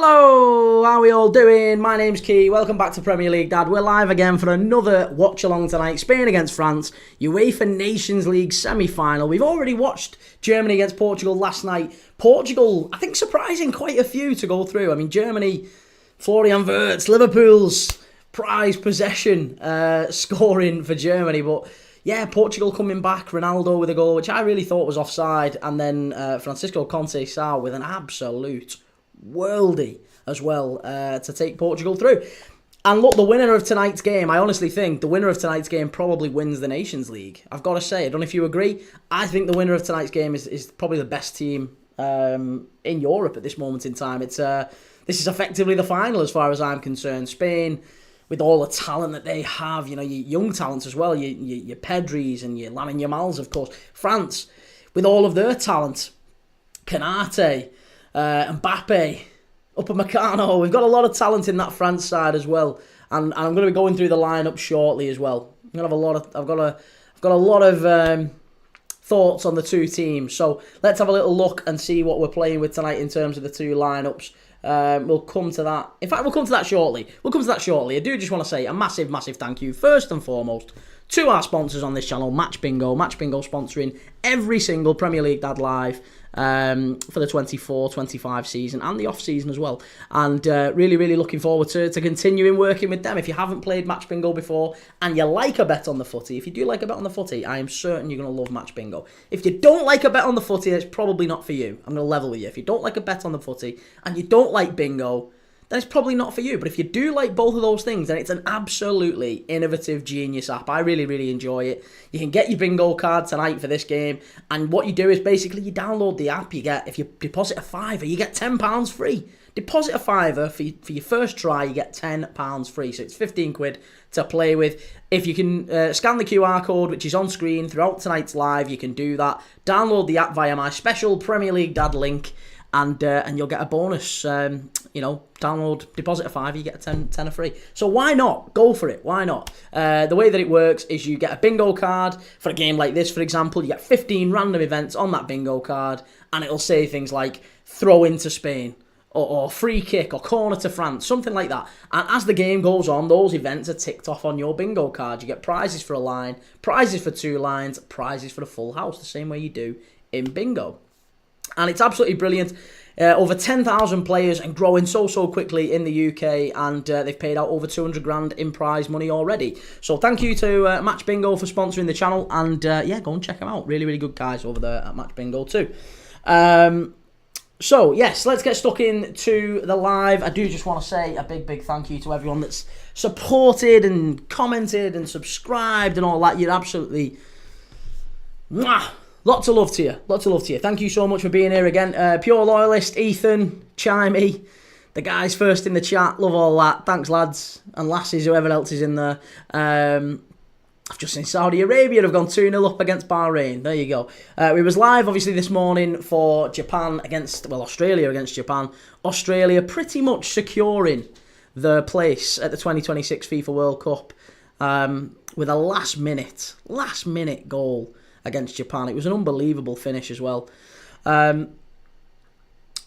Hello, how are we all doing? My name's Kee, welcome back to Premier League Dad. We're live again for another watch-along tonight. Spain against France, UEFA Nations League semi-final. We've already watched Germany against Portugal last night. Portugal, I think surprising quite a few to go through. I mean, Germany, Florian Wirtz, Liverpool's prize possession scoring for Germany. But yeah, Portugal coming back, Ronaldo with a goal, which I really thought was offside. And then Francisco Conceição with an absolute worldie as well to take Portugal through. And look, the winner of tonight's game, I honestly think the winner of tonight's game probably wins the Nations League. I've got to say, I don't know if you agree. I think the winner of tonight's game is probably the best team in Europe at this moment in time. This is effectively the final as far as I'm concerned. Spain, with all the talent that they have, you know, your young talents as well, your Pedris and your Lamine Yamals, of course. France, with all of their talent, Canate, Mbappe, Upamecano. We've got a lot of talent in that France side as well, and I'm going to be going through the lineup shortly as well. I've got a lot of thoughts on the two teams. So let's have a little look and see what we're playing with tonight in terms of the two lineups. We'll come to that. In fact, we'll come to that shortly. I do just want to say a massive thank you first and foremost to our sponsors on this channel, Match Bingo. Match Bingo sponsoring every single Premier League Dad Live for the 24-25 season and the off-season as well. And really looking forward to continuing working with them. If you haven't played Match Bingo before and you like a bet on the footy, if you do like a bet on the footy, I am certain you're going to love Match Bingo. If you don't like a bet on the footy, it's probably not for you. I'm going to level with you. If you don't like a bet on the footy and you don't like bingo, then it's probably not for you. But if you do like both of those things, then it's an absolutely innovative, genius app. I really enjoy it. You can get your bingo card tonight for this game, and what you do is basically you download the app. You get, if you deposit a £5, you get £10 free. Deposit a £5 for your first try, you get £10 free. So it's 15 quid to play with. If you can scan the QR code, which is on screen throughout tonight's live, you can do that. Download the app via my special Premier League Dad link, and you'll get a bonus. Download, deposit a £5, you get a tenner free. So why not? Go for it. Why not? The way that it works is you get a bingo card for a game like this, for example. You get 15 random events on that bingo card, and it'll say things like throw into Spain, or free kick, or corner to France, something like that. And as the game goes on, those events are ticked off on your bingo card. You get prizes for a line, prizes for two lines, prizes for the full house, the same way you do in bingo. And it's absolutely brilliant. Over 10,000 players and growing so quickly in the UK, and they've paid out over 200 grand in prize money already. So thank you to Match Bingo for sponsoring the channel, and go and check them out. Really good guys over there at Match Bingo too. So yes, let's get stuck into the live. I do just want to say a big thank you to everyone that's supported and commented and subscribed and all that. You're absolutely lots of love to you. Thank you so much for being here again. Pure Loyalist, Ethan, Chimey, the guys first in the chat. Love all that. Thanks, lads and lasses, whoever else is in there. I've just seen Saudi Arabia have gone 2-0 up against Bahrain. There you go. We was live, obviously, this morning for Australia against Japan. Australia pretty much securing the place at the 2026 FIFA World Cup with a last minute goal against Japan. It was an unbelievable finish as well.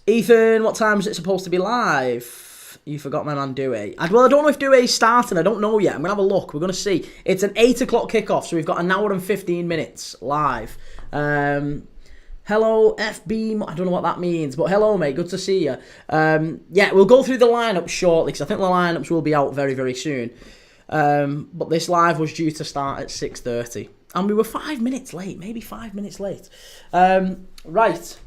Ethan, what time is it supposed to be live? You forgot my man Douay. I don't know if Douay's starting. I don't know yet. I'm going to have a look. We're going to see. It's an 8 o'clock kickoff, so we've got an hour and 15 minutes live. Hello, FB. I don't know what that means, but hello, mate. Good to see you. We'll go through the lineup shortly, because I think the lineups will be out very soon. But this live was due to start at 6:30. And we were 5 minutes late, maybe 5 minutes late. Right.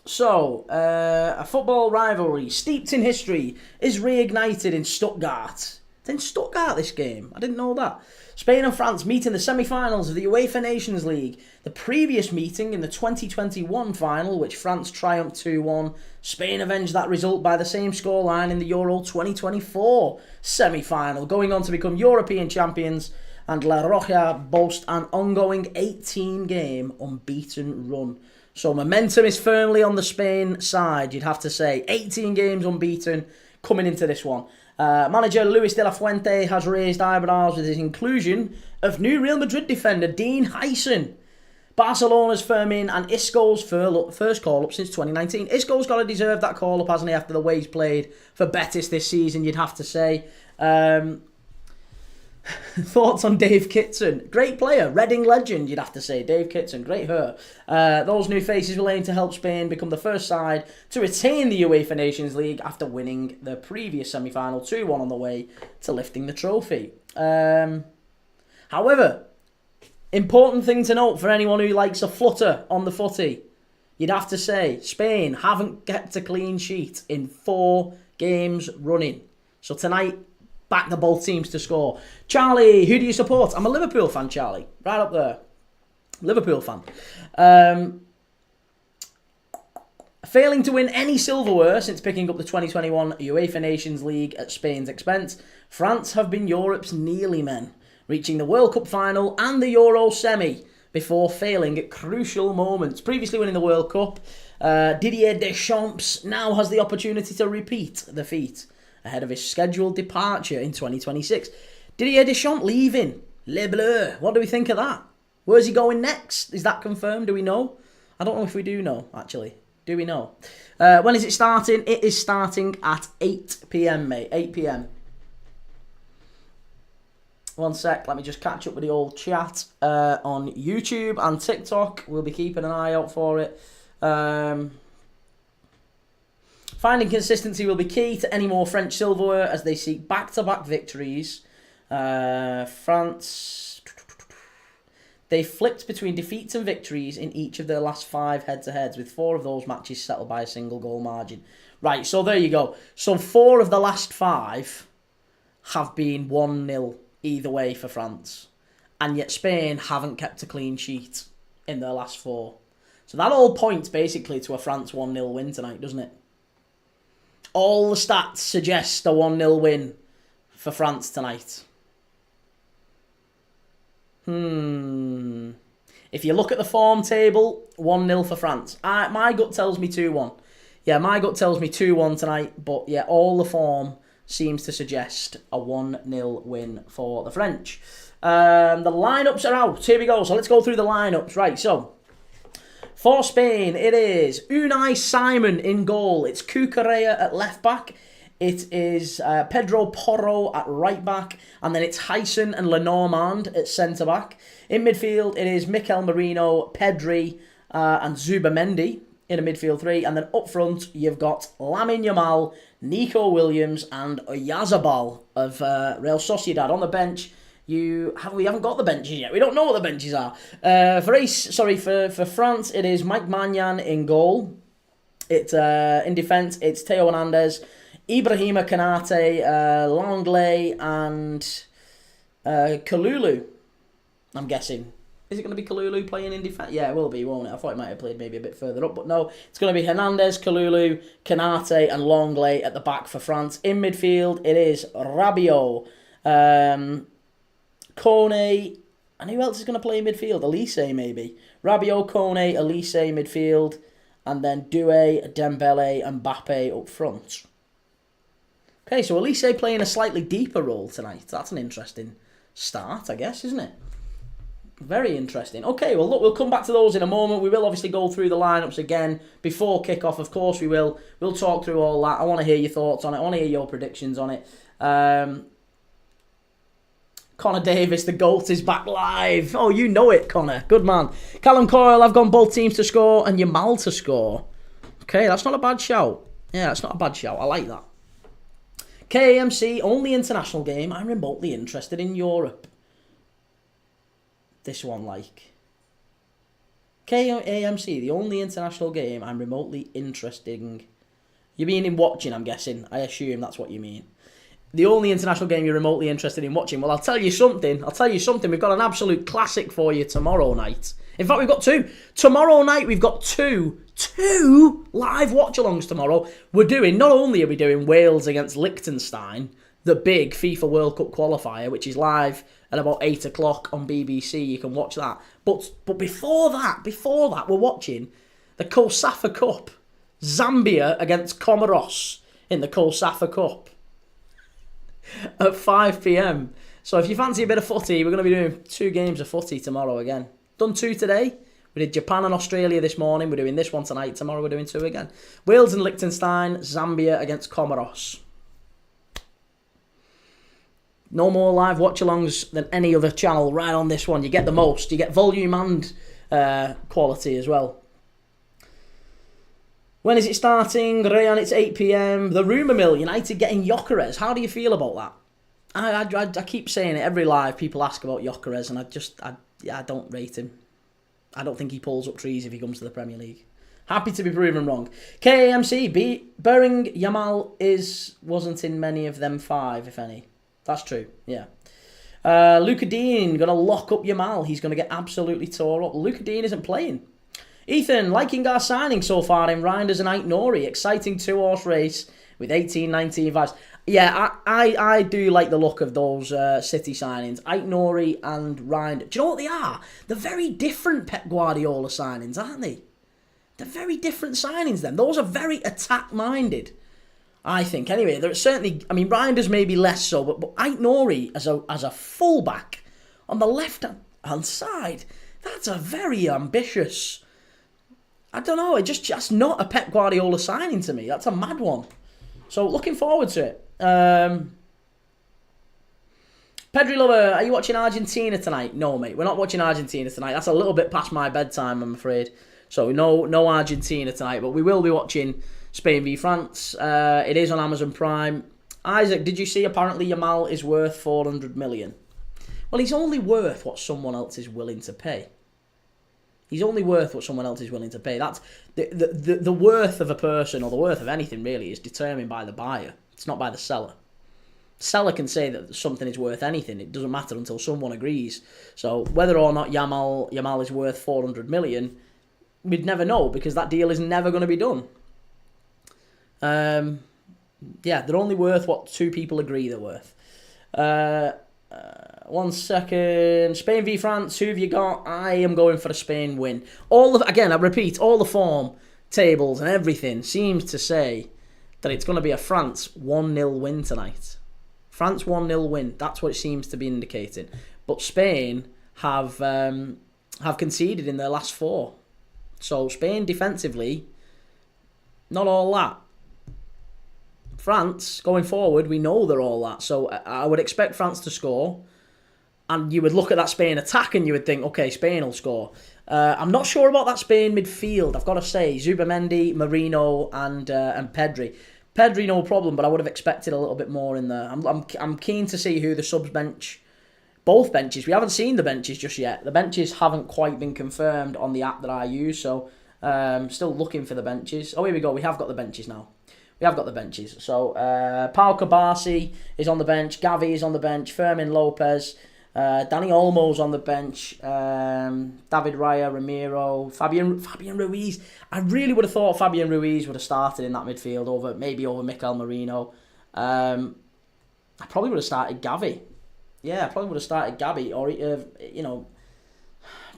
So, a football rivalry steeped in history is reignited in Stuttgart. It's in Stuttgart, this game. I didn't know that. Spain and France meet in the semi-finals of the UEFA Nations League. The previous meeting in the 2021 final, which France triumphed 2-1. Spain avenged that result by the same scoreline in the Euro 2024 semi-final, going on to become European champions, and La Roja boast an ongoing 18-game unbeaten run. So momentum is firmly on the Spain side, you'd have to say. 18 games unbeaten coming into this one. Manager Luis de la Fuente has raised eyebrows with his inclusion of new Real Madrid defender Dean Huyson. Barcelona's Fermin and Isco's first call-up since 2019. Isco's got to deserve that call-up, hasn't he, after the way he's played for Betis this season, you'd have to say. Thoughts on Dave Kitson? Great player, Reading legend, you'd have to say. Dave Kitson, great hurt. Those new faces will aim to help Spain become the first side to retain the UEFA Nations League after winning the previous semi-final 2-1 on the way to lifting the trophy. However, important thing to note for anyone who likes a flutter on the footy, you'd have to say Spain haven't kept a clean sheet in 4 games running. So tonight, back the both teams to score. Charlie, who do you support? I'm a Liverpool fan, Charlie. Right up there. Liverpool fan. Failing to win any silverware since picking up the 2021 UEFA Nations League at Spain's expense, France have been Europe's nearly men, reaching the World Cup final and the Euro semi before failing at crucial moments. Previously winning the World Cup, Didier Deschamps now has the opportunity to repeat the feat ahead of his scheduled departure in 2026. Didier Deschamps leaving Les Bleus. What do we think of that? Where's he going next? Is that confirmed? Do we know? I don't know if we do know, actually. Do we know? When is it starting? It is starting at 8 p.m, mate. 8 p.m. One sec, let me just catch up with the old chat on YouTube and TikTok. We'll be keeping an eye out for it. Finding consistency will be key to any more French silverware as they seek back-to-back victories. France, they flipped between defeats and victories in each of their last 5 head-to-heads, with 4 of those matches settled by a single goal margin. Right, so there you go. So 4 of the last 5 have been 1-0 either way for France. And yet Spain haven't kept a clean sheet in their last 4. So that all points basically to a France 1-0 win tonight, doesn't it? All the stats suggest a 1-0 win for France tonight. If you look at the form table, 1-0 for France. My gut tells me 2-1. Yeah, my gut tells me 2-1 tonight. But yeah, all the form seems to suggest a 1-0 win for the French. The lineups are out. Here we go. So let's go through the lineups. Right, so for Spain, it is Unai Simon in goal. It's Cucurella at left back. It is Pedro Porro at right back. And then it's Hyson and Lenormand at centre back. In midfield, it is Mikel Merino, Pedri and Zubamendi in a midfield 3. And then up front, you've got Lamine Yamal, Nico Williams and Oyarzabal of Real Sociedad. On the bench, we haven't got the benches yet. We don't know what the benches are. For France, it is Mike Maignan in goal. In defence, it's Theo Hernandez, Ibrahima Konate, Langley, and Kalulu. I'm guessing. Is it going to be Kalulu playing in defence? Yeah, it will be, won't it? I thought it might have played maybe a bit further up, but no. It's going to be Hernandez, Kalulu, Konate, and Langley at the back for France. In midfield, it is Rabiot, Kone, and who else is going to play in midfield? Elise, maybe. Rabiot, Kone, Elise midfield, and then Doué, Dembele, and Mbappe up front. Okay, so Elise playing a slightly deeper role tonight. That's an interesting start, I guess, isn't it? Very interesting. Okay, well, look, we'll come back to those in a moment. We will obviously go through the lineups again before kick-off. Of course we will. We'll talk through all that. I want to hear your thoughts on it. I want to hear your predictions on it. Connor Davis, the GOAT, is back live. Oh, you know it, Connor. Good man. Callum Coyle, I've gone both teams to score and Yamal to score. Okay, that's not a bad shout. Yeah, that's not a bad shout. I like that. KAMC, only international game. I'm remotely interested in Europe. This one, like. KAMC, the only international game I'm remotely interested in. You mean in watching, I'm guessing. I assume that's what you mean. The only international game you're remotely interested in watching. Well, I'll tell you something. We've got an absolute classic for you tomorrow night. In fact, we've got 2. Tomorrow night, we've got two live watch-alongs tomorrow. Not only are we doing Wales against Liechtenstein, the big FIFA World Cup qualifier, which is live at about 8 o'clock on BBC. You can watch that. But before that, we're watching the COSAFA Cup. Zambia against Comoros in the COSAFA Cup at 5 p.m. So if you fancy a bit of footy, we're going to be doing 2 games of footy tomorrow again. Done 2 today. We did Japan and Australia this morning. We're doing this one tonight. Tomorrow we're doing 2 again. Wales and Liechtenstein. Zambia against Comoros. No more live watch-alongs than any other channel right on this one. You get the most. You get volume and quality as well. When is it starting? Rayan, it's 8 p.m. The rumour mill, United getting Gyökeres. How do you feel about that? I keep saying it every live. People ask about Gyökeres, and I don't rate him. I don't think he pulls up trees if he comes to the Premier League. Happy to be proven wrong. KAMC, Bering Yamal wasn't in many of them 5, if any. That's true, yeah. Luca Dean, going to lock up Yamal. He's going to get absolutely tore up. Luca Dean isn't playing. Ethan, liking our signing so far in Reinders and Ait-Nouri. Exciting 2-horse race with 18-19 vibes. Yeah, I do like the look of those City signings. Ait-Nouri and Reinders. Do you know what they are? They're very different Pep Guardiola signings, aren't they? They're very different signings, then. Those are very attack-minded, I think. Anyway, they're certainly... I mean, Reinders maybe less so, but Ait-Nouri as a full-back on the left-hand side, that's a very ambitious... I don't know, that's not a Pep Guardiola signing to me. That's a mad one. So, looking forward to it. Pedri Lover, are you watching Argentina tonight? No, mate, we're not watching Argentina tonight. That's a little bit past my bedtime, I'm afraid. So, no Argentina tonight, but we will be watching Spain v France. It is on Amazon Prime. Isaac, did you see apparently Yamal is worth 400 million? Well, he's only worth what someone else is willing to pay. He's only worth what someone else is willing to pay. That's the worth of a person, or the worth of anything really, is determined by the buyer. It's not by the seller. The seller can say that something is worth anything. It doesn't matter until someone agrees. So whether or not Yamal is worth 400 million, we'd never know, because that deal is never going to be done. Yeah, they're only worth what 2 people agree they're worth. 1 second. Spain v France. Who have you got? I am going for a Spain win. Again, I repeat, all the form tables and everything seems to say that it's going to be a France 1-0 win tonight. France 1-0 win. That's what it seems to be indicating. But Spain have conceded in their last 4. So Spain defensively, not all that. France, going forward, we know they're all that. So I would expect France to score. And you would look at that Spain attack and you would think, okay, Spain will score. I'm not sure about that Spain midfield, I've got to say. Zubamendi, Marino, and Pedri. Pedri, no problem, but I would have expected a little bit more in there. I'm keen to see who the subs bench. Both benches. We haven't seen the benches just yet. The benches haven't quite been confirmed on the app that I use, so still looking for the benches. Oh, here we go. We have got the benches now. We have got the benches. So, Pau Kabasi is on the bench. Gavi is on the bench. Fermin Lopez. Dani Olmo's on the bench. David Raya, Ramiro, Fabian Ruiz. I really would have thought Fabian Ruiz would have started in that midfield over Mikel Merino. I probably would have started Gavi. Yeah, I probably would have started Gavi. Or,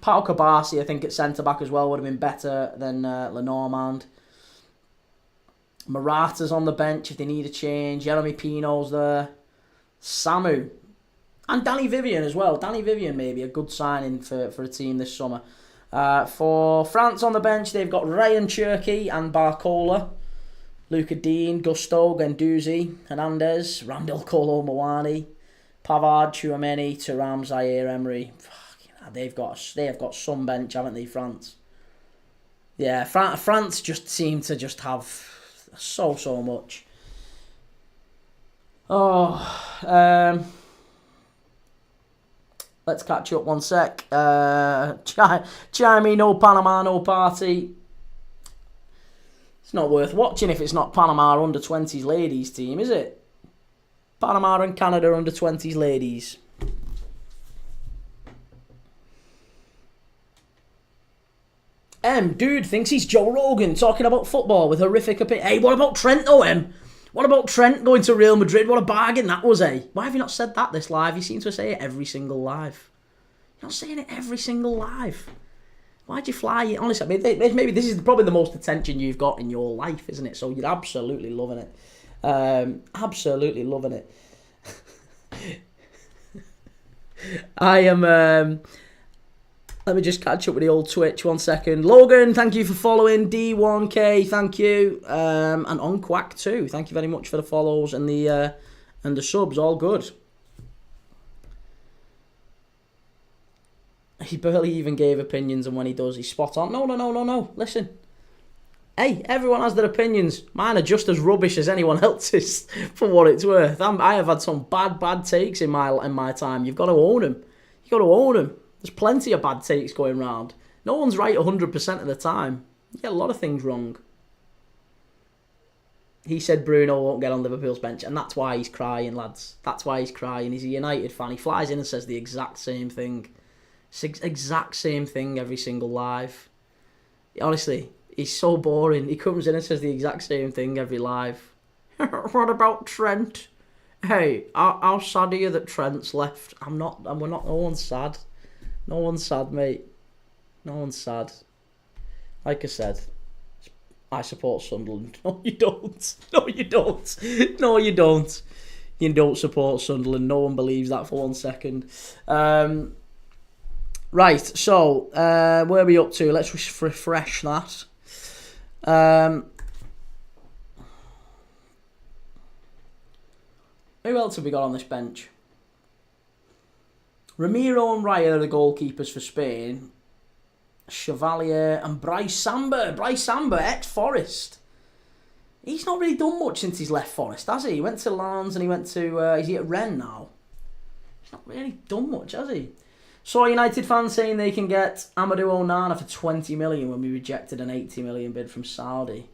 Pau Kabasi, I think, at centre-back as well would have been better than Lenormand. Morata's on the bench if they need a change. Jeremy Pino's there. Samu. And Danny Vivian as well. Danny Vivian may be a good signing for a team this summer. For France on the bench, they've got Ryan Cherky and Barcola. Luca Dean, Gusto, Guendouzi, Hernandez, Randall Kolo Muani, Pavard, Chouameni, Thuram, Zaire, Emery. They have got some bench, haven't they, France? Yeah, France just seem to just have so much. Let's catch up 1 sec. Chimey, no Panama, no party. It's not worth watching if it's not Panama under-20s ladies team, is it? Panama and Canada under-20s ladies. Dude thinks he's Joe Rogan talking about football with horrific opinion. Hey, what about Trent though, What about Trent going to Real Madrid? What a bargain that was, Why have you not said that this live? You seem to say it every single live. You're not saying it every single live. Why'd you fly it? Honestly, I mean, maybe this is probably the most attention you've got in your life, isn't it? So you're absolutely loving it. Absolutely loving it. Let me just catch up with the old Twitch 1 second. Logan, thank you for following. D1K, thank you. And on Quack too. Thank you very much for the follows and the subs. All good. He barely even gave opinions, and when he does, he's spot on. No. Listen. Hey, everyone has their opinions. Mine are just as rubbish as anyone else's, for what it's worth. I have had some bad takes in my time. You've got to own them. You've got to own them. There's plenty of bad takes going round. No one's right 100% of the time. You get a lot of things wrong. He said Bruno won't get on Liverpool's bench, and that's why he's crying, lads. That's why he's crying. He's a United fan. He flies in and says the exact same thing. Exact same thing every single live. Honestly, he's so boring. He comes in and says the exact same thing every live. What about Trent? Hey, how sad are you that Trent's left? We're not. No one's sad. No one's sad, mate. No one's sad. Like I said, I support Sunderland. No, you don't. No, you don't. No, you don't. You don't support Sunderland. No one believes that for 1 second. Right, so, where are we up to? Let's refresh that. Who else have we got on this bench? Ramiro and Raya are the goalkeepers for Spain. Chevalier and Bryce Samba. Bryce Samba, ex-Forest. He's not really done much since he's left Forest, has he? He went to Lens and he went to... is he at Rennes now? He's not really done much, has he? Saw United fans saying they can get Amadou Onana for 20 million when we rejected an 80 million bid from Saudi.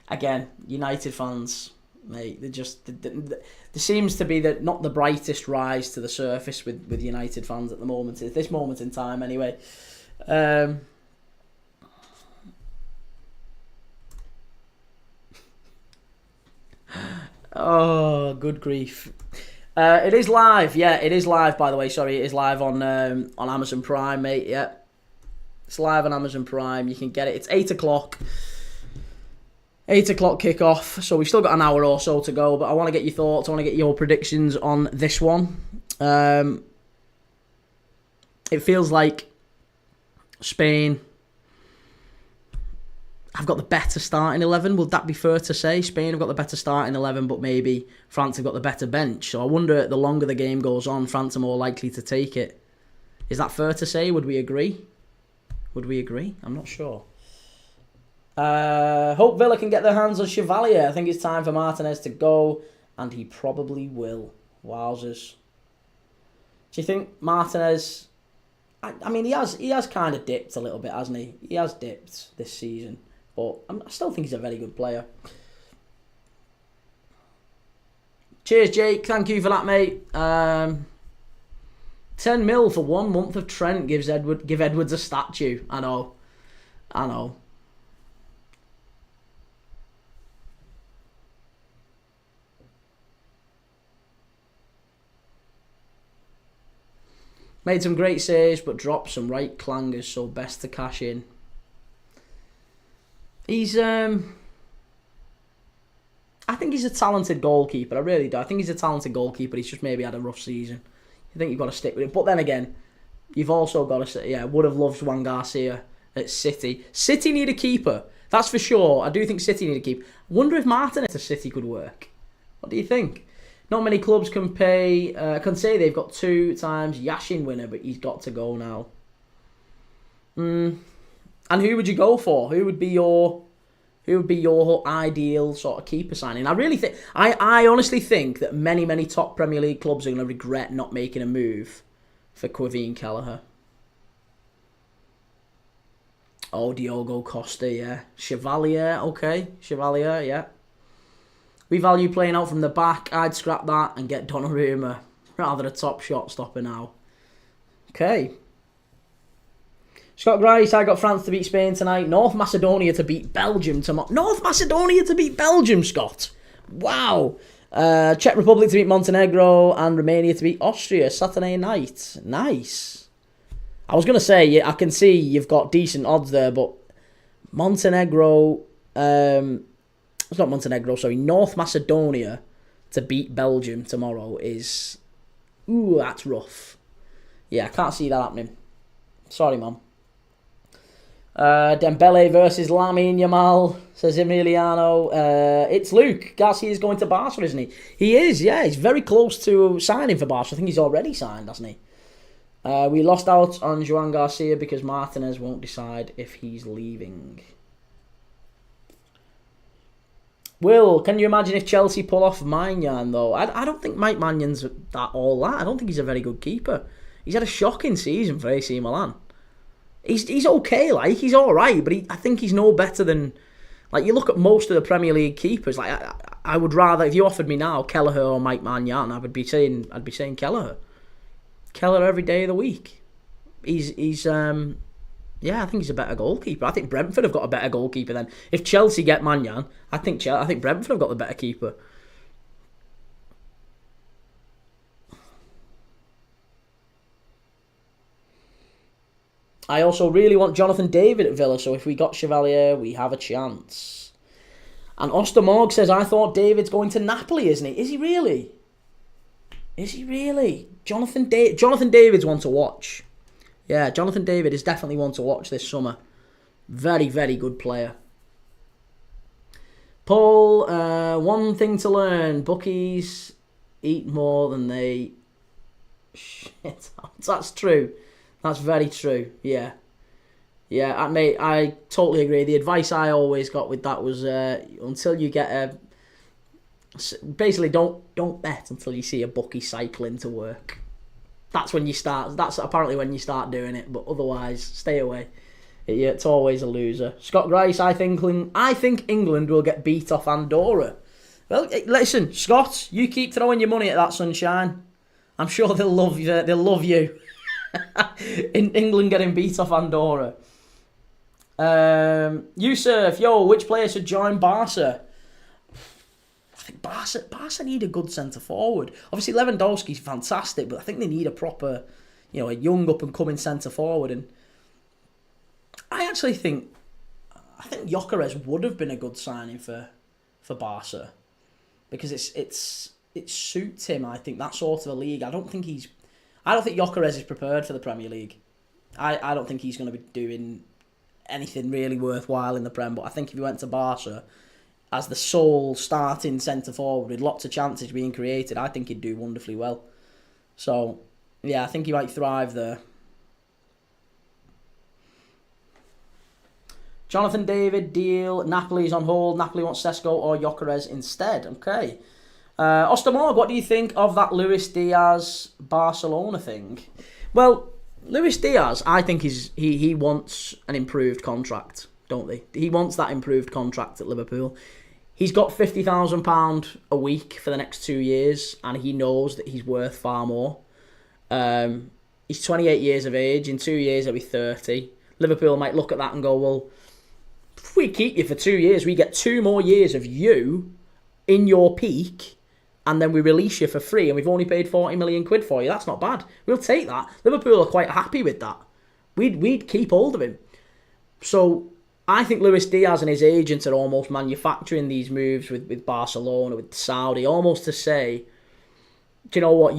Again, United fans, mate, they're just... There seems to be not the brightest rise to the surface with United fans at the moment. At this moment in time, anyway. Oh, good grief. It is live, yeah, it is live, by the way, sorry, it is live on Amazon Prime, mate, yeah. It's live on Amazon Prime, you can get it, it's 8 o'clock. 8 o'clock kickoff, so we've still got an hour or so to go, but I want to get your thoughts, I want to get your predictions on this one. It feels like Spain have got the better starting 11. Would that be fair to say? Spain have got the better starting 11, but maybe France have got the better bench. So I wonder, the longer the game goes on, France are more likely to take it. Is that fair to say? Would we agree? Would we agree? I'm not sure. Hope Villa can get their hands on Chevalier. I think it's time for Martinez to go, and he probably will. Wowzers. Do you think Martinez... I mean, he has kind of dipped a little bit, hasn't he? He has dipped this season. But I still think he's a very good player. Cheers, Jake. Thank you for that, mate. 10 mil for 1 month of Trent give Edwards a statue. I know. Made some great saves, but dropped some right clangers, so best to cash in. He's, I think he's a talented goalkeeper. I really do. I think he's a talented goalkeeper. He's just maybe had a rough season. I think you've got to stick with it. But then again, you've also got to say, yeah, would have loved Juan Garcia at City. City need a keeper. That's for sure. I do think City need a keeper. I wonder if Martinez at City could work. What do you think? Not many clubs can say they've got 2 times Yashin winner, but he's got to go now. And who would you go for? Who would be your ideal sort of keeper signing? I really think, I honestly think that many top Premier League clubs are going to regret not making a move for Kevin Kelleher. Oh, Diogo Costa, yeah. Chevalier, okay. Chevalier, yeah. We value playing out from the back. I'd scrap that and get Donnarumma. Rather a top shot stopper now. Okay. Scott Grice, I got France to beat Spain tonight. North Macedonia to beat Belgium tomorrow. North Macedonia to beat Belgium, Scott. Wow. Czech Republic to beat Montenegro and Romania to beat Austria Saturday night. Nice. I was going to say, I can see you've got decent odds there, but Montenegro... it's not Montenegro, sorry. North Macedonia to beat Belgium tomorrow is... Ooh, that's rough. Yeah, I can't see that happening. Sorry, Mum. Dembele versus Lamine Yamal, says Emiliano. It's Luke. Garcia's going to Barca, isn't he? He is, yeah. He's very close to signing for Barca. I think he's already signed, hasn't he? We lost out on Joan Garcia because Martinez won't decide if he's leaving. Will, can you imagine if Chelsea pull off Maignan, though? I don't think Mike Magnan's that. I don't think he's a very good keeper. He's had a shocking season for AC Milan. He's okay, like, he's alright, but I think he's no better than, like, you look at most of the Premier League keepers, like, I would rather, if you offered me now Kelleher or Mike Maignan, I'd be saying Kelleher. Kelleher every day of the week. Yeah, I think he's a better goalkeeper. I think Brentford have got a better goalkeeper then. If Chelsea get Maignan, I think Brentford have got the better keeper. I also really want Jonathan David at Villa, so if we got Chevalier, we have a chance. And Ostermorg says, I thought David's going to Napoli, isn't he? Is he really? Is he really? Jonathan David's one to watch. Yeah, Jonathan David is definitely one to watch this summer. Very, very good player. Paul, one thing to learn. Bookies eat more than they... Shit, that's true. That's very true, yeah. Yeah, I totally agree. The advice I always got with that was until you get a... Basically, don't bet until you see a bookie cycling to work. That's when you start. That's apparently when you start doing it. But otherwise, stay away. It's always a loser. Scott Grice, I think England will get beat off Andorra. Well, listen, Scott, you keep throwing your money at that, sunshine. I'm sure they'll love you. They'll love you. In England getting beat off Andorra. Yusuf, which player should join Barca? I think Barca need a good centre forward. Obviously Lewandowski's fantastic, but I think they need a proper, a young up and coming centre forward. And I think Gyökeres would have been a good signing for Barca because it suits him. I think that sort of a league. I don't think Gyökeres is prepared for the Premier League. I don't think he's going to be doing anything really worthwhile in the Prem. But I think if he went to Barca as the sole starting centre forward with lots of chances being created, I think he'd do wonderfully well. So, yeah, I think he might thrive there. Jonathan David, deal. Napoli's on hold. Napoli wants Sesko or Gyökeres instead. Okay. Ostermorg, what do you think of that Luis Diaz Barcelona thing? Well, Luis Diaz, I think he wants an improved contract, don't they? He wants that improved contract at Liverpool. He's got £50,000 a week for the next 2 years, and he knows that he's worth far more. He's 28 years of age. In 2 years, he'll be 30. Liverpool might look at that and go, well, if we keep you for 2 years, we get 2 more years of you in your peak, and then we release you for free, and we've only paid 40 million quid for you. That's not bad. We'll take that. Liverpool are quite happy with that. We'd keep hold of him. So I think Luis Diaz and his agents are almost manufacturing these moves with Barcelona, with Saudi, almost to say, do you know what,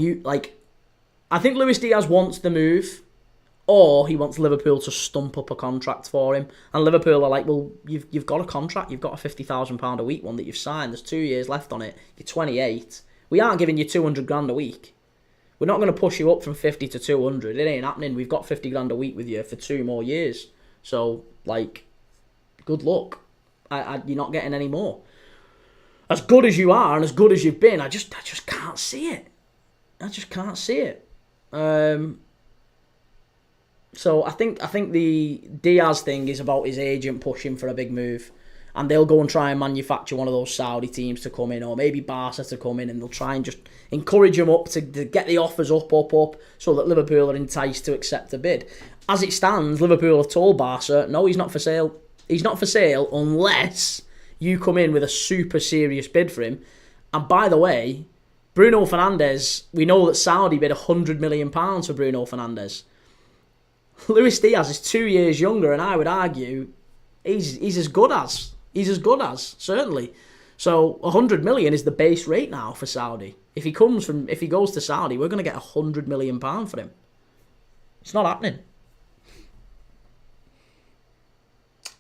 I think Luis Diaz wants the move, or he wants Liverpool to stump up a contract for him. And Liverpool are like, well, you've got a contract, you've got a £50,000 a week one that you've signed, there's 2 years left on it, you're 28, we aren't giving you 200 grand a week. We're not going to push you up from 50 to 200, it ain't happening, we've got 50 grand a week with you for 2 more years. So, good luck. You're not getting any more. As good as you are and as good as you've been, I just can't see it. I just can't see it. So I think the Diaz thing is about his agent pushing for a big move, and they'll go and try and manufacture one of those Saudi teams to come in, or maybe Barca to come in, and they'll try and just encourage him up to get the offers up, so that Liverpool are enticed to accept a bid. As it stands, Liverpool have told Barca, no, he's not for sale. He's not for sale unless you come in with a super serious bid for him. And by the way, Bruno Fernandes, we know that Saudi bid £100 million for Bruno Fernandes. Luis Diaz is 2 years younger, and I would argue he's as good as. Certainly. So 100 million is the base rate now for Saudi. If he goes to Saudi, we're going to get £100 million for him. It's not happening.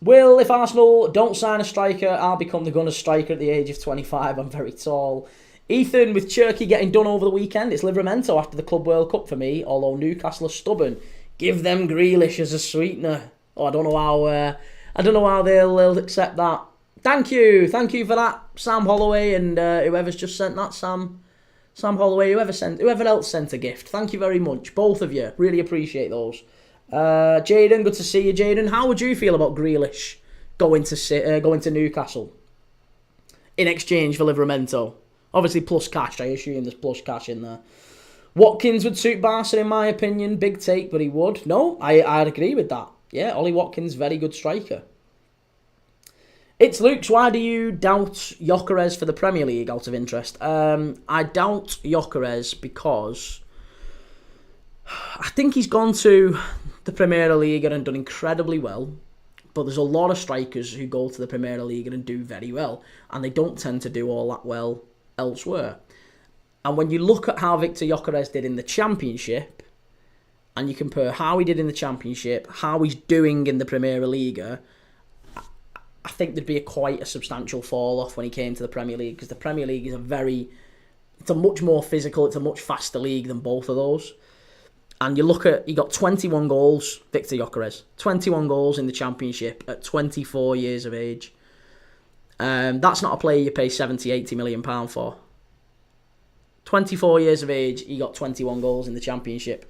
Will, if Arsenal don't sign a striker, I'll become the Gunners striker at the age of 25. I'm very tall. Ethan, with Cherky getting done over the weekend, it's Livramento after the Club World Cup for me, although Newcastle are stubborn. Give them Grealish as a sweetener. Oh, I don't know how they'll accept that. Thank you for that, Sam Holloway, and whoever's just sent that, Sam Holloway, whoever else sent a gift. Thank you very much, both of you. Really appreciate those. Jaden, good to see you, Jaden. How would you feel about Grealish going to Newcastle in exchange for Livramento? Obviously plus cash, I assume there's plus cash in there. Watkins would suit Barca in my opinion. Big take, but he would. No, I'd agree with that. Yeah, Ollie Watkins, very good striker. It's Luke's. Why do you doubt Gyökeres for the Premier League out of interest? I doubt Gyökeres because I think he's gone to the Premier League and done incredibly well. But there's a lot of strikers who go to the Premier League and do very well. And they don't tend to do all that well elsewhere. And when you look at how Victor Gyökeres did in the Championship, and you compare how he did in the Championship, how he's doing in the Premier Liga, I think there'd be quite a substantial fall off when he came to the Premier League, because the Premier League is it's a much more physical, it's a much faster league than both of those. And you look at, he got 21 goals, Victor Gyökeres, 21 goals in the Championship at 24 years of age. That's not a player you pay 70, 80 million pound for. 24 years of age, he got 21 goals in the Championship.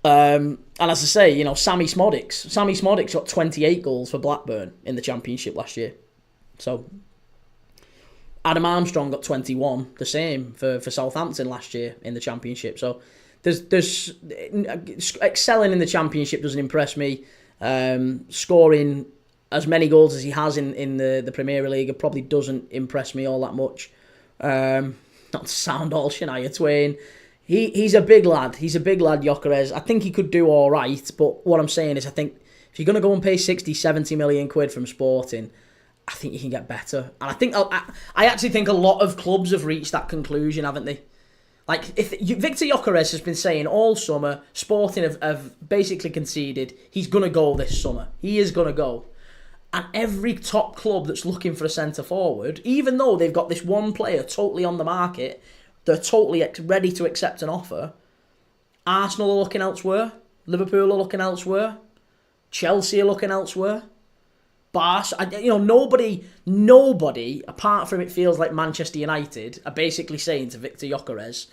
And as I say, Sammy Smodics got 28 goals for Blackburn in the Championship last year. So Adam Armstrong got 21, the same for Southampton last year in the Championship. So there's excelling in the Championship doesn't impress me. Scoring as many goals as he has in the Premier League probably doesn't impress me all that much. Not to sound all Shania Twain. He's a big lad, Gyökeres. I think he could do all right, but what I'm saying is I think if you're going to go and pay 60, 70 million quid from Sporting, I think you can get better. And I actually think a lot of clubs have reached that conclusion, haven't they? Like, Victor Gyökeres has been saying all summer, Sporting have basically conceded he's going to go this summer. He is going to go. And every top club that's looking for a centre-forward, even though they've got this one player totally on the market, they're totally ready to accept an offer. Arsenal are looking elsewhere. Liverpool are looking elsewhere. Chelsea are looking elsewhere. Barca, nobody, apart from it feels like Manchester United, are basically saying to Victor Gyökeres,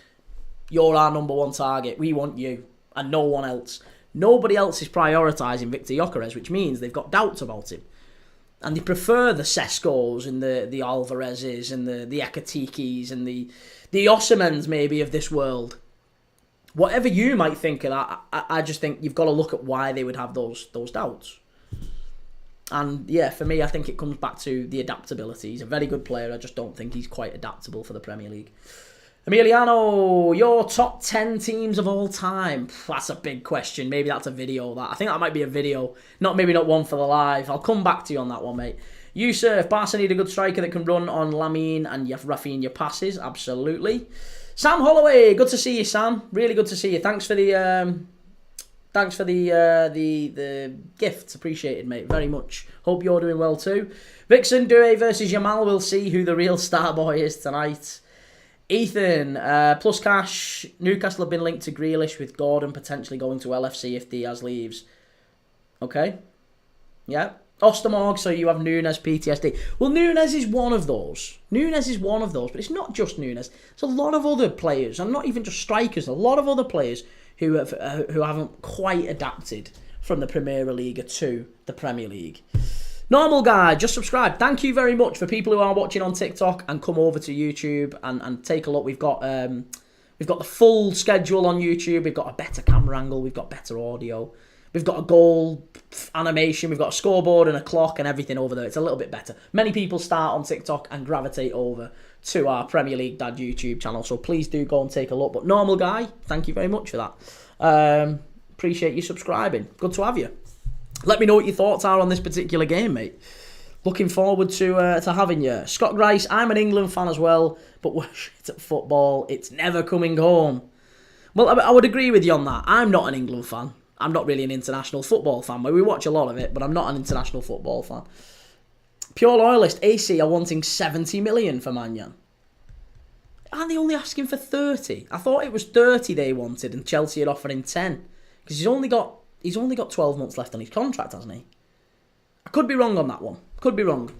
you're our number one target. We want you and no one else. Nobody else is prioritising Victor Gyökeres, which means they've got doubts about him. And they prefer the Seskos and the Alvarezes and the Ekatikis and the Osimhens maybe of this world. Whatever you might think of that, I just think you've got to look at why they would have those doubts. And yeah, for me, I think it comes back to the adaptability. He's a very good player. I just don't think he's quite adaptable for the Premier League. Emiliano, your top 10 teams of all time. That's a big question. Maybe that's a video. I think that might be a video. Maybe not one for the live. I'll come back to you on that one, mate. Yusuf, Barca need a good striker that can run on Lamine and Rafinha passes. Absolutely. Sam Holloway, good to see you, Sam. Really good to see you. Thanks for the gifts. Appreciated, mate. Very much. Hope you're doing well too. Vixen, Doué versus Yamal. We'll see who the real star boy is tonight. Ethan, plus cash. Newcastle have been linked to Grealish with Gordon potentially going to LFC if Diaz leaves. Okay. Yeah. Ostermorg, so you have Nunes PTSD. Well, Nunes is one of those. But it's not just Nunes. There's a lot of other players, and not even just strikers, a lot of other players who haven't quite adapted from the Premier League to the Premier League. Normal guy, just subscribe. Thank you very much for people who are watching on TikTok and come over to YouTube and take a look. We've got the full schedule on YouTube. We've got a better camera angle. We've got better audio. We've got a goal animation. We've got a scoreboard and a clock and everything over there. It's a little bit better. Many people start on TikTok and gravitate over to our Premier League Dad YouTube channel. So please do go and take a look. But normal guy, thank you very much for that. Appreciate you subscribing. Good to have you. Let me know what your thoughts are on this particular game, mate. Looking forward to having you. Scott Grice, I'm an England fan as well, but we're shit at football. It's never coming home. Well, I would agree with you on that. I'm not an England fan. I'm not really an international football fan. We watch a lot of it, but I'm not an international football fan. Pure Loyalist, AC are wanting 70 million for Mannion. Aren't they only asking for 30? I thought it was 30 they wanted and Chelsea had offered him 10. Because he's only got 12 months left on his contract, hasn't he? I could be wrong on that one. Could be wrong.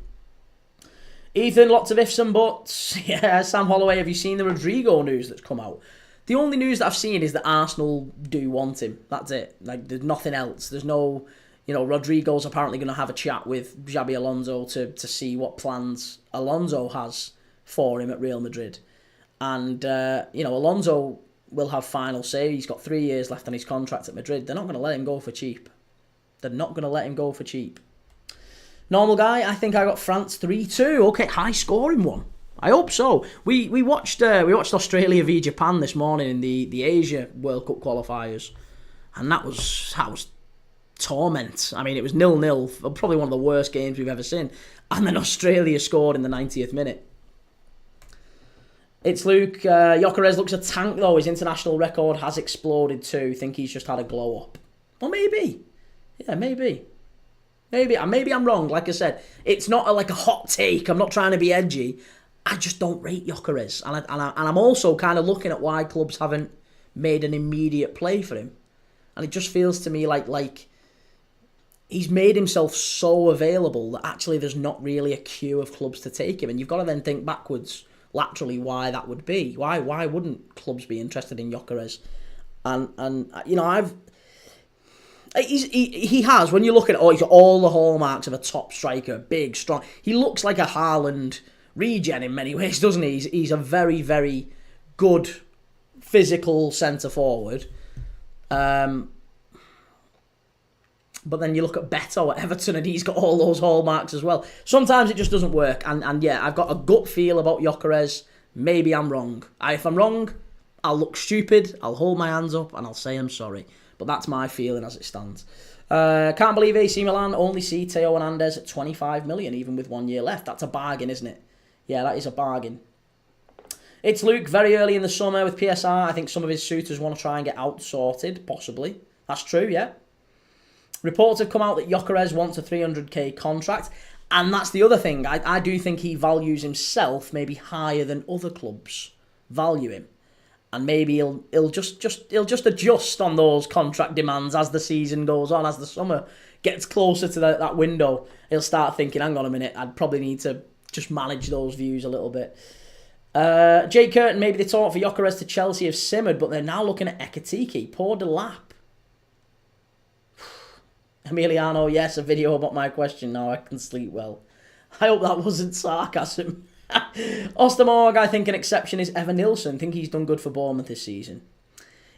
Ethan, lots of ifs and buts. Yeah, Sam Holloway, have you seen the Rodrigo news that's come out? The only news that I've seen is that Arsenal do want him. That's it. Like, there's nothing else. There's no, Rodrigo's apparently going to have a chat with Xabi Alonso to see what plans Alonso has for him at Real Madrid. And, Alonso will have final say. He's got 3 years left on his contract at Madrid. They're not going to let him go for cheap. They're not going to let him go for cheap. Normal guy, I think I got France 3-2. Okay, high scoring one. I hope so. We watched Australia v Japan this morning in the Asia World Cup qualifiers, and that was torment. I mean, it was 0-0, probably one of the worst games we've ever seen. And then Australia scored in the 90th minute. It's Luke. Gyökeres looks a tank though. His international record has exploded too. Think he's just had a glow up. Well, maybe. Yeah, maybe. Maybe I'm wrong. Like I said, it's not like a hot take. I'm not trying to be edgy. I just don't rate Gyökeres. And I'm also kind of looking at why clubs haven't made an immediate play for him. And it just feels to me like he's made himself so available that actually there's not really a queue of clubs to take him. And you've got to then think backwards, laterally, why that would be. Why wouldn't clubs be interested in Gyökeres? And he has, when you look at it, he's got all the hallmarks of a top striker, big, strong. He looks like a Haaland regen in many ways, doesn't he? He's a very, very good physical centre-forward. But then you look at Beto at Everton and he's got all those hallmarks as well. Sometimes it just doesn't work. And yeah, I've got a gut feel about Gyökeres. Maybe I'm wrong. If I'm wrong, I'll look stupid, I'll hold my hands up and I'll say I'm sorry. But that's my feeling as it stands. Can't believe AC Milan only see Theo Hernandez at 25 million, even with 1 year left. That's a bargain, isn't it? Yeah, that is a bargain. It's Luke, very early in the summer with PSR. I think some of his suitors want to try and get out-sorted, possibly. That's true, yeah. Reports have come out that Gyökeres wants a 300k contract. And that's the other thing. I do think he values himself maybe higher than other clubs value him. And maybe he'll just adjust on those contract demands as the season goes on, as the summer gets closer to that window. He'll start thinking, hang on a minute, I'd probably need to just manage those views a little bit. Jake Curtin, maybe the talk for Gyökeres to Chelsea have simmered, but they're now looking at Ekitike. Poor Delap. Emiliano, yes, a video about my question. Now I can sleep well. I hope that wasn't sarcasm. Ostermorg, I think an exception is Evan Nilsson. I think he's done good for Bournemouth this season.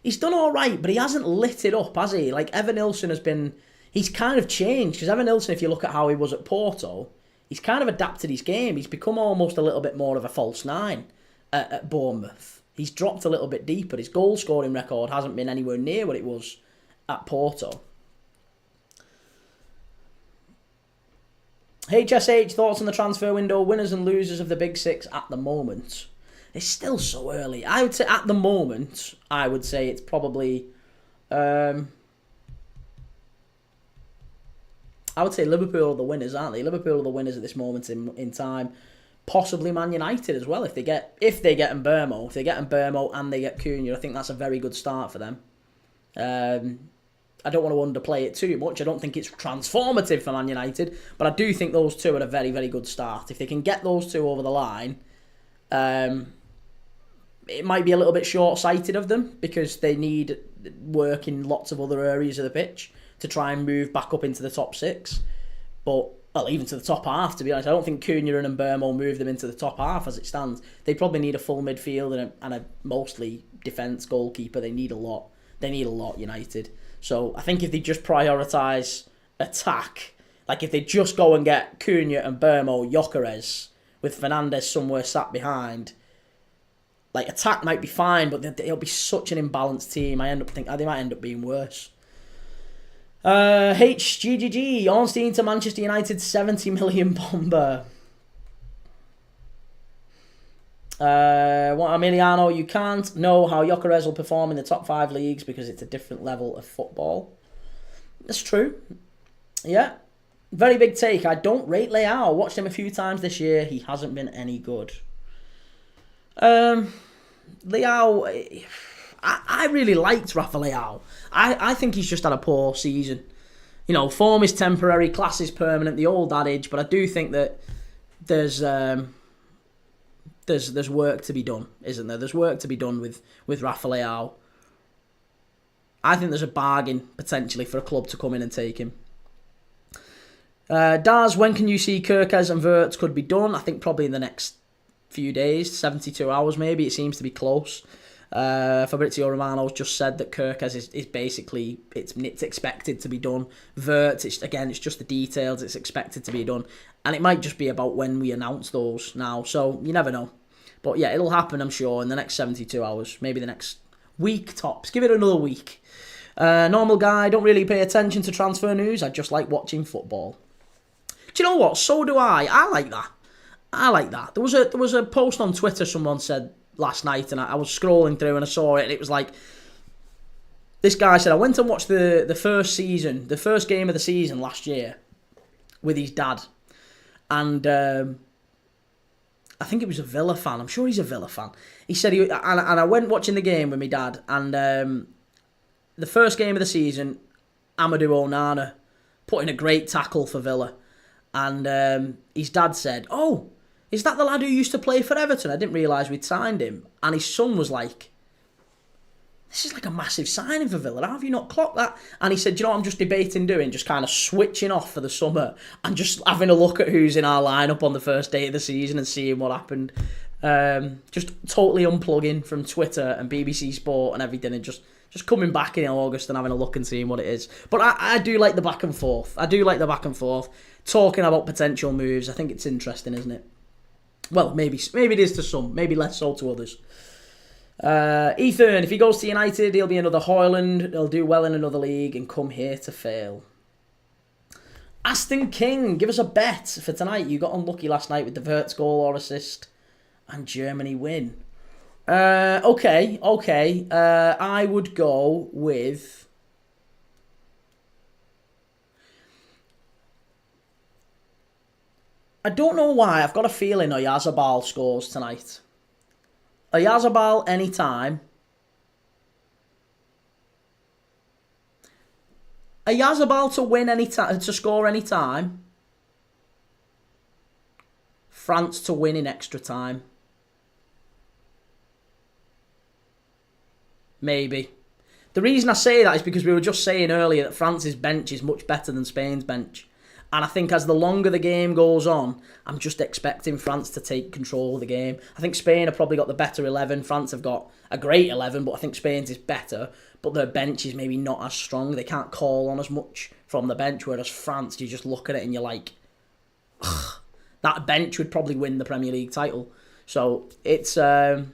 He's done all right, but he hasn't lit it up, has he? Like, Evan Nilsson he's kind of changed. Because Evan Nilsson, if you look at how he was at Porto, he's kind of adapted his game. He's become almost a little bit more of a false nine at Bournemouth. He's dropped a little bit deeper. His goal scoring record hasn't been anywhere near what it was at Porto. HSH, thoughts on the transfer window, winners and losers of the Big Six at the moment. It's still so early. I would say at the moment, it's probably... I would say Liverpool are the winners, aren't they? Liverpool are the winners at this moment in time. Possibly Man United as well if they get Mbeumo. If they get Mbeumo and they get Cunha, I think that's a very good start for them. I don't want to underplay it too much. I don't think it's transformative for Man United, but I do think those two are a very, very good start. If they can get those two over the line, it might be a little bit short-sighted of them because they need work in lots of other areas of the pitch to try and move back up into the top six. But, well, even to the top half, to be honest. I don't think Cunha and Mbeumo move them into the top half as it stands. They probably need a full midfield and a mostly defence goalkeeper. They need a lot. They need a lot, United. So I think if they just prioritise attack, like if they just go and get Cunha and Mbeumo, Gyökeres, with Fernandes somewhere sat behind, like attack might be fine, but it'll be such an imbalanced team. I think they might end up being worse. HGGG, Ornstein to Manchester United, 70 million bomber. Emiliano, you can't know how Gyökeres will perform in the top 5 leagues because it's a different level of football. That's true. Yeah. Very big take. I don't rate Leao. Watched him a few times this year. He hasn't been any good. Leao, I really liked Rafa Leao. I think he's just had a poor season. You know, form is temporary, class is permanent, the old adage, but I do think that there's work to be done, isn't there? There's work to be done with Rafa Leao. I think there's a bargain, potentially, for a club to come in and take him. Daz, when can you see Kerkez and Wirtz could be done? I think probably in the next few days, 72 hours maybe. It seems to be close. Fabrizio Romano's just said that Kerkez is basically, it's expected to be done. Wirtz, it's just the details, it's expected to be done. And it might just be about when we announce those now, so you never know. But yeah, it'll happen, I'm sure, in the next 72 hours, maybe the next week tops. Give it another week. Normal guy, don't really pay attention to transfer news, I just like watching football. Do you know what? So do I. I like that. There was a post on Twitter someone said last night, and I was scrolling through and I saw it, and it was like, this guy said, I went and watched the first game of the season last year with his dad, and I think it was a Villa fan. I'm sure he's a Villa fan. He said, and I went watching the game with my dad, and the first game of the season, Amadou Onana put in a great tackle for Villa, and his dad said, "Oh, is that the lad who used to play for Everton? I didn't realise we'd signed him." And his son was like, "This is like a massive signing for Villa. How have you not clocked that?" And he said, "You know what I'm just debating doing? Just kind of switching off for the summer and just having a look at who's in our lineup on the first day of the season and seeing what happened. Just totally unplugging from Twitter and BBC Sport and everything, and just coming back in August and having a look and seeing what it is." But I do like the back and forth. Talking about potential moves. I think it's interesting, isn't it? Well, maybe it is to some, maybe less so to others. Ethan, if he goes to United, he'll be another Hoyland. He'll do well in another league and come here to fail. Aston King, give us a bet for tonight. You got unlucky last night with the Wirtz goal or assist and Germany win. Okay. I would go with... I don't know why, I've got a feeling Oyarzabal scores tonight. Oyarzabal anytime. Oyarzabal to win any time, to score any time. France to win in extra time. Maybe. The reason I say that is because we were just saying earlier that France's bench is much better than Spain's bench. And I think as the longer the game goes on, I'm just expecting France to take control of the game. I think Spain have probably got the better 11. France have got a great 11, but I think Spain's is better. But their bench is maybe not as strong. They can't call on as much from the bench, whereas France, you just look at it and you're like, ugh, that bench would probably win the Premier League title. So it's an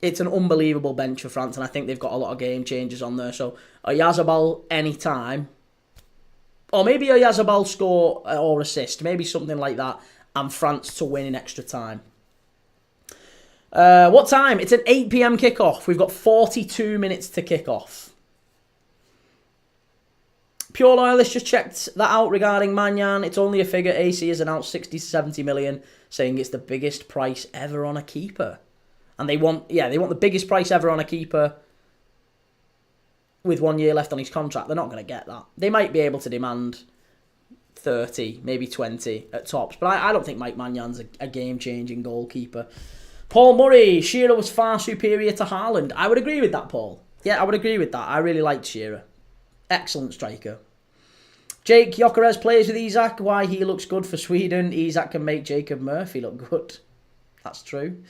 unbelievable bench for France, and I think they've got a lot of game changers on there. So Oyarzabal anytime. Or maybe a Oyarzabal score or assist. Maybe something like that. And France to win in extra time. What time? It's an 8 p.m. kickoff. We've got 42 minutes to kick off. Pure Loyalist just checked that out regarding Magnan. It's only a figure. AC has announced 60 to 70 million, saying it's the biggest price ever on a keeper. And they want the biggest price ever on a keeper with 1 year left on his contract. They're not going to get that. They might be able to demand 30, maybe 20 at tops, but I don't think Mike Magnan's a game-changing goalkeeper. Paul Murray, Shearer was far superior to Haaland. I would agree with that, Paul. Yeah, I would agree with that. I really liked Shearer. Excellent striker. Jake Gyökeres plays with Isak. Why he looks good for Sweden. Isak can make Jacob Murphy look good. That's true.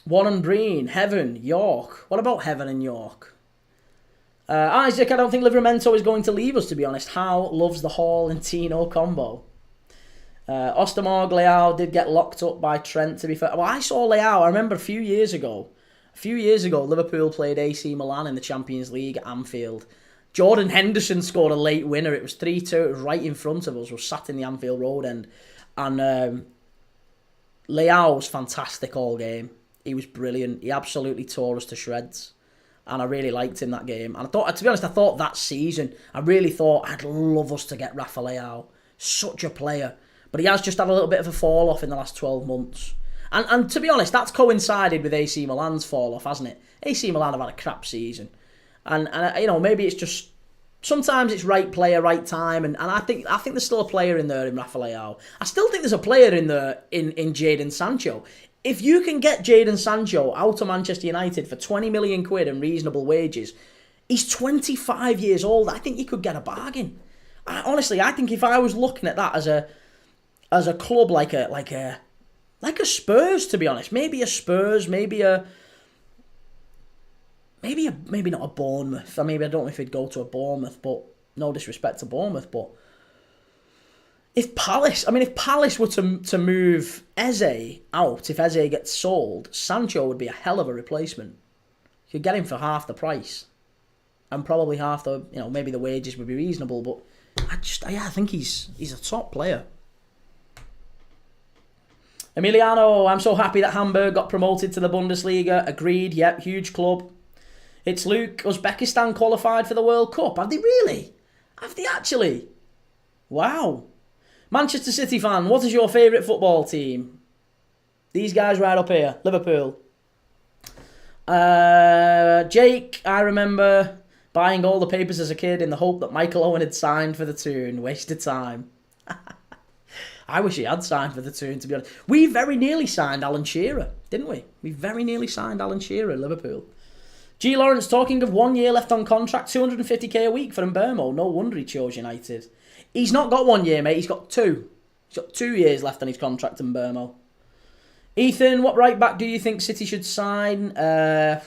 One and Breen, Heaven, York. What about Heaven and York? Isaac, I don't think Livramento is going to leave us, to be honest. Howe loves the Hall and Tino combo. Ostermorg, Leao did get locked up by Trent, to be fair. Well, I saw Leao, I remember a few years ago, Liverpool played AC Milan in the Champions League at Anfield. Jordan Henderson scored a late winner. It was 3-2. It was right in front of us. We were sat in the Anfield Road end. And Leao was fantastic all game. He was brilliant. He absolutely tore us to shreds. And I really liked him that game. And I thought, to be honest, I thought that season, I really thought I'd love us to get Rafa Leão. Such a player. But he has just had a little bit of a fall off in the last 12 months. And to be honest, that's coincided with AC Milan's fall off, hasn't it? AC Milan have had a crap season. And maybe it's just, sometimes it's right player, right time. And I think there's still a player in there in Rafa Leão. I still think there's a player in there in Jadon Sancho. If you can get Jadon Sancho out of Manchester United for 20 million quid and reasonable wages, he's 25 years old. I think you could get a bargain. Honestly, I think if I was looking at that as a club like a Spurs, to be honest, maybe a Spurs, maybe not a Bournemouth. Maybe I don't know if he'd go to a Bournemouth, but no disrespect to Bournemouth, but if Palace were to move Eze out, if Eze gets sold, Sancho would be a hell of a replacement. You could get him for half the price. And probably half the, maybe the wages would be reasonable, but I think he's a top player. Emiliano, I'm so happy that Hamburg got promoted to the Bundesliga. Agreed, yep, huge club. It's Luke, Uzbekistan qualified for the World Cup. Have they really? Have they actually? Wow. Manchester City fan, what is your favourite football team? These guys right up here. Liverpool. Jake, I remember buying all the papers as a kid in the hope that Michael Owen had signed for the Toon. Waste of time. I wish he had signed for the Toon, to be honest. We very nearly signed Alan Shearer, didn't we? We very nearly signed Alan Shearer at Liverpool. G. Lawrence, talking of 1 year left on contract, 250k a week for Mbermo. No wonder he chose United. He's not got 1 year, mate. He's got 2. He's got 2 years left on his contract in Mbermo. Ethan, what right back do you think City should sign? Now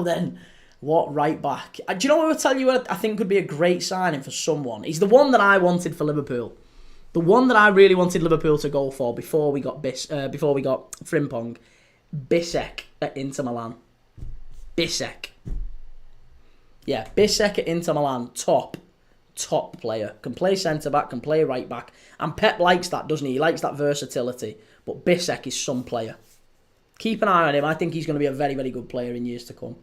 then, what right back? Do you know what I will tell you what I think could be a great signing for someone? He's the one that I wanted for Liverpool. The one that I really wanted Liverpool to go for before we got Frimpong. Bissek at Inter Milan. Bissek. Yeah, Bissek at Inter Milan. Top player. Can play centre-back, can play right-back. And Pep likes that, doesn't he? He likes that versatility. But Bissek is some player. Keep an eye on him. I think he's going to be a very, very good player in years to come.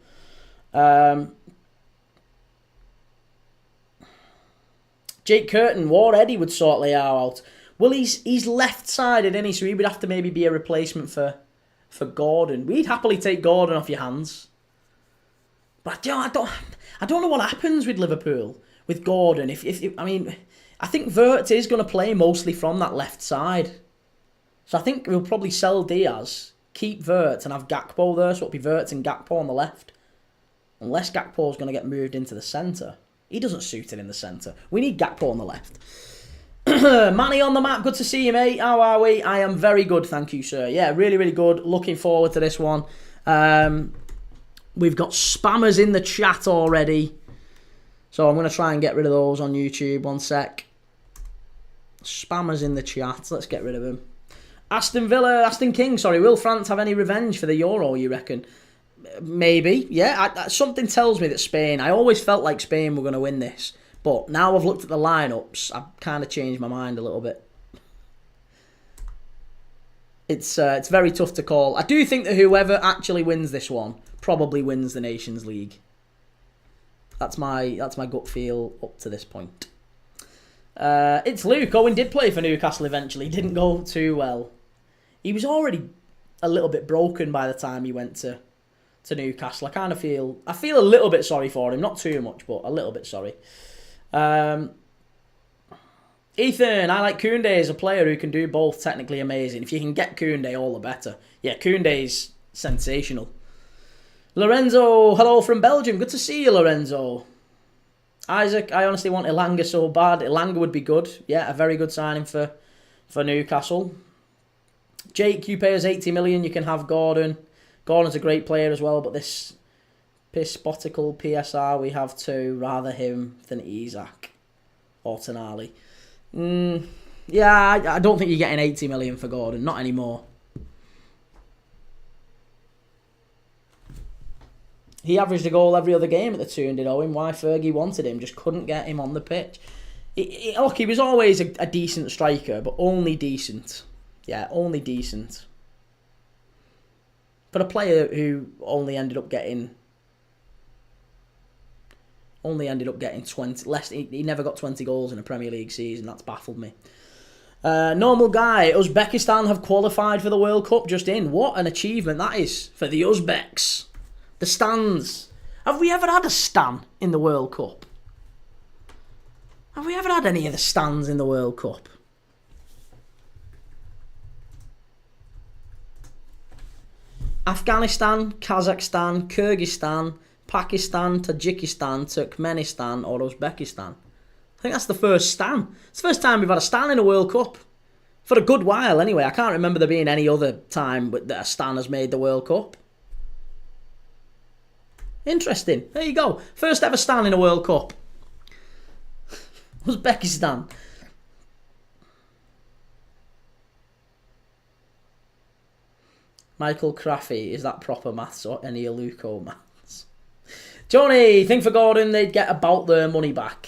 Jake Curtin, War Eddie would sort Leao out. Well, he's left-sided, isn't he? So he would have to maybe be a replacement for Gordon. We'd happily take Gordon off your hands. But I don't know what happens with Liverpool with Gordon. I think Wirtz is going to play mostly from that left side. So I think we'll probably sell Diaz, keep Wirtz and have Gakpo there. So it'll be Wirtz and Gakpo on the left. Unless Gakpo's going to get moved into the centre. He doesn't suit it in the centre. We need Gakpo on the left. Manny on the map, good to see you, mate. How are we? I am very good, thank you, sir. Yeah, really, really good. Looking forward to this one. We've got spammers in the chat already. So I'm going to try and get rid of those on YouTube. 1 sec. Spammers in the chat. Let's get rid of them. Aston King, sorry. Will France have any revenge for the Euro, you reckon? Maybe, yeah. Something tells me that Spain... I always felt like Spain were going to win this. But now I've looked at the lineups, I've kind of changed my mind a little bit. It's very tough to call. I do think that whoever actually wins this one probably wins the Nations League. That's my gut feel up to this point. It's Luke. Owen did play for Newcastle eventually. Didn't go too well. He was already a little bit broken by the time he went to Newcastle. I feel a little bit sorry for him. Not too much, but a little bit sorry. Ethan, I like Koundé as a player who can do both. Technically amazing. If you can get Koundé, all the better. Yeah, Koundé's sensational. Lorenzo, hello from Belgium. Good to see you, Lorenzo. Isaac, I honestly want Elanga so bad. Elanga would be good. Yeah, a very good signing for Newcastle. Jake, you pay us 80 million. You can have Gordon. Gordon's a great player as well, but this Pispotical PSR, we have to rather him than Isak or Tonali. Yeah, I don't think you're getting 80 million for Gordon. Not anymore. He averaged a goal every other game at the Toon, did Owen. Why Fergie wanted him, just couldn't get him on the pitch. Look, he was always a decent striker, but only decent. Yeah, only decent. Got a player who only ended up getting 20 less. He never got 20 goals in a Premier League season. That's baffled me. Normal guy. Uzbekistan have qualified for the World Cup just in. What an achievement that is for the Uzbeks. The Stans. Have we ever had a Stan in the World Cup? Have we ever had any of the Stans in the World Cup? Afghanistan, Kazakhstan, Kyrgyzstan, Pakistan, Tajikistan, Turkmenistan or Uzbekistan. I think that's the first Stan. It's the first time we've had a Stan in a World Cup. For a good while anyway. I can't remember there being any other time that a Stan has made the World Cup. Interesting. There you go. First ever Stan in a World Cup. Uzbekistan. Michael Craffy, is that proper maths or any Aluko maths? Johnny, think for Gordon they'd get about their money back.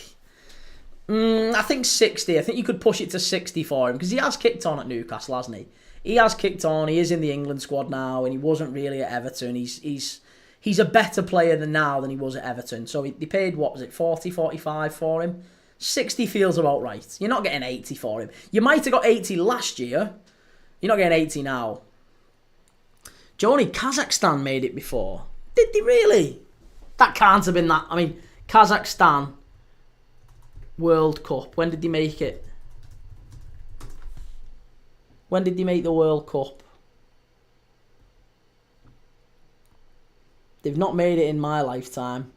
I think 60. I think you could push it to 60 for him because he has kicked on at Newcastle, hasn't he? He has kicked on. He is in the England squad now, and he wasn't really at Everton. He's a better player than he was at Everton. So they paid, what was it, 40, 45 for him? 60 feels about right. You're not getting 80 for him. You might have got 80 last year. You're not getting 80 now. Johnny, Kazakhstan made it before. Did they really? That can't have been that. I mean, Kazakhstan World Cup. When did they make it? When did they make the World Cup? They've not made it in my lifetime.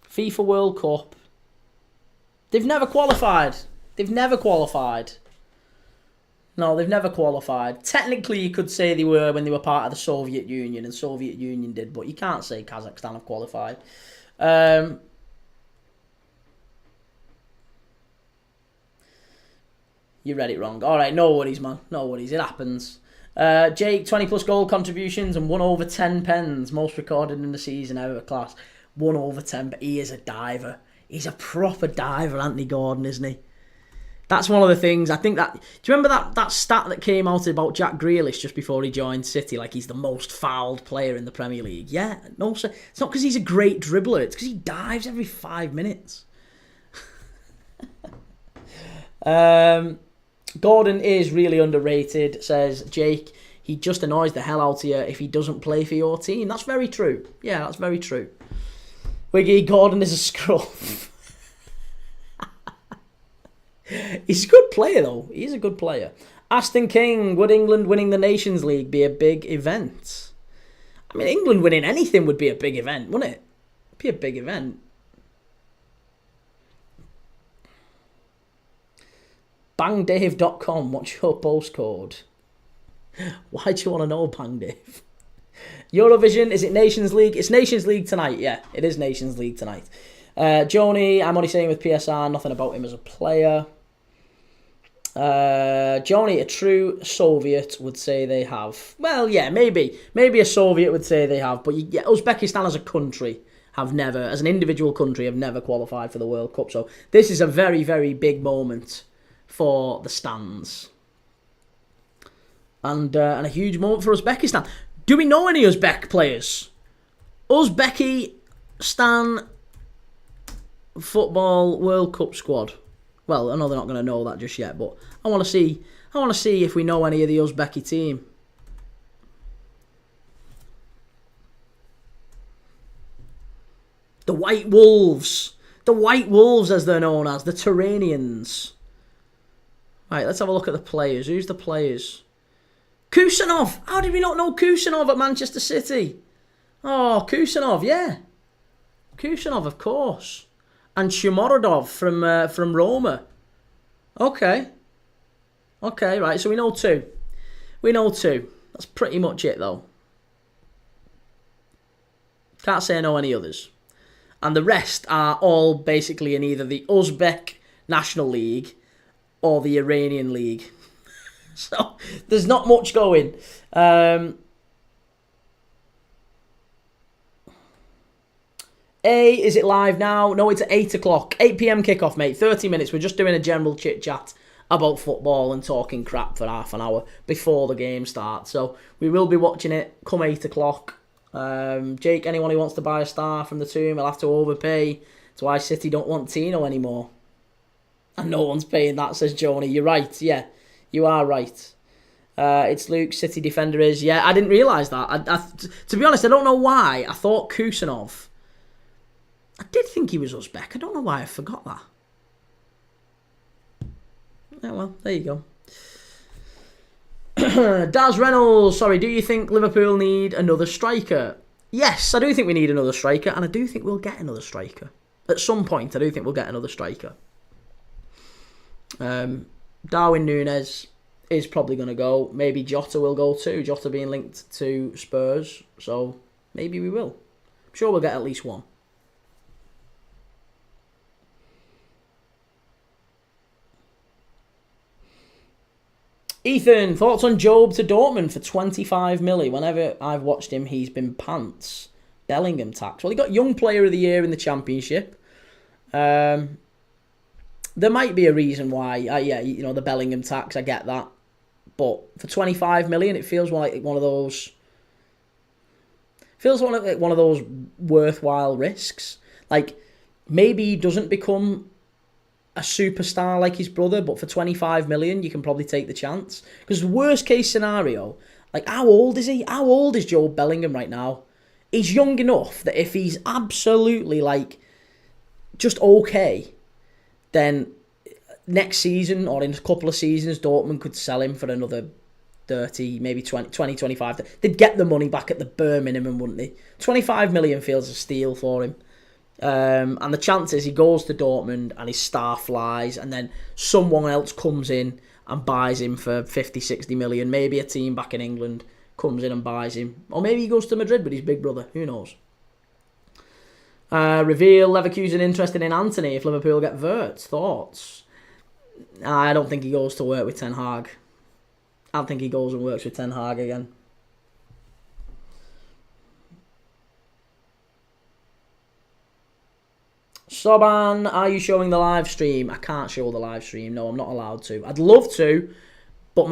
FIFA World Cup. They've never qualified. No, they've never qualified. Technically, you could say they were when they were part of the Soviet Union, and Soviet Union did, but you can't say Kazakhstan have qualified. You read it wrong. All right, no worries, man. No worries. It happens. Jake, 20 plus goal contributions and 1 over 10 pens, most recorded in the season ever. Class. 1 over 10, but he is a diver. He's a proper diver, Anthony Gordon, isn't he? That's one of the things. I think that... Do you remember that stat that came out about Jack Grealish just before he joined City? Like, he's the most fouled player in the Premier League. Yeah, no, sir. It's not because he's a great dribbler. It's because he dives every 5 minutes. Gordon is really underrated, says Jake. He just annoys the hell out of you if he doesn't play for your team. That's very true. Yeah, that's very true. Wiggy, Gordon is a scruff. He's a good player, though. He's a good player. Aston King, would England winning the Nations League be a big event? I mean, England winning anything would be a big event, wouldn't it? It'd be a big event. BangDave.com, what's your postcode? Why do you want to know, BangDave? Eurovision, is it Nations League? It's Nations League tonight, yeah. It is Nations League tonight. Joni, I'm only saying with PSR, nothing about him as a player. Joni, a true Soviet would say they have. Well, yeah, maybe a Soviet would say they have, but Uzbekistan as a country have never, as an individual country, have never qualified for the World Cup. So this is a very, very big moment for the stands. And a huge moment for Uzbekistan. Do we know any Uzbek players? Uzbekistan Football World Cup squad. Well, I know they're not going to know that just yet, but I want to see if we know any of the Uzbeki team. The White Wolves. The White Wolves, as they're known as. The Turanians. Right, let's have a look at the players. Who's the players? Kusanov. How did we not know Kusanov at Manchester City? Oh, Kusanov, yeah. Kusanov, of course. And Shomorodov from Roma. Okay. Okay, right, so we know 2. That's pretty much it, though. Can't say I know any others. And the rest are all basically in either the Uzbek National League or the Iranian League. So, there's not much going. Is it live now? No, it's at 8 o'clock. 8 p.m. kickoff, mate. 30 minutes. We're just doing a general chit-chat about football and talking crap for half an hour before the game starts. So we will be watching it come 8 o'clock. Jake, anyone who wants to buy a star from the tomb will have to overpay. That's why City don't want Tino anymore. And no one's paying that, says Joni. You're right, yeah. You are right. It's Luke, City defender is. Yeah, I didn't realise that. To be honest, I don't know why. I thought Kusanov. I did think he was Uzbek. I don't know why I forgot that. Yeah, well, there you go. Daz Reynolds, sorry, do you think Liverpool need another striker? Yes, I do think we need another striker, and I do think we'll get another striker. At some point, I do think we'll get another striker. Darwin Núñez is probably going to go. Maybe Jota will go too. Jota being linked to Spurs, so maybe we will. I'm sure we'll get at least one. Ethan, thoughts on Job to Dortmund for 25 million? Whenever I've watched him, he's been pants. Bellingham tax. Well, he got Young Player of the Year in the Championship. There might be a reason why. The Bellingham tax, I get that. But for 25 million, it feels like one of those. Feels like one of those worthwhile risks. Like, maybe he doesn't become a superstar like his brother, but for 25 million, you can probably take the chance. Because worst case scenario, like, how old is he? How old is Joe Bellingham right now? He's young enough that if he's absolutely, like, just okay, then next season or in a couple of seasons, Dortmund could sell him for another 30, maybe 20, 25. They'd get the money back at the bare minimum, wouldn't they? 25 million feels a steal for him. And the chances he goes to Dortmund and his star flies, and then someone else comes in and buys him for 50, 60 million. Maybe a team back in England comes in and buys him. Or maybe he goes to Madrid with his big brother. Who knows? Reveal Leverkusen interested in Anthony if Liverpool get Wirtz. Thoughts? I don't think he goes to work with Ten Hag. I don't think he goes and works with Ten Hag again. Soban, are you showing the live stream? I can't show the live stream. No, I'm not allowed to. I'd love to, but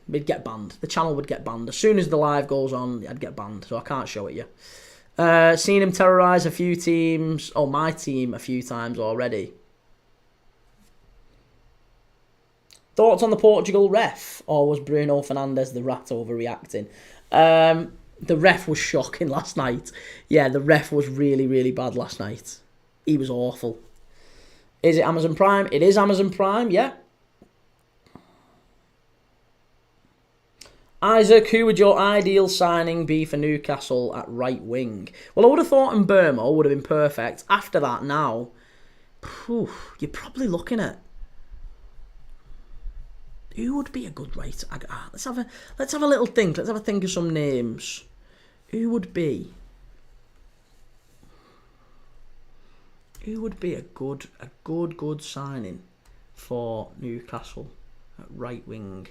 we'd get banned. The channel would get banned. As soon as the live goes on, I'd get banned, so I can't show it you. Seen him terrorise a few teams, my team, a few times already. Thoughts on the Portugal ref? Or was Bruno Fernandes the rat overreacting? The ref was shocking last night. Yeah, the ref was really, really bad last night. He was awful. Is it Amazon Prime? It is Amazon Prime, yeah. Isaac, who would your ideal signing be for Newcastle at right wing? Well, I would have thought Mbeumo would have been perfect. After that, now, you're probably looking at who would be a good right. Let's have a little think. Let's have a think of some names. Who would be a good signing for Newcastle at right wing?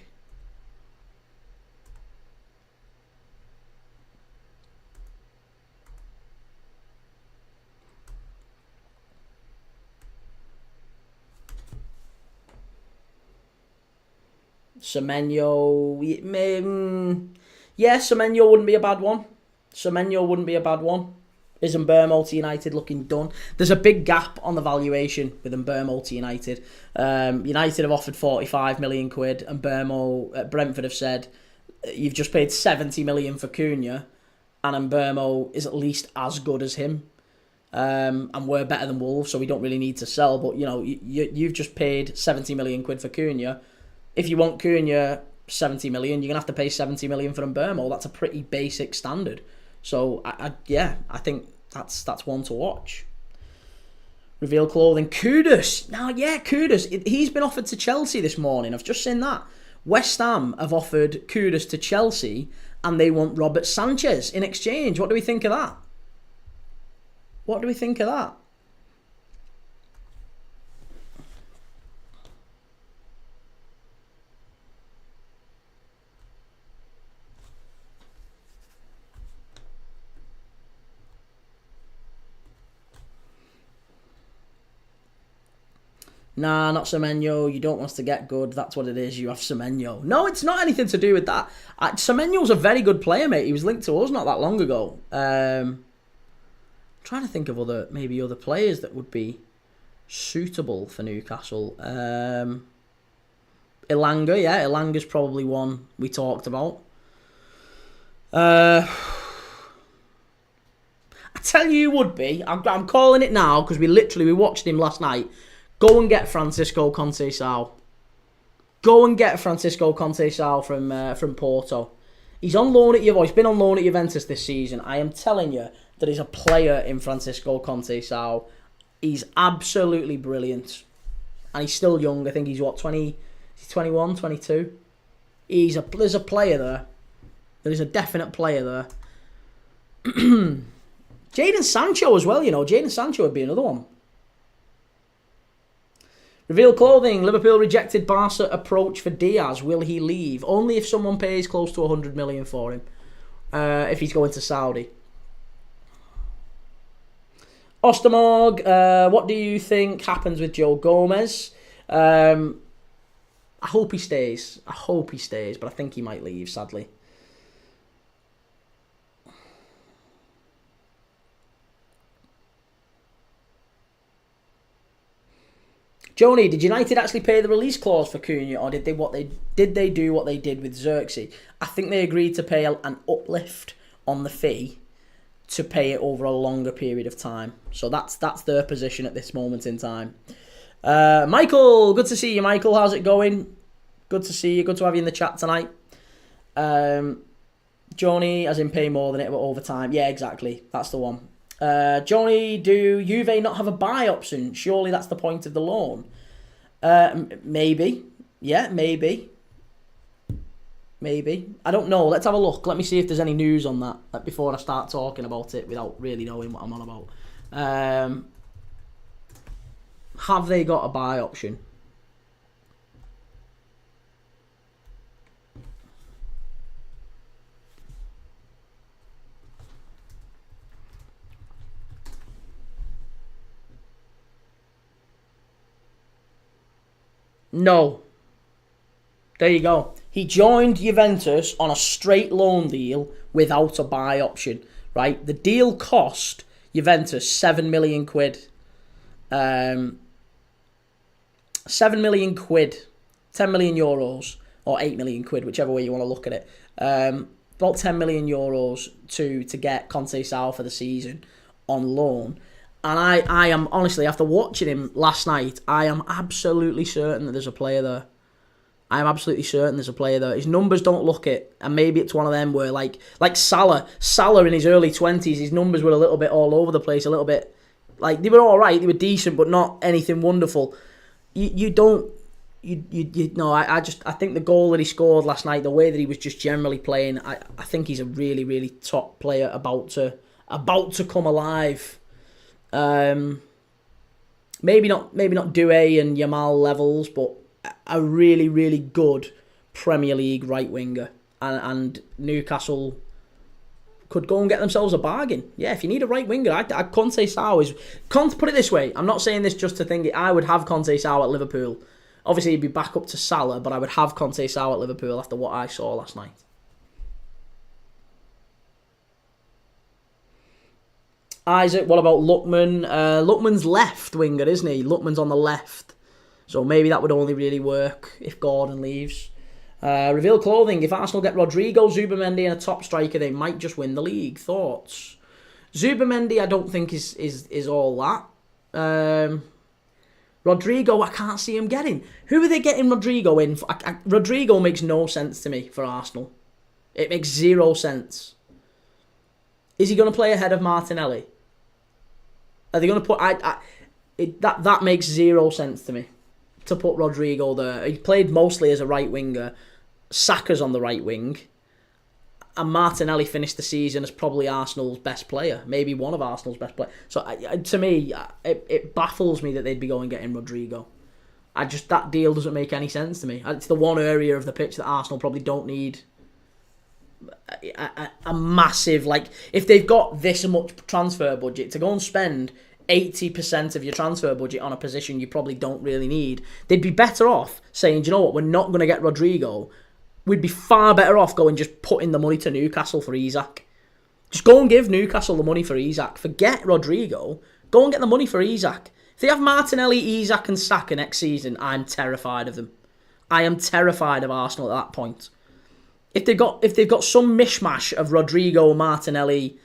Semenyo, yeah, Semenyo wouldn't be a bad one. Is Mbeumo to United looking done? There's a big gap on the valuation with Mbeumo to United. United have offered 45 million quid, and Mbeumo at Brentford have said you've just paid 70 million for Cunha, and Mbeumo is at least as good as him. And we're better than Wolves, so we don't really need to sell. But you've just paid 70 million quid for Cunha. If you want Cunha 70 million, you're going to have to pay 70 million for Mbeumo. That's a pretty basic standard. So, I think that's one to watch. Reveal clothing. Kudus. Kudus. He's been offered to Chelsea this morning. I've just seen that. West Ham have offered Kudus to Chelsea and they want Robert Sanchez in exchange. What do we think of that? Nah, not Semenyo. You don't want us to get good. That's what it is. You have Semenyo. No, it's not anything to do with that. Semenyo's a very good player, mate. He was linked to us not that long ago. Trying to think of maybe other players that would be suitable for Newcastle. Elanga, yeah. Elanga's probably one we talked about. I tell you who would be. I'm calling it now because we watched him last night. Go and get Francisco Conceição. Go and get Francisco Conceição from Porto. He's on loan at Juventus. He's been on loan at Juventus this season. I am telling you that he's a player in Francisco Conceição. He's absolutely brilliant. And he's still young. I think he's 20... He's 21, 22. There's a player there. There is a definite player there. Jadon Sancho as well, Jadon Sancho would be another one. Reveal Clothing. Liverpool rejected Barca approach for Diaz. Will he leave? Only if someone pays close to 100 million for him. If he's going to Saudi. Ostermorg. What do you think happens with Joe Gomez? I hope he stays. But I think he might leave, sadly. Joni, did United actually pay the release clause for Cunha, or did they do what they did with Xerxes? I think they agreed to pay an uplift on the fee to pay it over a longer period of time. So that's their position at this moment in time. Michael, good to see you, Michael. How's it going? Good to see you. Good to have you in the chat tonight. Joni, as in pay more than it over time. Yeah, exactly. That's the one. Johnny, do Juve not have a buy option? Surely that's the point of the loan. Maybe. Yeah, maybe. I don't know. Let's have a look. Let me see if there's any news on that before I start talking about it without really knowing what I'm on about. Have they got a buy option? No. There you go. He joined Juventus on a straight loan deal without a buy option, right? The deal cost Juventus 7 million quid. 7 million quid. 10 million euros or 8 million quid, whichever way you want to look at it. About 10 million euros to get Conceição for the season on loan. And I am, honestly, after watching him last night, I am absolutely certain that there's a player there. I am absolutely certain there's a player there. His numbers don't look it. And maybe it's one of them where, like Salah in his early 20s, his numbers were a little bit all over the place, a little bit, like, they were all right, they were decent, but not anything wonderful. I think the goal that he scored last night, the way that he was just generally playing, I think he's a really, really top player about to come alive. Maybe not Doué and Yamal levels, but a really, really good Premier League right winger, and Newcastle could go and get themselves a bargain. Yeah, if you need a right winger, Conceição is. Put it this way, I'm not saying this just to think it. I would have Conceição at Liverpool. Obviously, he'd be back up to Salah, but I would have Conceição at Liverpool after what I saw last night. Isaac, what about Lookman? Lookman's left winger, isn't he? Lookman's on the left. So maybe that would only really work if Gordon leaves. Reveal Clothing. If Arsenal get Rodrigo, Zubamendi and a top striker, they might just win the league. Thoughts? Zubamendi, I don't think is all that. Rodrigo, I can't see him getting. Who are they getting Rodrigo in for? Rodrigo makes no sense to me for Arsenal. It makes zero sense. Is he going to play ahead of Martinelli? Are they going to put... That makes zero sense to me, to put Rodrigo there. He played mostly as a right winger. Saka's on the right wing. And Martinelli finished the season as probably Arsenal's best player. Maybe one of Arsenal's best players. So, to me, it baffles me that they'd be going getting Rodrigo. That deal doesn't make any sense to me. It's the one area of the pitch that Arsenal probably don't need a massive, like, if they've got this much transfer budget to go and spend 80% of your transfer budget on a position you probably don't really need. They'd be better off saying, do you know what, we're not going to get Rodrigo. We'd be far better off going just putting the money to Newcastle for Isak. Just go and give Newcastle the money for Isak. Forget Rodrigo. Go and get the money for Isak. If they have Martinelli, Isak and Saka next season, I'm terrified of them. I am terrified of Arsenal at that point. If they've got some mishmash of Rodrigo, Martinelli,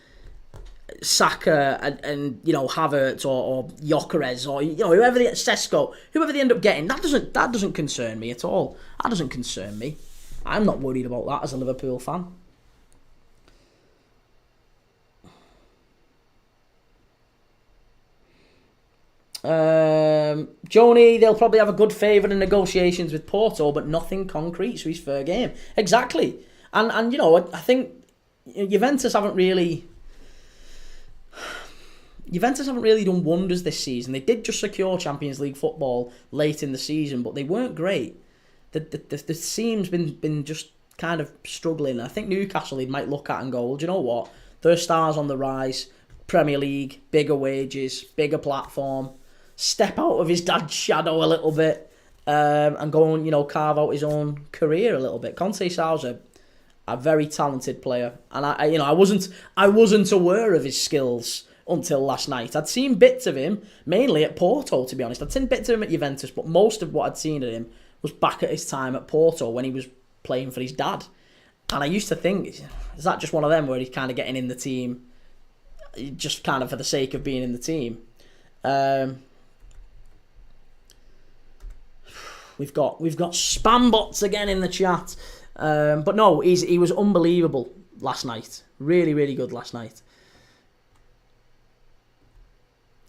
Saka and Havertz or Gyökeres or whoever whoever they end up getting, that doesn't concern me at all. That doesn't concern me. I'm not worried about that as a Liverpool fan. Joni, they'll probably have a good favour in negotiations with Porto, but nothing concrete, so he's fair game. Exactly. And I think Juventus haven't really done wonders this season. They did just secure Champions League football late in the season, but they weren't great. The team's been just kind of struggling. I think Newcastle he might look at and go, well, do you know what? Their stars on the rise, Premier League, bigger wages, bigger platform. Step out of his dad's shadow a little bit and go and carve out his own career a little bit. Conte Sal's a very talented player, and I wasn't aware of his skills until last night. I'd seen bits of him mainly at Porto, to be honest. I'd seen bits of him at Juventus, but most of what I'd seen of him was back at his time at Porto when he was playing for his dad. And I used to think, is that just one of them where he's kind of getting in the team just kind of for the sake of being in the team? We've got spam bots again in the chat. But no, he was unbelievable last night. Really, really good last night.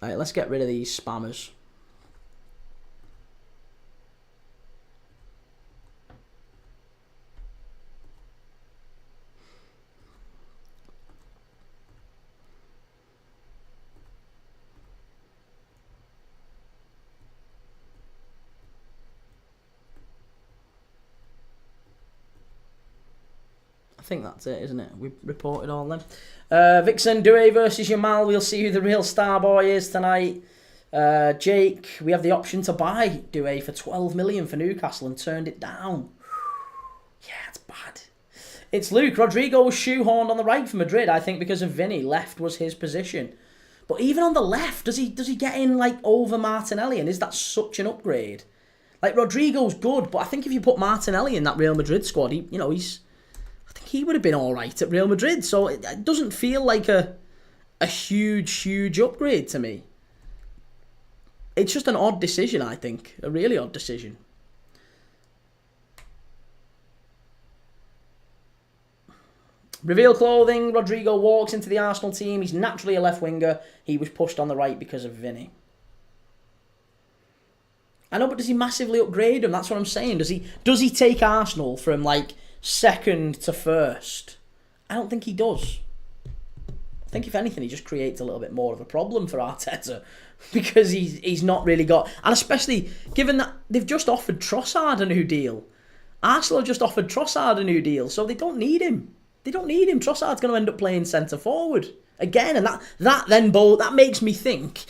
All right, let's get rid of these spammers. I think that's it, isn't it? We've reported all them. Vixen, Doué versus Yamal. We'll see who the real star boy is tonight. Jake, we have the option to buy Doué for 12 million for Newcastle and turned it down. Yeah, it's bad. It's Luke. Rodrigo was shoehorned on the right for Madrid, I think, because of Vinny. Left was his position. But even on the left, does he get in over Martinelli? And is that such an upgrade? Rodrigo's good, but I think if you put Martinelli in that Real Madrid squad, he would have been all right at Real Madrid. So it doesn't feel like a huge upgrade to me. It's just an odd decision, I think. A really odd decision. Reveal clothing. Rodrigo walks into the Arsenal team. He's naturally a left winger. He was pushed on the right because of Vinny. I know, but does he massively upgrade him? That's what I'm saying. Does he take Arsenal from second to first? I don't think he does. I think if anything, he just creates a little bit more of a problem for Arteta because he's not really got, and especially given that they've just offered Trossard a new deal. Arsenal have just offered Trossard a new deal, so they don't need him. They don't need him. Trossard's going to end up playing centre forward again, and that makes me think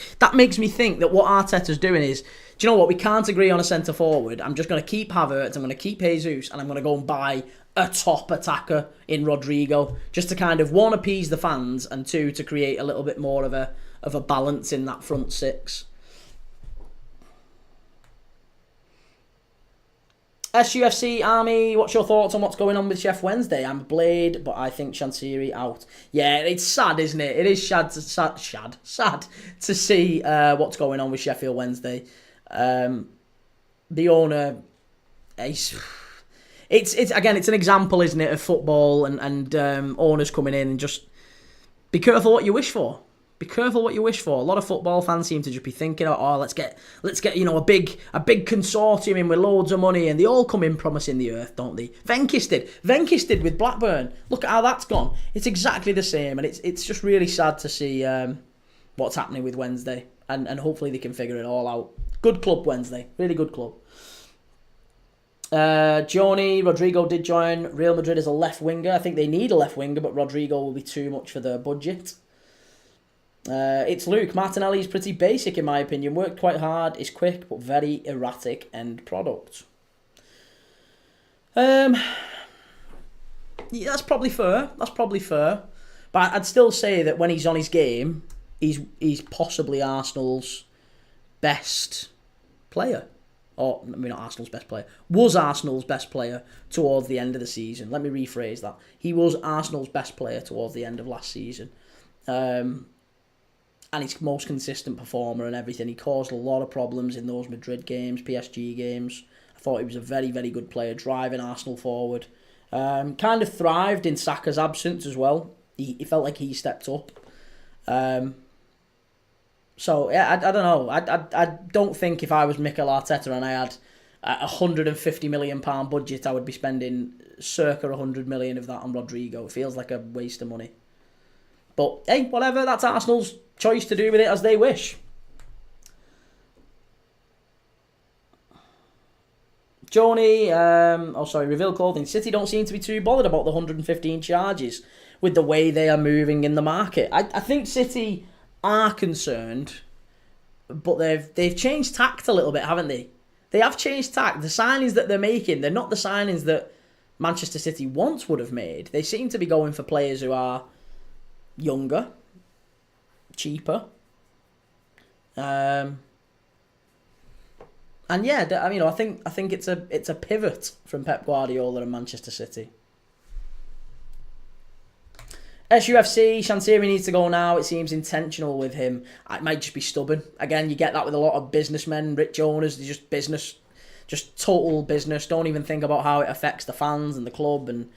that what Arteta's doing is, do you know what? We can't agree on a centre forward. I'm just going to keep Havertz. I'm going to keep Jesus, and I'm going to go and buy a top attacker in Rodrigo, just to kind of, one, appease the fans, and two, to create a little bit more of a balance in that front six. SUFC Army, what's your thoughts on what's going on with Chef Wednesday? I'm Blade, but I think Chansiri out. Yeah, it's sad, isn't it? It is sad to see what's going on with Sheffield Wednesday. The owner, it's an example, isn't it, of football and owners coming in, and just be careful what you wish for. Be careful what you wish for. A lot of football fans seem to just be thinking, let's get a big consortium in with loads of money, and they all come in promising the earth, don't they? Venkis did with Blackburn. Look at how that's gone. It's exactly the same, and it's just really sad to see what's happening with Wednesday, and hopefully they can figure it all out. Good club, Wednesday. Really good club. Joni, Rodrigo did join Real Madrid as a left winger. I think they need a left winger, but Rodrigo will be too much for their budget. It's Luke. Martinelli's pretty basic in my opinion. Worked quite hard, is quick, but very erratic end product. Yeah, that's probably fair. But I'd still say that when he's on his game, he's possibly Arsenal's best player. Or, I mean, not Arsenal's best player. Was Arsenal's best player towards the end of the season. Let me rephrase that. He was Arsenal's best player towards the end of last season. And he's most consistent performer and everything. He caused a lot of problems in those Madrid games, PSG games. I thought he was a very, very good player, driving Arsenal forward. Kind of thrived in Saka's absence as well. He felt like he stepped up. So, yeah, I don't know. I don't think if I was Mikel Arteta and I had a £150 million budget, I would be spending circa 100 million of that on Rodrigo. It feels like a waste of money. But, hey, whatever. That's Arsenal's choice to do with it as they wish. Joni, Reveal Clothing. City don't seem to be too bothered about the 115 charges with the way they are moving in the market. I think City are concerned, but they've changed tact a little bit, haven't they? They have changed tact. The signings that they're making, they're not the signings that Manchester City once would have made. They seem to be going for players who are younger, cheaper, and yeah, I mean, I think it's a pivot from Pep Guardiola and Manchester City. SUFC, Shantiri needs to go now. It seems intentional with him. It might just be stubborn. Again, you get that with a lot of businessmen, rich owners. They're just business, just total business. Don't even think about how it affects the fans and the club. And,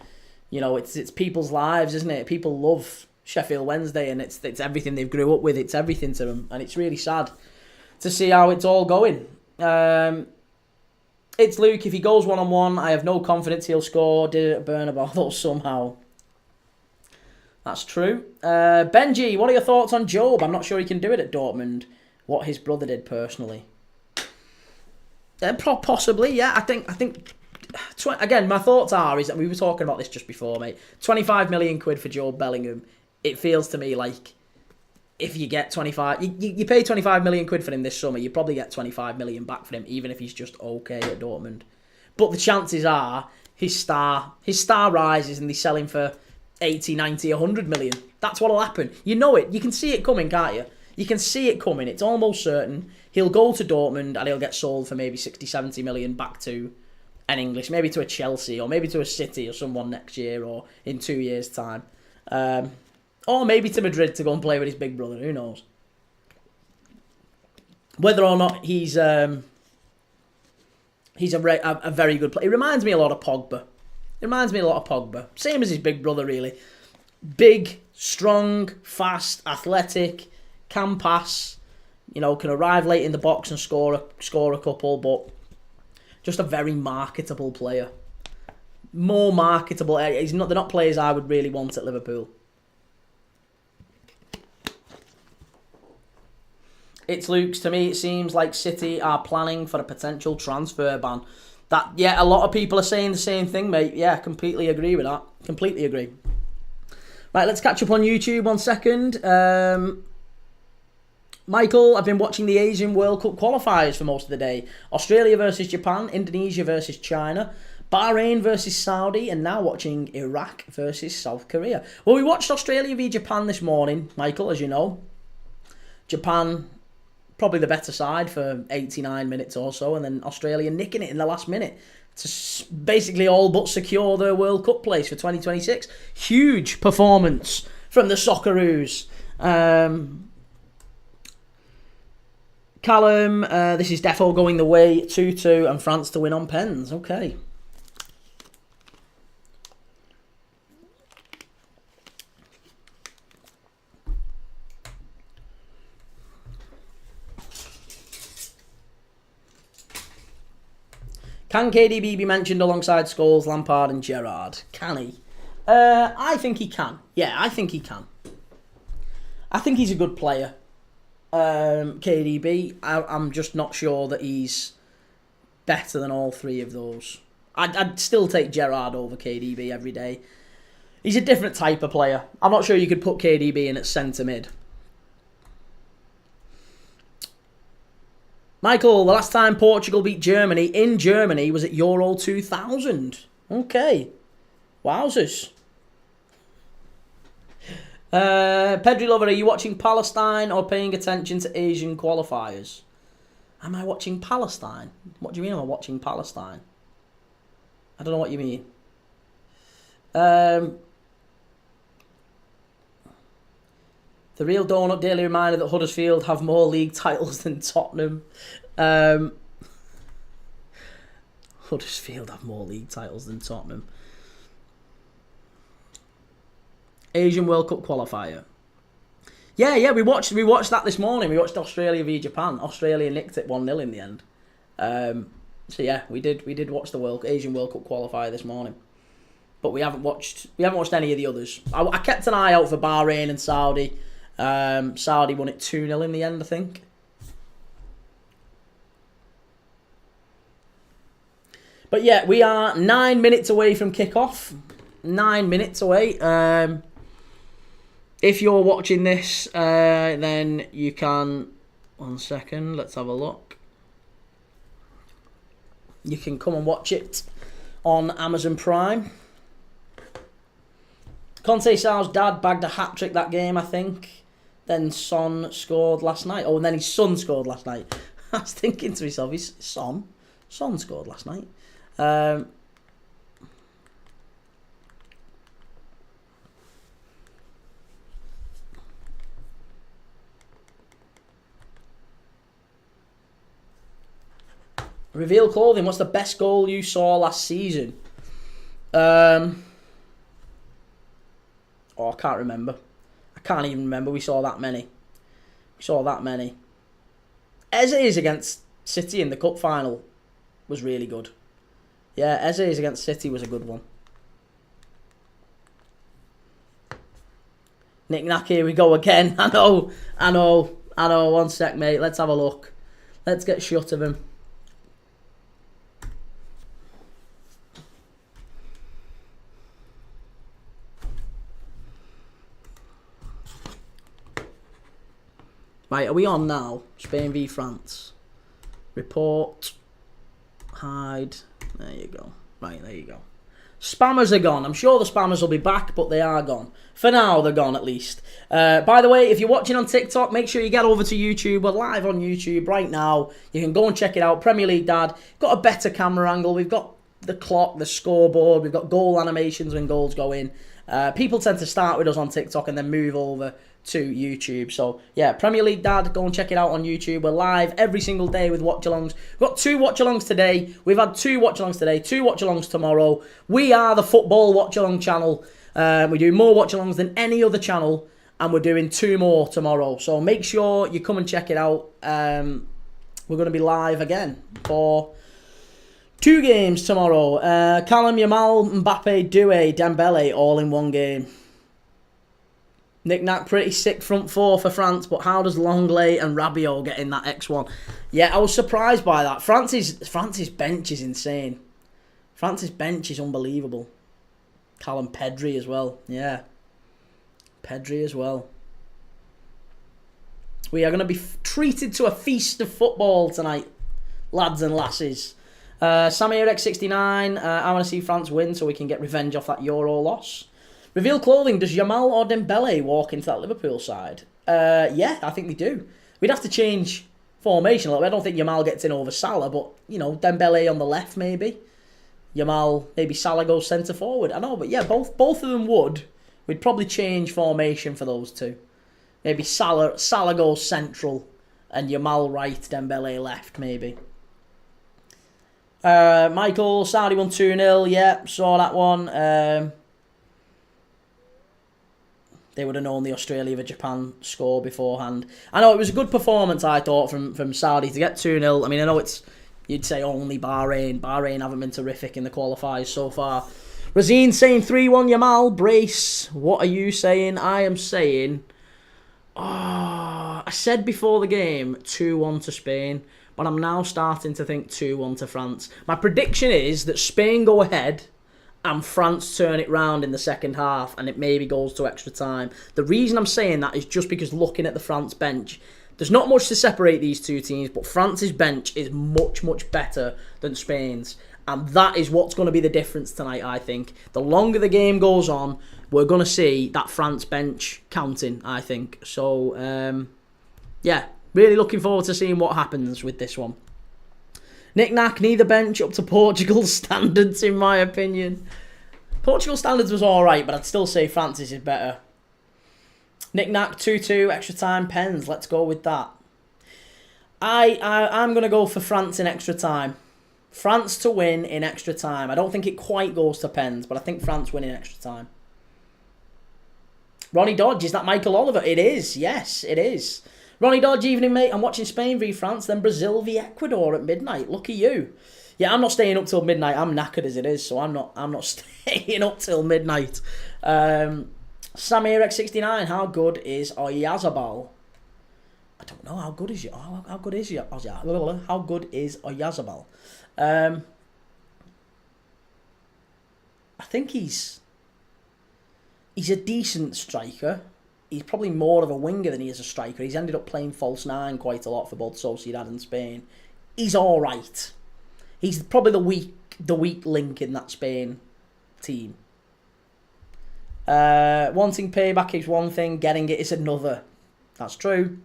you know, it's people's lives, isn't it? People love Sheffield Wednesday and it's everything they've grew up with. It's everything to them. And it's really sad to see how it's all going. It's Luke. If he goes one-on-one, I have no confidence he'll score. Did it at Bernabeu though somehow. That's true. Benji, what are your thoughts on Job? I'm not sure he can do it at Dortmund. What his brother did personally. Possibly, yeah. I think. Again, my thoughts are is that we were talking about this just before, mate. 25 million quid for Job Bellingham. It feels to me like if you get 25, you pay 25 million quid for him this summer, you probably get 25 million back for him, even if he's just okay at Dortmund. But the chances are his star rises and they sell him for 80, 90, 100 million. That's what'll happen. You know it. You can see it coming, can't you? You can see it coming. It's almost certain. He'll go to Dortmund and he'll get sold for maybe 60, 70 million back to an English, maybe to a Chelsea or maybe to a City or someone next year or in 2 years' time. Or maybe to Madrid to go and play with his big brother. Who knows? Whether or not he's a very good player. He reminds me a lot of Pogba. Same as his big brother, really. Big, strong, fast, athletic, can pass. You know, can arrive late in the box and score a couple, but just a very marketable player. More marketable. They're not players I would really want at Liverpool. It's Luke's. To me, it seems like City are planning for a potential transfer ban. A lot of people are saying the same thing, mate. Yeah, completely agree with that. Completely agree. Right, let's catch up on YouTube 1 second. Michael, I've been watching the Asian World Cup qualifiers for most of the day. Australia versus Japan, Indonesia versus China, Bahrain versus Saudi, and now watching Iraq versus South Korea. Well, we watched Australia v Japan this morning, Michael, as you know. Japan probably the better side for 89 minutes or so, and then Australia nicking it in the last minute to basically all but secure their World Cup place for 2026. Huge performance from the Socceroos. Callum, this is defo going the way 2-2 and France to win on pens. Okay. Can KDB be mentioned alongside Scholes, Lampard and Gerrard? Can he? I think he can. Yeah, I think he can. I think he's a good player. KDB. I'm just not sure that he's better than all three of those. I'd still take Gerrard over KDB every day. He's a different type of player. I'm not sure you could put KDB in at centre mid. Michael, the last time Portugal beat Germany in Germany was at Euro 2000. Okay. Wowzers. Pedri Lover, are you watching Palestine or paying attention to Asian qualifiers? Am I watching Palestine? What do you mean am I watching Palestine? I don't know what you mean. The Real Donut daily reminder that Huddersfield have more league titles than Tottenham. Huddersfield have more league titles than Tottenham. Asian World Cup qualifier. Yeah, we watched that this morning. We watched Australia v Japan. Australia nicked it 1-0 in the end. So yeah, we did watch the Asian World Cup qualifier this morning. But we haven't watched any of the others. I kept an eye out for Bahrain and Saudi. Saudi won it 2-0 in the end, I think. But yeah, we are 9 minutes away from kickoff. 9 minutes away. If you're watching this, then you can... 1 second, let's have a look. You can come and watch it on Amazon Prime. Conte Sal's dad bagged a hat-trick that game, I think. Then Son scored last night. Oh, and then his son scored last night. I was thinking to myself, his Son scored last night. Reveal clothing. What's the best goal you saw last season? I can't remember. I can't even remember. We saw that many. Eze's against City in the cup final was really good. Yeah, Eze's against City was a good one. Nick Knack, here we go again. I know. 1 sec, mate. Let's have a look. Let's get shut of him. Right, are we on now? Spain v France. Report. Hide. There you go. Right, there you go. Spammers are gone. I'm sure the spammers will be back, but they are gone. For now, they're gone at least. By the way, if you're watching on TikTok, make sure you get over to YouTube. We're live on YouTube right now. You can go and check it out. Premier League Dad. Got a better camera angle. We've got the clock, the scoreboard. We've got goal animations when goals go in. People tend to start with us on TikTok and then move over to YouTube. So yeah, Premier League Dad, go and check it out on YouTube. We're live every single day with watch-alongs. We've got 2 watch-alongs today. We've had 2 watch-alongs today, 2 watch-alongs tomorrow. We are the football watch-along channel. We do more watch-alongs than any other channel, and we're doing 2 more tomorrow. So make sure you come and check it out. We're going to be live again for 2 games tomorrow. Callum, Yamal, Mbappe, Doué, Dembele, all in 1 game. Nick Knack, pretty sick front 4 for France, but how does Longley and Rabiot get in that X1? Yeah, I was surprised by that. France's bench is insane. France's bench is unbelievable. Callum Pedri as well. Yeah. Pedri as well. We are going to be treated to a feast of football tonight, lads and lasses. Samir X69, I want to see France win so we can get revenge off that Euro loss. Reveal clothing, does Yamal or Dembele walk into that Liverpool side? Yeah, I think they do. We'd have to change formation a little bit. I don't think Yamal gets in over Salah, but, you know, Dembele on the left maybe. Yamal, maybe Salah goes centre forward. I know, but yeah, both of them would. We'd probably change formation for those two. Maybe Salah goes central and Yamal right, Dembele left maybe. Michael, Saudi won 2-0. Yeah, saw that one. They would have known the Australia v Japan score beforehand. I know it was a good performance, I thought, from Saudi to get 2-0. I mean, I know you'd say only Bahrain. Bahrain haven't been terrific in the qualifiers so far. Razine saying 3-1 Yamal. Brace, what are you saying? I am saying... I said before the game 2-1 to Spain, but I'm now starting to think 2-1 to France. My prediction is that Spain go ahead and France turn it round in the second half and it maybe goes to extra time. The reason I'm saying that is just because looking at the France bench, There's not much to separate these two teams, but France's bench is much, much better than Spain's. And that is what's going to be the difference tonight, I think. The longer the game goes on, we're going to see that France bench counting, I think. So, yeah, really looking forward to seeing what happens with this one. Knick-knack, neither bench up to Portugal's standards, in my opinion. Portugal's standards was alright, but I'd still say France's is better. Knick-knack, 2-2, extra time, pens. Let's go with that. I'm going to go for France in extra time. France to win in extra time. I don't think it quite goes to pens, but I think France win in extra time. Ronnie Dodge, is that Michael Oliver? It is, yes, it is. Ronnie Dodge, evening mate. I'm watching Spain v France, then Brazil v Ecuador at midnight. Lucky you. Yeah, I'm not staying up till midnight. I'm knackered as it is, so I'm not staying up till midnight. Samir X69, how good is Oyarzabal? I don't know. How good is Oyarzabal? I think he's a decent striker. He's probably more of a winger than he is a striker. He's ended up playing false nine quite a lot for both Sociedad and Spain. He's all right. He's probably the weak link in that Spain team. Wanting payback is one thing, getting it is another. That's true.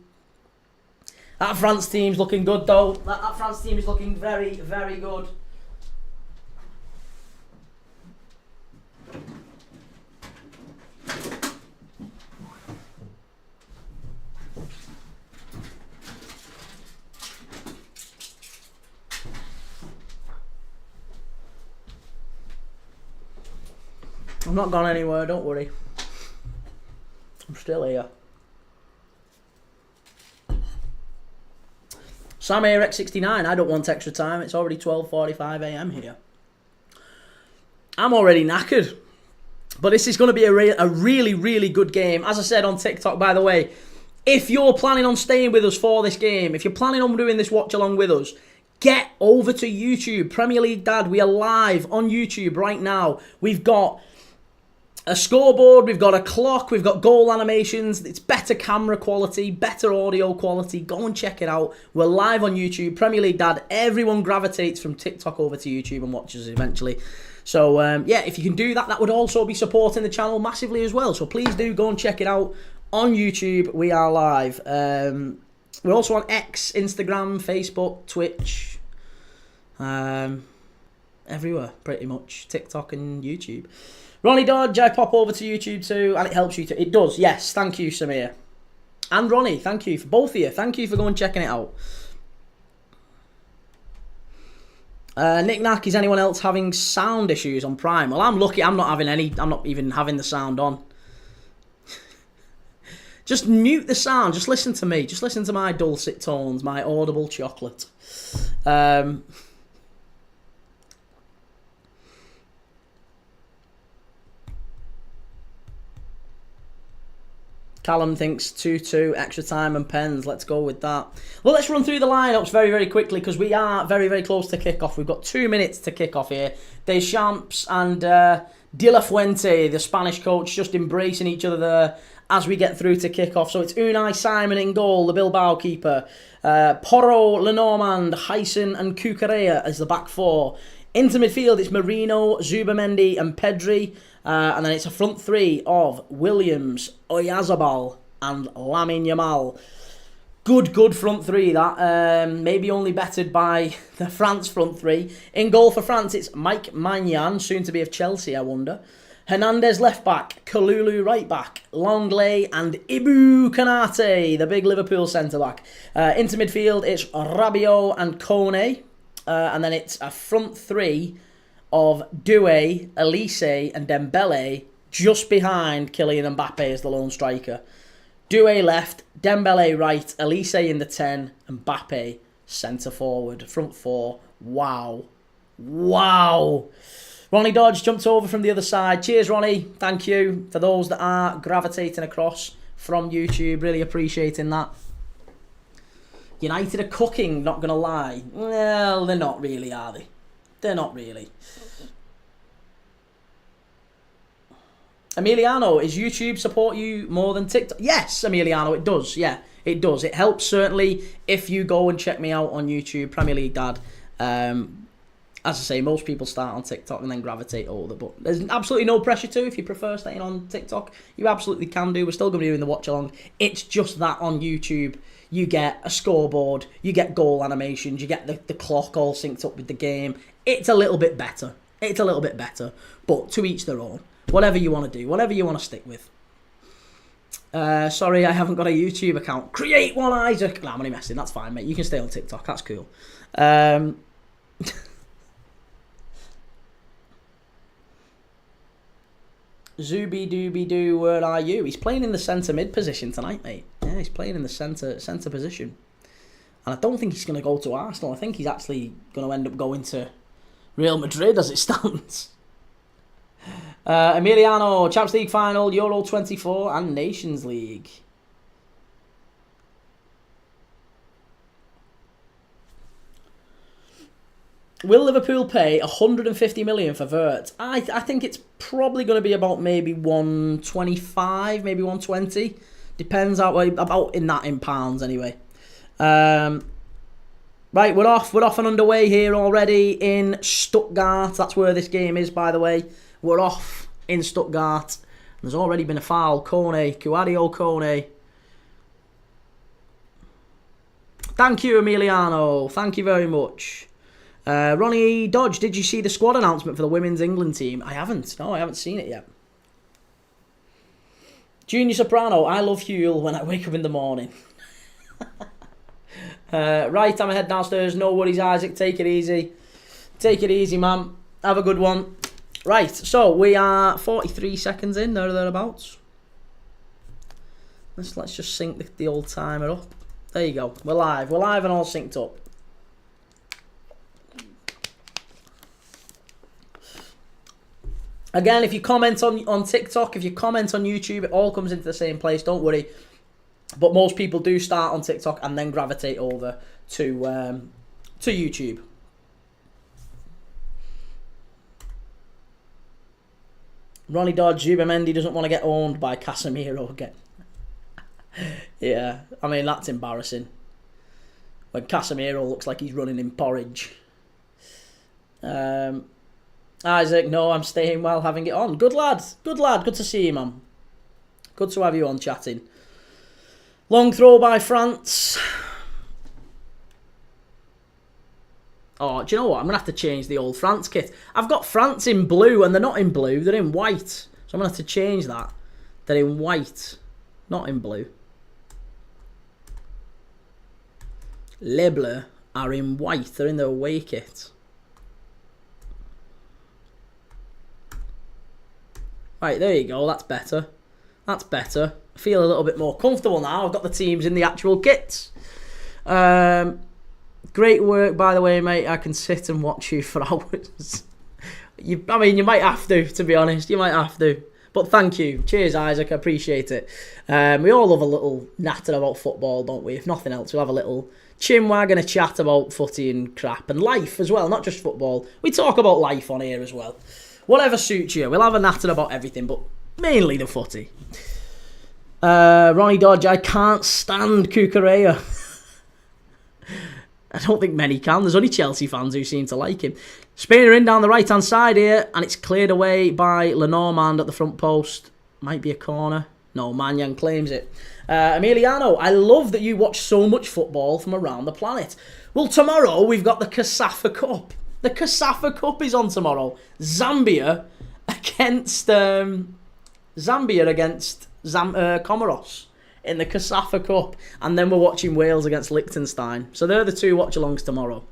That France team's looking good though. That France team is looking very, very good. I'm not gone anywhere, don't worry. I'm still here. Samir X69, I don't want extra time. It's already 12:45 AM here. I'm already knackered. But this is going to be a really, really good game. As I said on TikTok, by the way, if you're planning on staying with us for this game, if you're planning on doing this watch along with us, get over to YouTube. Premier League Dad, we are live on YouTube right now. We've got a scoreboard, we've got a clock, we've got goal animations. It's better camera quality, better audio quality. Go and check it out. We're live on YouTube, Premier League Dad. Everyone gravitates from TikTok over to YouTube and watches eventually. So, yeah, if you can do that, that would also be supporting the channel massively as well. So please do go and check it out on YouTube. We are live. We're also on X, Instagram, Facebook, Twitch. Everywhere, pretty much. TikTok and YouTube. Ronnie Dodge, I pop over to YouTube too, and it helps you too. It does, yes. Thank you, Samir. And Ronnie, thank you for both of you. Thank you for going and checking it out. Knick-knack, is anyone else having sound issues on Prime? Well, I'm lucky. I'm not even having the sound on. Just mute the sound. Just listen to me. Just listen to my dulcet tones, my audible chocolate. Callum thinks 2-2, extra time and pens. Let's go with that. Well, let's run through the lineups very, very quickly because we are very, very close to kick-off. We've got 2 minutes to kick off here. Deschamps and De La Fuente, the Spanish coach, just embracing each other there as we get through to kick-off. So it's Unai Simon in goal, the Bilbao keeper. Porro, Lenormand, Hyson and Cucurella as the back four. Into midfield, it's Marino, Zubamendi and Pedri. And then it's a front three of Williams, Oyarzabal and Lamine Yamal. Good front three, that. Maybe only bettered by the France front three. In goal for France, it's Mike Maignan, soon to be of Chelsea, I wonder. Hernandez left back, Kalulu right back, Longley and Ibu Kanate, the big Liverpool centre-back. Into midfield, it's Rabiot and Kone. And then it's a front three of Doué, Elise and Dembele, just behind Kylian Mbappe as the lone striker. Doué left, Dembele right, Elise in the 10, and Mbappe centre forward. Front four. Wow. Ronnie Dodge jumped over from the other side. Cheers, Ronnie. Thank you for those that are gravitating across from YouTube. Really appreciating that. United are cooking, not going to lie. Well, they're not really, are they? They're not really. Emiliano, is YouTube support you more than TikTok? Yes, Emiliano, it does. Yeah, it does. It helps, certainly, if you go and check me out on YouTube, Premier League Dad. As I say, most people start on TikTok and then gravitate over. But there's absolutely no pressure to. If you prefer staying on TikTok, you absolutely can do. We're still going to be doing the watch along. It's just that on YouTube, you get a scoreboard, you get goal animations, you get the clock all synced up with the game. It's a little bit better. It's a little bit better. But to each their own. Whatever you want to do, whatever you want to stick with. Sorry, I haven't got a YouTube account. Create one, Isaac. Nah, I'm only messing. That's fine, mate. You can stay on TikTok. That's cool. Zooby Dooby Doo, where are you? He's playing in the centre mid position tonight, mate. Yeah, he's playing in the centre position. And I don't think he's going to go to Arsenal. I think he's actually going to end up going to Real Madrid as it stands. Emiliano, Champions League final, Euro 24 and Nations League. Will Liverpool pay 150 million for Vert? I think it's probably going to be about maybe 125, maybe 120. Depends about in pounds anyway. Right, we're off and underway here already in Stuttgart. That's where this game is, by the way. We're off in Stuttgart. There's already been a foul. Cuadio Kone. Thank you, Emiliano. Thank you very much. Ronnie Dodge, did you see the squad announcement for the Women's England team? I haven't. No, I haven't seen it yet. Junior Soprano, I love Huel when I wake up in the morning. Right, I'm ahead downstairs. No worries, Isaac. Take it easy. Take it easy, man. Have a good one. Right, so we are 43 seconds in, there or thereabouts. Let's just sync the old timer up. There you go. We're live. We're live and all synced up. Again, if you comment on TikTok, if you comment on YouTube, it all comes into the same place. Don't worry. But most people do start on TikTok and then gravitate over to YouTube. Ronnie Dodge, Zubimendi doesn't want to get owned by Casemiro again. Yeah, I mean, that's embarrassing. When Casemiro looks like he's running in porridge. Isaac, no, I'm staying while having it on. Good lad. Good lad. Good to see you, man. Good to have you on chatting. Long throw by France. Oh, do you know what? I'm going to have to change the old France kit. I've got France in blue, and they're not in blue. They're in white. So I'm going to have to change that. They're in white, not in blue. Les Bleus are in white. They're in their away kit. Right, there you go. That's better. That's better. I feel a little bit more comfortable now. I've got the teams in the actual kits. Great work, by the way, mate. I can sit and watch you for hours. I mean, you might have to be honest. You might have to. But thank you. Cheers, Isaac. I appreciate it. We all love a little natter about football, don't we? If nothing else, we'll have a little chinwag and a chat about footy and crap. And life as well, not just football. We talk about life on here as well. Whatever suits you. We'll have a natter about everything, but mainly the footy. Ronnie Dodge, I can't stand Cucurella. I don't think many can. There's only Chelsea fans who seem to like him. Spain are in down the right-hand side here, and it's cleared away by Lenormand at the front post. Might be a corner. No, Manyan claims it. Emiliano, I love that you watch so much football from around the planet. Well, tomorrow we've got the CASAFA Cup. The CASAFA Cup is on tomorrow. Zambia against Comoros in the CASAFA Cup. And then we're watching Wales against Liechtenstein. So they're the two watch-alongs tomorrow.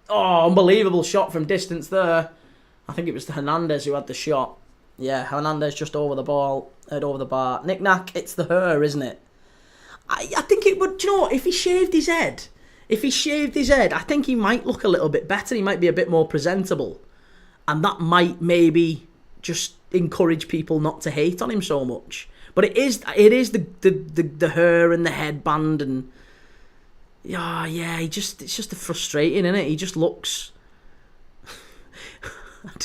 Oh, unbelievable shot from distance there. I think it was Hernandez who had the shot. Yeah, Hernandez just over the ball, head over the bar. Knick-knack, it's the her, isn't it? I think it would, do you know what, if he shaved his head, I think he might look a little bit better. He might be a bit more presentable. And that might maybe just encourage people not to hate on him so much. But it is the hair and the headband and it's just frustrating, isn't it? He just looks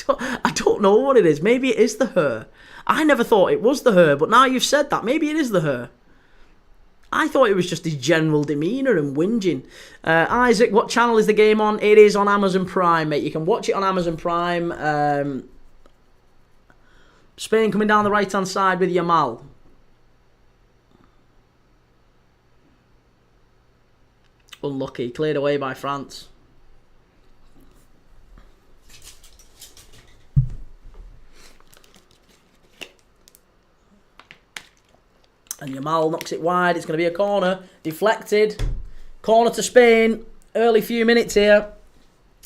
I don't know what it is. Maybe it is the her. I never thought it was the her, but now you've said that, maybe it is the her. I thought it was just his general demeanour and whinging. Isaac, what channel is the game on? It is on Amazon Prime, mate. You can watch it on Amazon Prime. Spain coming down the right-hand side with Yamal. Unlucky. Cleared away by France. And Yamal knocks it wide. It's going to be a corner. Deflected. Corner to Spain. Early few minutes here.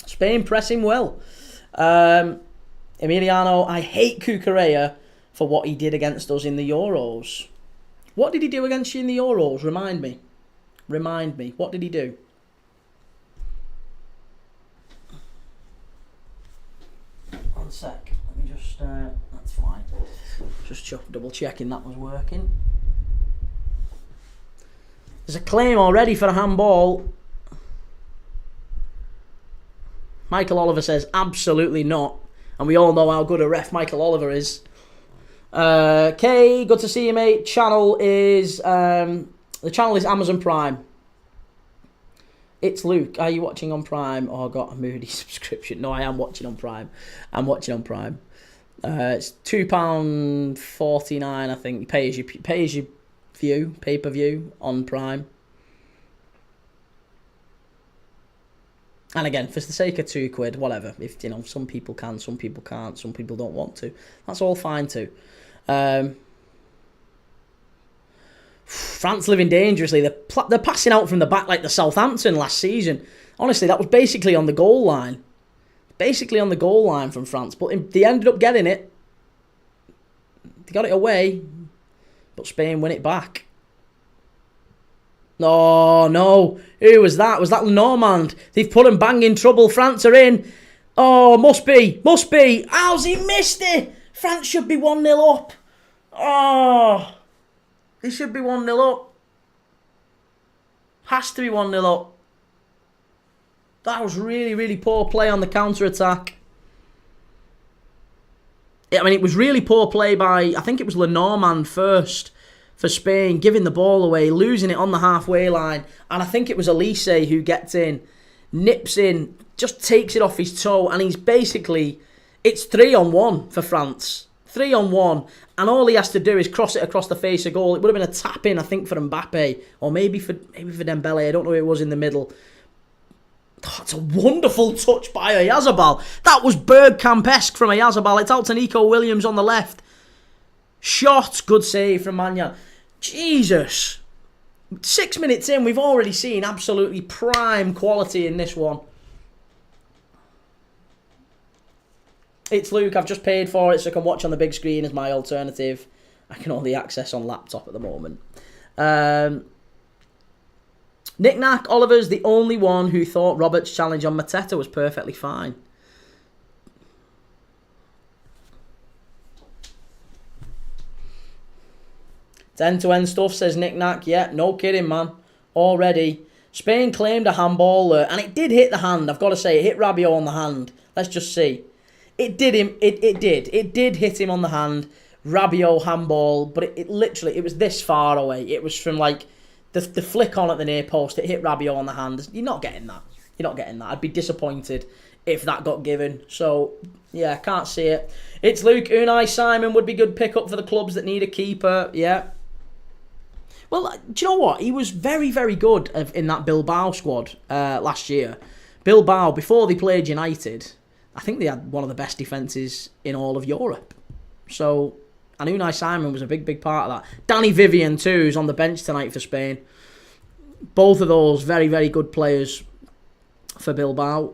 Spain pressing well. Emiliano, I hate Cucurella for what he did against us in the Euros. What did he do against you in the Euros? Remind me. Remind me. What did he do? One sec. Let me just... that's fine. Just double checking that was working. There's a claim already for a handball. Michael Oliver says absolutely not. And we all know how good a ref Michael Oliver is. Kay, good to see you, mate. Channel is... the channel is Amazon Prime. It's Luke. Are you watching on Prime? Oh, I got a moody subscription. No, I am watching on Prime. I'm watching on Prime. It's £2.49, I think. Pay as you view, pay-per-view on Prime. And again, for the sake of £2, whatever. If you know, some people can, some people can't, some people don't want to. That's all fine too. France living dangerously. They're passing out from the back like the Southampton last season. Honestly, that was basically on the goal line. Basically on the goal line from France. But they ended up getting it. They got it away. But Spain win it back. No. Who was that? Was that Normand? They've put him bang in trouble. France are in. Oh, must be. How's he missed it? France should be 1-0 up. Oh. They should be 1-0 up. Has to be 1-0 up. That was really, really poor play on the counter-attack. I mean, it was really poor play by, I think it was Lenormand first for Spain, giving the ball away, losing it on the halfway line. And I think it was Elise who gets in, nips in, just takes it off his toe. And he's basically, it's 3-on-1 for France. 3-on-1. And all he has to do is cross it across the face of goal. It would have been a tap-in, I think, for Mbappe. Or maybe for Dembele. I don't know who it was in the middle. That's a wonderful touch by Oyarzabal. That was Bergkamp-esque from Oyarzabal. It's out to Nico Williams on the left. Shot. Good save from Magnan. Jesus. 6 minutes in, we've already seen absolutely prime quality in this one. It's Luke. I've just paid for it so I can watch on the big screen as my alternative. I can only access on laptop at the moment. Nick Nack, Oliver's the only one who thought Roberts' challenge on Mateta was perfectly fine. It's end-to-end stuff, says Nick Nack. Yeah, no kidding, man. Already. Spain claimed a handball, and it did hit the hand. I've got to say, it hit Rabiot on the hand. Let's just see. It did him. It did hit him on the hand. Rabiot handball, but it literally, it was this far away. It was from like the flick on at the near post. It hit Rabiot on the hand. You're not getting that. You're not getting that. I'd be disappointed if that got given. So yeah, can't see it. It's Luke. Unai Simon would be good pickup for the clubs that need a keeper. Yeah. Well, do you know what? He was very, very good in that Bilbao squad last year. Bilbao, before they played United, I think they had one of the best defences in all of Europe. So, and Unai Simon was a big, big part of that. Danny Vivian, too, who's on the bench tonight for Spain. Both of those very, very good players for Bilbao.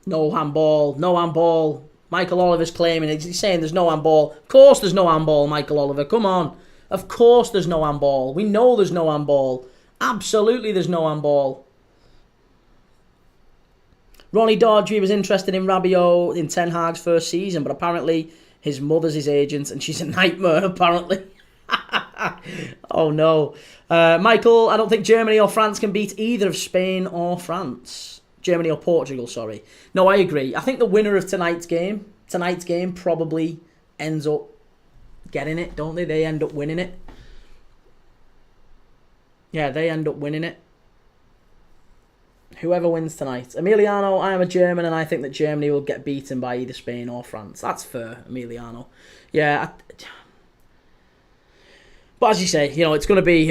No handball, no handball. Michael Oliver's claiming it. He's saying there's no handball. Of course there's no handball, Michael Oliver. Come on. Of course there's no handball. We know there's no handball. Absolutely there's no handball. Ronnie Dodgy was interested in Rabiot in Ten Hag's first season, but apparently his mother's his agent and she's a nightmare, apparently. Oh no. Michael, I don't think Germany or France can beat either of Spain or France. Germany or Portugal, sorry. No, I agree. I think the winner of tonight's game probably ends up getting it, don't they? They end up winning it. Yeah, they end up winning it. Whoever wins tonight. Emiliano, I am a German and I think that Germany will get beaten by either Spain or France. That's fair, Emiliano. Yeah. But as you say, you know, it's going to be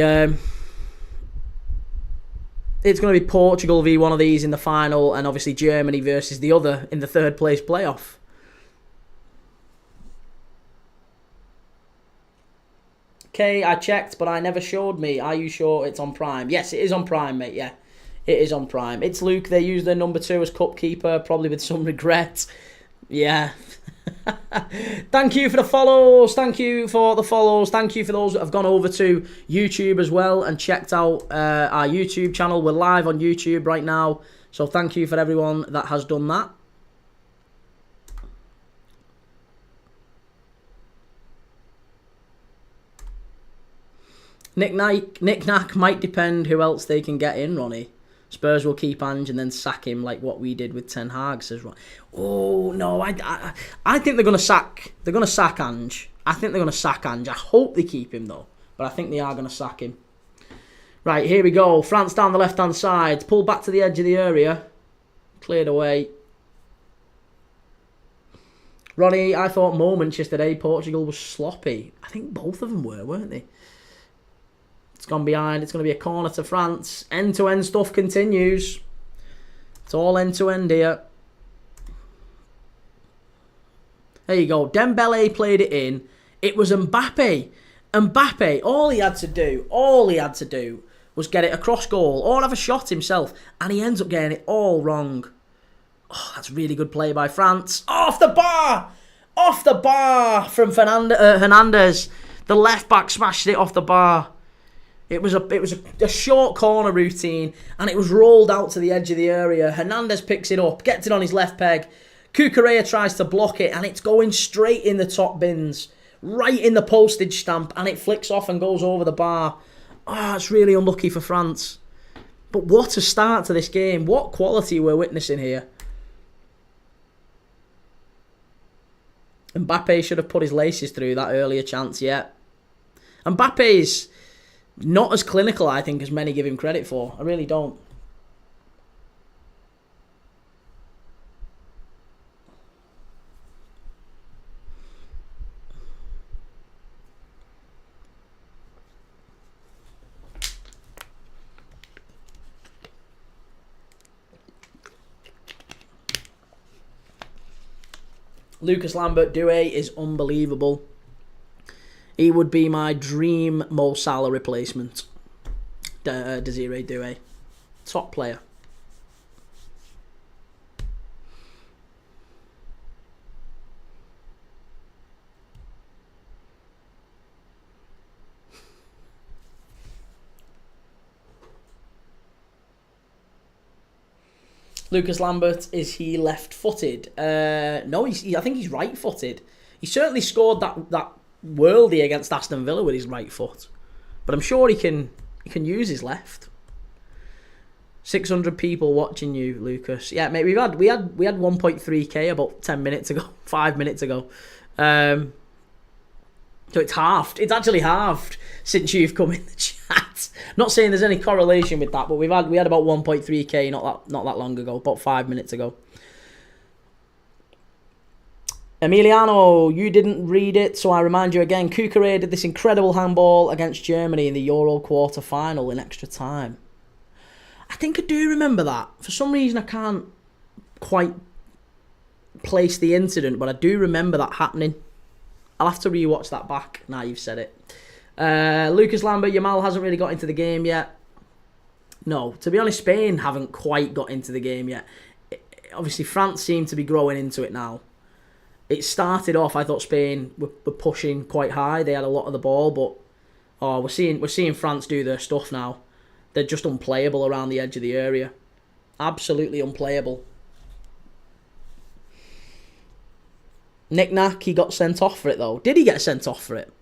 Portugal v one of these in the final, and obviously Germany versus the other in the third place playoff. Okay, I checked, but I never showed me. Are you sure it's on Prime? Yes, it is on Prime, mate, yeah. It is on Prime. It's Luke. They use their number 2 as cup keeper, probably with some regret. Yeah. Thank you for the follows. Thank you for the follows. Thank you for those that have gone over to YouTube as well and checked out our YouTube channel. We're live on YouTube right now. So thank you for everyone that has done that. Nick Nack might depend who else they can get in, Ronnie. Spurs will keep Ange and then sack him like what we did with Ten Hag, says Ron. Oh no, I think they're gonna sack Ange. I think they're gonna sack Ange. I hope they keep him though, but I think they are gonna sack him. Right, here we go. France down the left hand side, pull back to the edge of the area, cleared away. Ronnie, I thought moments yesterday Portugal was sloppy. I think both of them were, weren't they? It's gone behind. It's going to be a corner to France. End-to-end stuff continues. It's all end-to-end here. There you go. Dembele played it in. It was Mbappe. Mbappe, all he had to do was get it across goal or have a shot himself. And he ends up getting it all wrong. Oh, that's really good play by France. Off the bar! Off the bar from Hernandez. The left back smashed it off the bar. It was a short corner routine, and it was rolled out to the edge of the area. Hernandez picks it up, gets it on his left peg. Cucurella tries to block it, and it's going straight in the top bins, right in the postage stamp, and it flicks off and goes over the bar. It's really unlucky for France. But what a start to this game. What quality we're witnessing here. Mbappe should have put his laces through that earlier chance, yeah. Mbappe's not as clinical, I think, as many give him credit for. I really don't. Lucas Lambert Doué is unbelievable. He would be my dream Mo Salah replacement. Desiree Doué. Top player. Lucas Lambert, is he left-footed? No, I think he's right-footed. He certainly scored that worldie against Aston Villa with his right foot, but I'm sure he can use his left. 600 people watching you, Lucas. Yeah, mate, we had 1.3k about 10 minutes ago, 5 minutes ago. So it's halved. It's actually halved since you've come in the chat. Not saying there's any correlation with that, but we had about 1.3k not that long ago, about 5 minutes ago. Emiliano, you didn't read it, so I remind you again. Cucurella did this incredible handball against Germany in the Euro quarter-final in extra time. I think I do remember that. For some reason, I can't quite place the incident, but I do remember that happening. I'll have to rewatch that back now you've said it. Lucas Lambert, Yamal hasn't really got into the game yet. No, to be honest, Spain haven't quite got into the game yet. Obviously, France seem to be growing into it now. It started off, I thought Spain were pushing quite high. They had a lot of the ball, but Oh, we're seeing France do their stuff now. They're just unplayable around the edge of the area. Absolutely unplayable. Nick Nack, he got sent off for it though. Did he get sent off for it?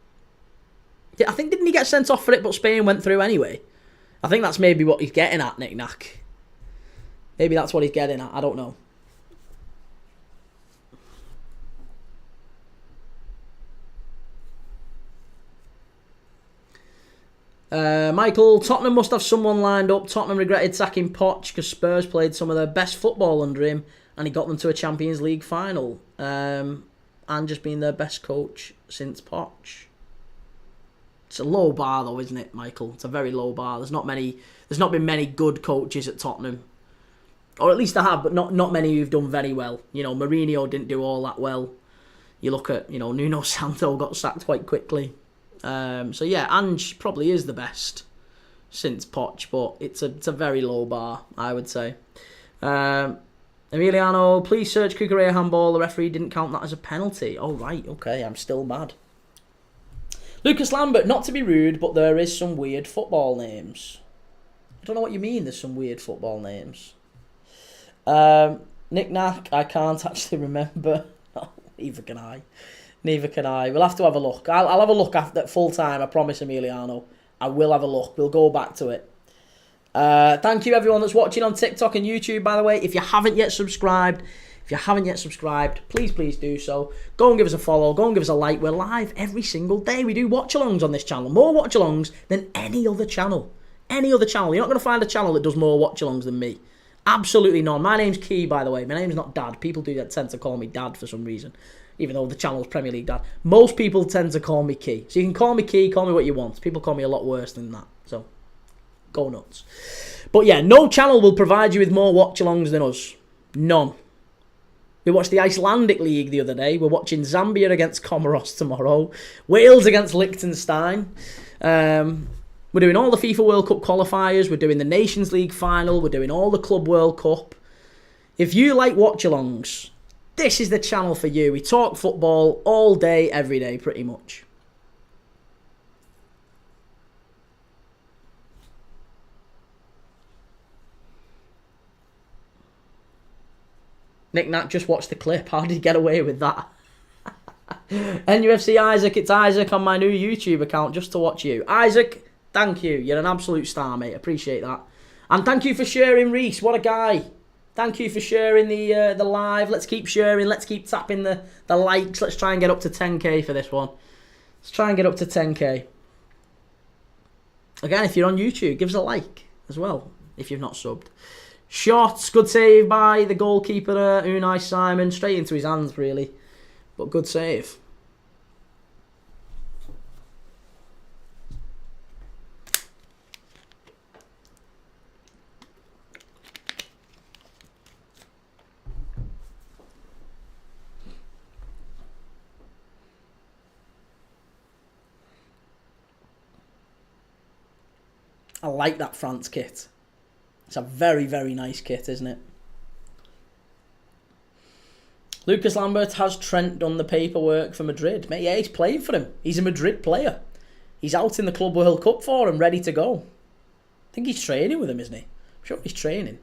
I think, didn't he get sent off for it, but Spain went through anyway? I think that's maybe what he's getting at, Nick Nack. Maybe that's what he's getting at. I don't know. Michael, Tottenham must have someone lined up. Tottenham regretted sacking Poch because Spurs played some of their best football under him and he got them to a Champions League final. And just been their best coach since Poch. It's a low bar though, isn't it, Michael? It's a very low bar. There's not been many good coaches at Tottenham. Or at least there have, but not many who've done very well. You know, Mourinho didn't do all that well. You look at, Nuno Santo got sacked quite quickly. So yeah, Ange probably is the best since Poch, but it's a very low bar, I would say. Emiliano, please search Cucurella handball. The referee didn't count that as a penalty. Oh right, okay, I'm still mad. Lucas Lambert, not to be rude, but there is some weird football names. I don't know what you mean. There's some weird football names. Nick Nack, I can't actually remember. Neither can I. We'll have to have a look. I'll have a look after full time. I promise, Emiliano. I will have a look. We'll go back to it. Thank you everyone that's watching on TikTok and YouTube, by the way. If you haven't yet subscribed, please do so. Go and give us a follow. Go and give us a like. We're live every single day. We do watch-alongs on this channel. More watch-alongs than any other channel. You're not going to find a channel that does more watch-alongs than me. Absolutely none. My name's Kee, by the way. My name's not Dad. People do tend to call me Dad for some reason. Even though the channel's Premier League Dad. Most people tend to call me Kee. So you can call me Kee, call me what you want. People call me a lot worse than that. So, go nuts. But yeah, no channel will provide you with more watch-alongs than us. None. We watched the Icelandic League the other day. We're watching Zambia against Comoros tomorrow. Wales against Liechtenstein. We're doing all the FIFA World Cup qualifiers. We're doing the Nations League final. We're doing all the Club World Cup. If you like watch-alongs, this is the channel for you. We talk football all day, every day, pretty much. Nick Nat just watched the clip. How did he get away with that? NUFC Isaac, it's Isaac on my new YouTube account just to watch you. Isaac, thank you. You're an absolute star, mate. Appreciate that. And thank you for sharing, Reese. What a guy. Thank you for sharing the live. Let's keep sharing. Let's keep tapping the likes. Let's try and get up to 10k for this one. Let's try and get up to 10k. Again, if you're on YouTube, give us a like as well if you've not subbed. Shots, good save by the goalkeeper, Unai Simon. Straight into his hands, really. But good save. I like that France kit. It's a very, very nice kit, isn't it? Lucas Lambert, has Trent done the paperwork for Madrid? Mate, yeah, he's playing for him. He's a Madrid player. He's out in the Club World Cup for him, ready to go. I think he's training with him, isn't he? I'm sure he's training.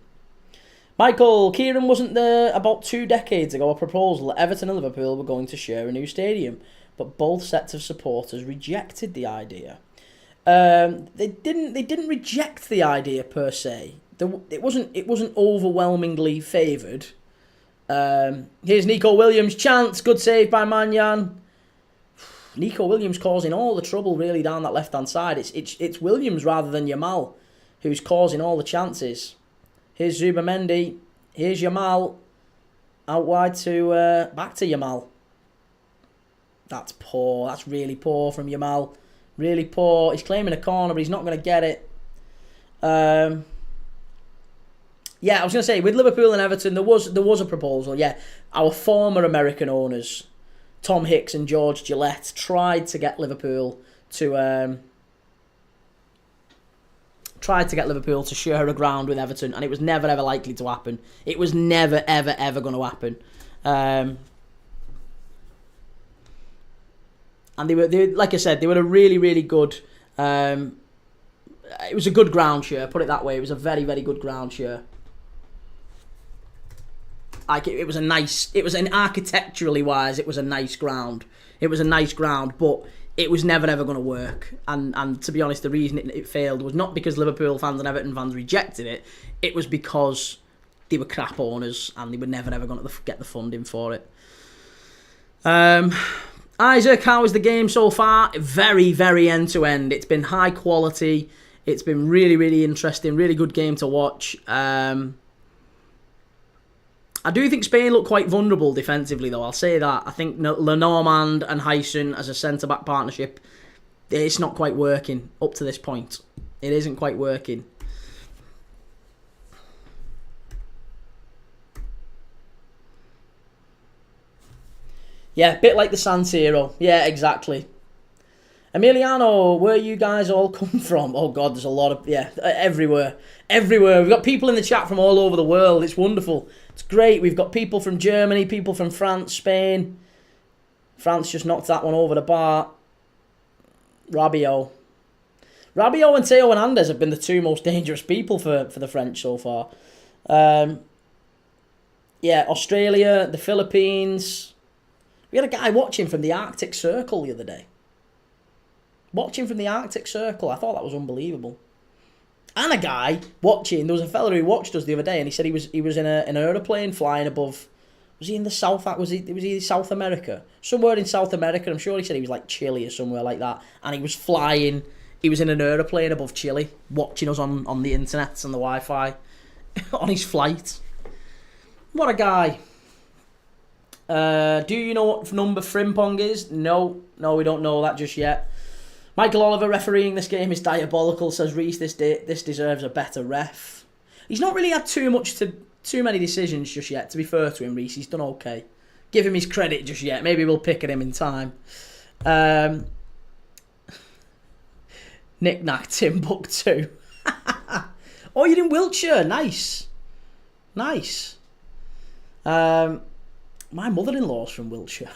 Michael, Kieran, wasn't there about 2 decades ago a proposal that Everton and Liverpool were going to share a new stadium, but both sets of supporters rejected the idea? They didn't reject the idea per se. It wasn't overwhelmingly favoured. Here's Nico Williams' chance. Good save by Manyan. Nico Williams causing all the trouble really down that left hand side. It's Williams rather than Yamal who's causing all the chances. Here's Zubamendi. Here's Yamal. Out wide to back to Yamal. That's poor. That's really poor from Yamal. Really poor. He's claiming a corner, but he's not going to get it. Yeah, I was going to say, with Liverpool and Everton, there was a proposal. Yeah, our former American owners, Tom Hicks and George Gillette, tried to get Liverpool to share a ground with Everton, and it was never ever likely to happen. It was never ever ever going to happen. And they were like I said, they were a really really good It was a good ground share, put it that way. It was a very, very good ground share. Like it was architecturally wise, it was a nice ground. It was a nice ground, but it was never ever going to work. And to be honest, the reason it failed was not because Liverpool fans and Everton fans rejected it. It was because they were crap owners and they were never ever going to get the funding for it. Isaac, how was the game so far? Very, very end to end. It's been high quality. It's been really, really interesting. Really good game to watch. I do think Spain look quite vulnerable defensively, though. I'll say that. I think Lenormand and Hyson as a centre-back partnership, it's not quite working up to this point. It isn't quite working. Yeah, a bit like the San Siro. Yeah, exactly. Emiliano, where you guys all come from? Oh, God, there's a lot of... Yeah, everywhere. Everywhere. We've got people in the chat from all over the world. It's wonderful. It's great. We've got people from Germany, people from France, Spain. France just knocked that one over the bar. Rabiot and Theo Hernandez have been the two most dangerous people for the French so far. Yeah, Australia, the Philippines. We had a guy watching from the Arctic Circle the other day. Watching from the Arctic Circle. I thought that was unbelievable. And a guy watching. There was a fella who watched us the other day, and he said he was in an aeroplane flying above. Was he in the South? Was he South America? Somewhere in South America. I'm sure he said he was like Chile or somewhere like that. And he was flying. He was in an aeroplane above Chile, watching us on the internet and the Wi-Fi on his flight. What a guy. Do you know what number Frimpong is? No, we don't know that just yet. Michael Oliver refereeing this game is diabolical, says Reese. This deserves a better ref. He's not really had too many decisions just yet, to be fair to him, Reese. He's done okay. Give him his credit just yet. Maybe we'll pick at him in time. Knick-knack, Timbuktu. Oh, you're in Wiltshire. Nice. My mother-in-law's from Wiltshire.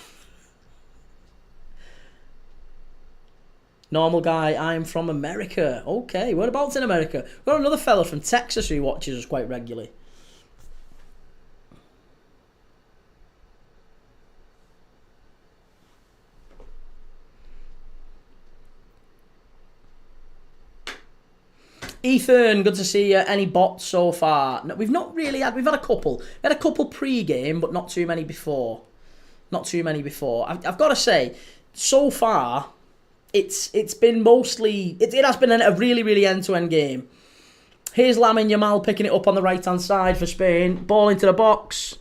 Normal guy, I'm from America. Okay, whereabouts in America? We've got another fella from Texas who watches us quite regularly. Ethan, good to see you. Any bots so far? No, we've not really had. We've had a couple. We had a couple pre-game, but not too many before. I've got to say, so far, it's been mostly. It has been a really, really end-to-end game. Here's Lamine Yamal picking it up on the right-hand side for Spain. Ball into the box.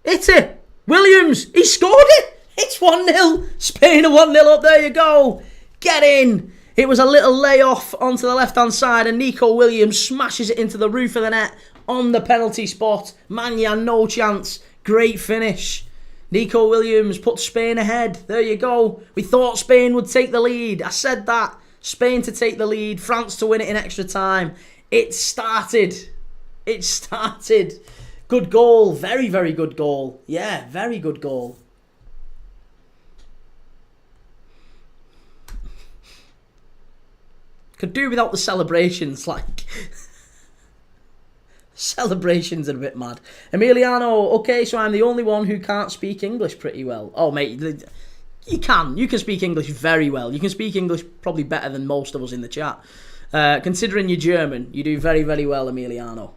It's it. Williams. He scored it. It's 1-0. Spain are 1-0 up. There you go. Get in. It was a little layoff onto the left-hand side, and Nico Williams smashes it into the roof of the net on the penalty spot. Manyan, no chance. Great finish. Nico Williams puts Spain ahead. There you go. We thought Spain would take the lead. I said that. Spain to take the lead. France to win it in extra time. It started. Good goal. Very, very good goal. Yeah, very good goal. Could do without the celebrations, like... Celebrations are a bit mad. Emiliano, okay, so I'm the only one who can't speak English pretty well. Oh, mate, you can speak English very well. You can speak English probably better than most of us in the chat. Considering you're German, you do very, very well, Emiliano.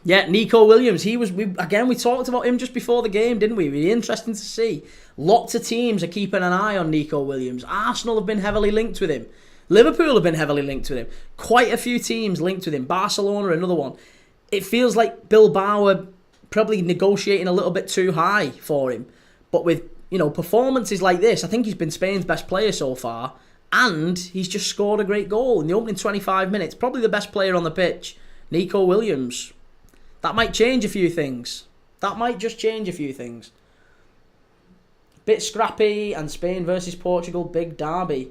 Yeah, Nico Williams, we talked about him just before the game, didn't we? Really interesting to see. Lots of teams are keeping an eye on Nico Williams. Arsenal have been heavily linked with him. Liverpool have been heavily linked with him. Quite a few teams linked with him. Barcelona, another one. It feels like Bilbao are probably negotiating a little bit too high for him. But with, performances like this, I think he's been Spain's best player so far. And he's just scored a great goal in the opening 25 minutes. Probably the best player on the pitch, Nico Williams. That might change a few things. That might just change a few things. Bit scrappy, and Spain versus Portugal, big derby.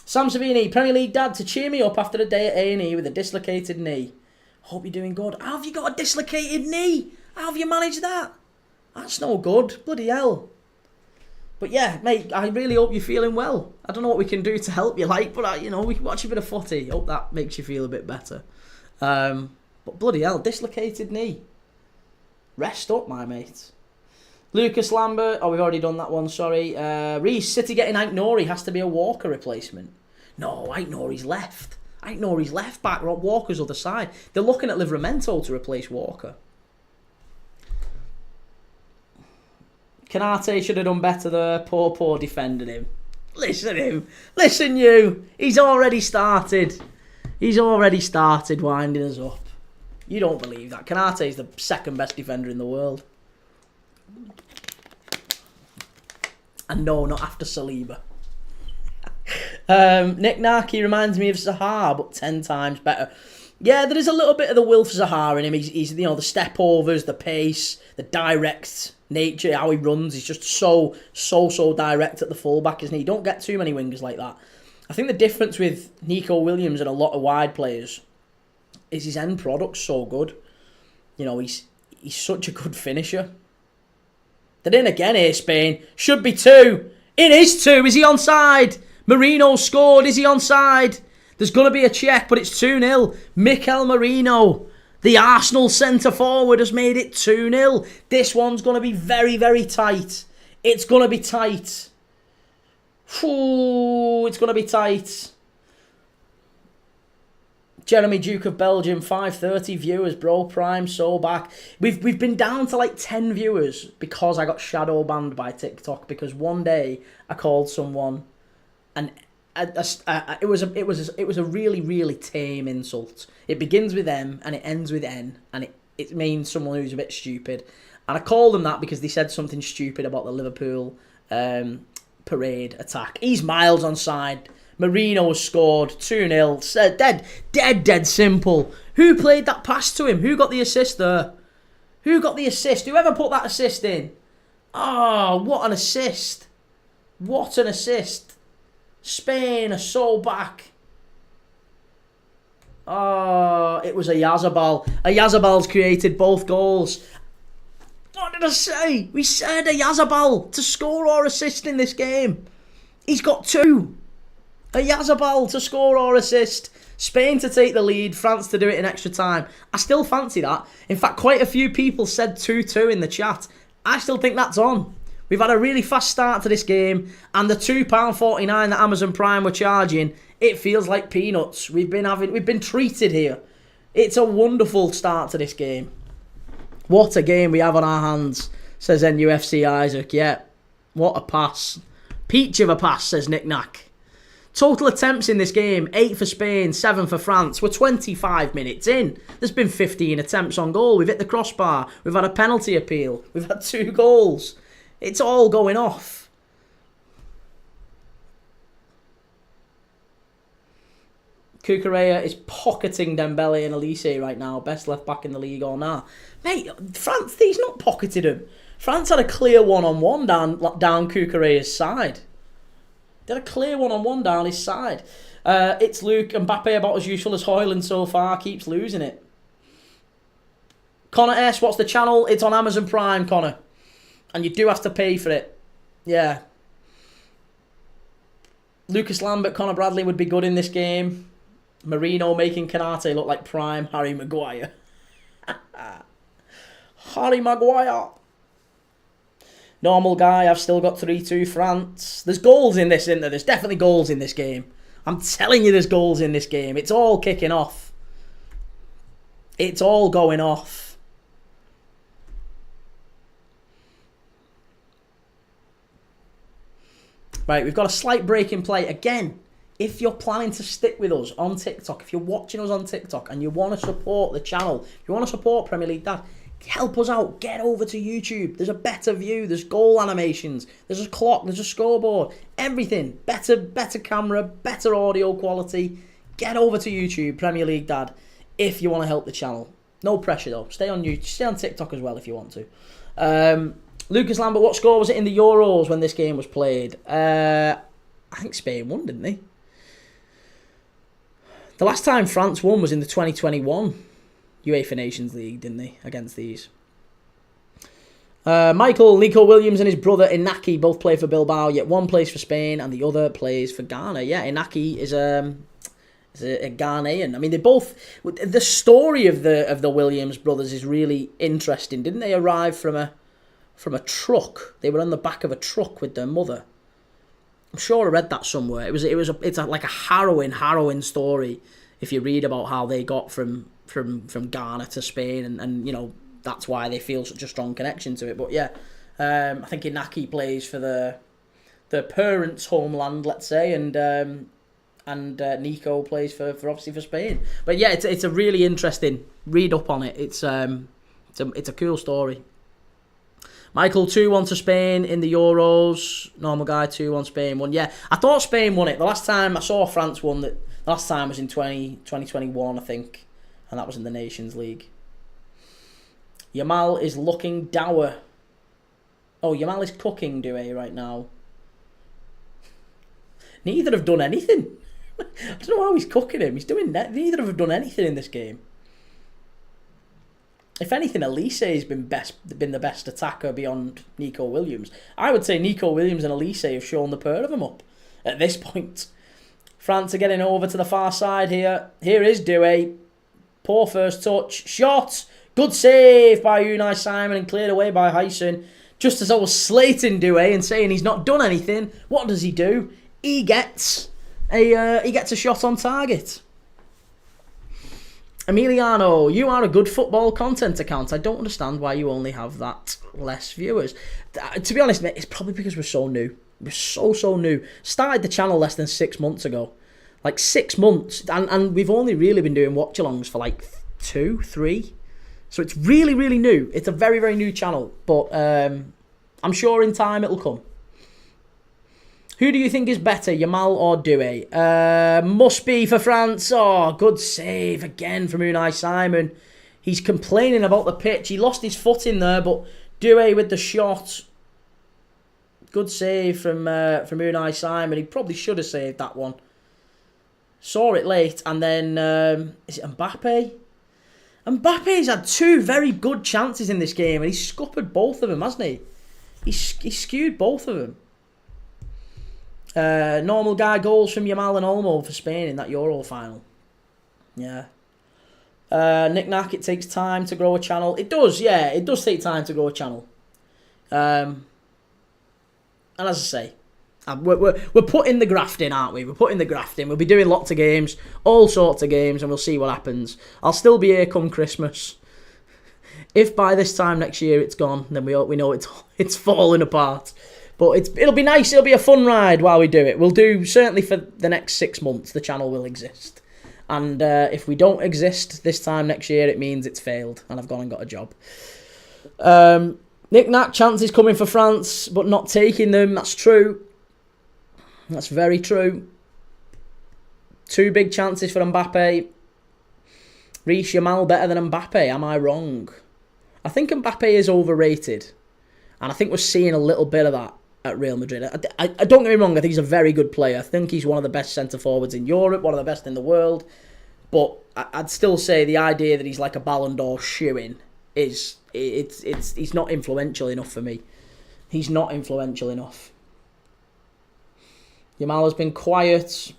Sam Savini, Premier League dad, to cheer me up after a day at A&E with a dislocated knee. Hope you're doing good. How have you got a dislocated knee? How have you managed that? That's no good. Bloody hell. But yeah, mate, I really hope you're feeling well. I don't know what we can do to help you, but we can watch a bit of footy. Hope that makes you feel a bit better. But bloody hell, dislocated knee. Rest up, my mate. Lucas Lambert. Oh, we've already done that one, sorry. Reece, City getting Ait Nouri has to be a Walker replacement. No, Ait Nouri's left. Ait Nouri's left back, Walker's other side. They're looking at Livramento to replace Walker. Canate should have done better there. Poor defending him. Listen you. He's already started winding us up. You don't believe that. Canate is the second best defender in the world. And no, not after Saliba. Nick Naki reminds me of Zaha, but 10 times better. Yeah, there is a little bit of the Wilf Zaha in him. He's the step overs, the pace, the direct nature, how he runs. He's just so direct at the fullback, isn't he? You don't get too many wingers like that. I think the difference with Nico Williams and a lot of wide players is his end product's so good. He's such a good finisher. They're in again here, Spain. Should be 2. It is 2. Is he onside? Marino scored. Is he onside? There's going to be a check, but it's 2-0. Mikel Marino, the Arsenal centre-forward, has made it 2-0. This one's going to be very, very tight. It's going to be tight. Ooh, it's going to be tight. Jeremy Duke of Belgium, 530 viewers, bro. Prime, so back. We've been down to like 10 viewers because I got shadow banned by TikTok because one day I called someone and it was a really, really tame insult. It begins with M and it ends with N, and it means someone who's a bit stupid. And I called them that because they said something stupid about the Liverpool parade attack. He's miles onside. Marino has scored 2-0. Dead simple. Who played that pass to him? Who got the assist there? Whoever put that assist in? Oh, what an assist. What an assist. Spain are so back. Oh, it was a Yazabal. A Yazabal's created both goals. What did I say? We said a Yazabal to score or assist in this game. He's got 2. A Yazabal to score or assist. Spain to take the lead. France to do it in extra time. I still fancy that. In fact, quite a few people said 2-2 in the chat. I still think that's on. We've had a really fast start to this game. And the £2.49 that Amazon Prime were charging, it feels like peanuts. We've been treated here. It's a wonderful start to this game. What a game we have on our hands, says NUFC Isaac. Yeah, what a pass. Peach of a pass, says Nick Nack. Total attempts in this game, 8 for Spain, 7 for France. We're 25 minutes in. There's been 15 attempts on goal. We've hit the crossbar. We've had a penalty appeal. We've had 2 goals. It's all going off. Cucurella is pocketing Dembele and Elise right now. Best left back in the league or not. Mate, France, he's not pocketed him. France had a clear one-on-one down Cucurella's side. They had a clear one-on-one down his side. It's Luke. Mbappe about as useful as Hoyland so far. Keeps losing it. Connor S, what's the channel? It's on Amazon Prime, Connor. And you do have to pay for it. Yeah. Lucas Lambert, Conor Bradley would be good in this game. Marino making Canate look like prime Harry Maguire. Harry Maguire. Normal guy, I've still got 3-2 France. There's goals in this, isn't there? There's definitely goals in this game. I'm telling you there's goals in this game. It's all kicking off. It's all going off. Right, we've got a slight break in play. Again, if you're planning to stick with us on TikTok, if you're watching us on TikTok and you want to support the channel, if you want to support Premier League Dad, help us out. Get over to YouTube. There's a better view. There's goal animations. There's a clock. There's a scoreboard. Everything. Better camera. Better audio quality. Get over to YouTube, Premier League Dad, if you want to help the channel. No pressure though. Stay on YouTube. Stay on TikTok as well if you want to. Lucas Lambert, what score was it in the Euros when this game was played? I think Spain won, didn't they? The last time France won was in the 2021 UEFA Nations League, didn't they, against these? Nico Williams and his brother Inaki both play for Bilbao, yet one plays for Spain and the other plays for Ghana. Yeah, Inaki is a Ghanaian. I mean, they both. The story of the Williams brothers is really interesting. Didn't they arrive from a truck? They were on the back of a truck with their mother. I'm sure I read that somewhere. It's like a harrowing story if you read about how they got from Ghana to Spain, and you know that's why they feel such a strong connection to it. But yeah, I think Inaki plays for the parents' homeland, let's say, and Nico plays for obviously for Spain. But yeah, it's a really interesting read up on it. It's a cool story. Michael 2-1 to Spain in the Euros. Normal guy 2-1 Spain won. Yeah, I thought Spain won it. The last time I saw France won it, the last time was in 2021, I think, and that was in the Nations League. Yamal is looking dour. Oh, Yamal is cooking Douay right now. Neither have done anything. I don't know how he's cooking him. Neither have done anything in this game. If anything, Elise has been the best attacker beyond Nico Williams. I would say Nico Williams and Elise have shown the pair of them up at this point. France are getting over to the far side here. Here is Douay. Poor first touch. Shot. Good save by Unai Simon and cleared away by Hyson. Just as I was slating Douay and saying he's not done anything, what does he do? He gets a shot on target. Emiliano, you are a good football content account. I don't understand why you only have that less viewers. To be honest, mate, it's probably because we're so new. We're so new. Started the channel less than 6 months ago. Like 6 months. And we've only really been doing watch-alongs for like 2, 3. So it's really, really new. It's a very, very new channel. But I'm sure in time it'll come. Who do you think is better, Yamal or Douay? Must be for France. Oh, good save again from Unai Simon. He's complaining about the pitch. He lost his foot in there, but Douay with the shot. Good save from Unai Simon. He probably should have saved that one. Saw it late, and then is it Mbappe? Mbappe's had 2 very good chances in this game, and he's scuppered both of them, hasn't he? He skewed both of them. Normal guy goals from Yamal and Olmo for Spain in that Euro final. Yeah. Nick Nack, it takes time to grow a channel. It does, yeah. It does take time to grow a channel. And as I say, we're putting the graft in, aren't we? We're putting the graft in. We'll be doing lots of games, all sorts of games, and we'll see what happens. I'll still be here come Christmas. If by this time next year it's gone, then we know it's falling apart. But it'll be nice. It'll be a fun ride while we do it. We'll do, certainly for the next 6 months, the channel will exist. And if we don't exist this time next year, it means it's failed and I've gone and got a job. Nick Nack, chances coming for France, but not taking them. That's true. That's very true. 2 big chances for Mbappe. Reece Yamal better than Mbappe. Am I wrong? I think Mbappe is overrated. And I think we're seeing a little bit of that at Real Madrid. I don't get me wrong, I think he's a very good player. I think he's one of the best centre-forwards in Europe, one of the best in the world. But I'd still say the idea that he's like a Ballon d'Or shoo-in is... He's not influential enough for me. He's not influential enough. Yamal has been quiet.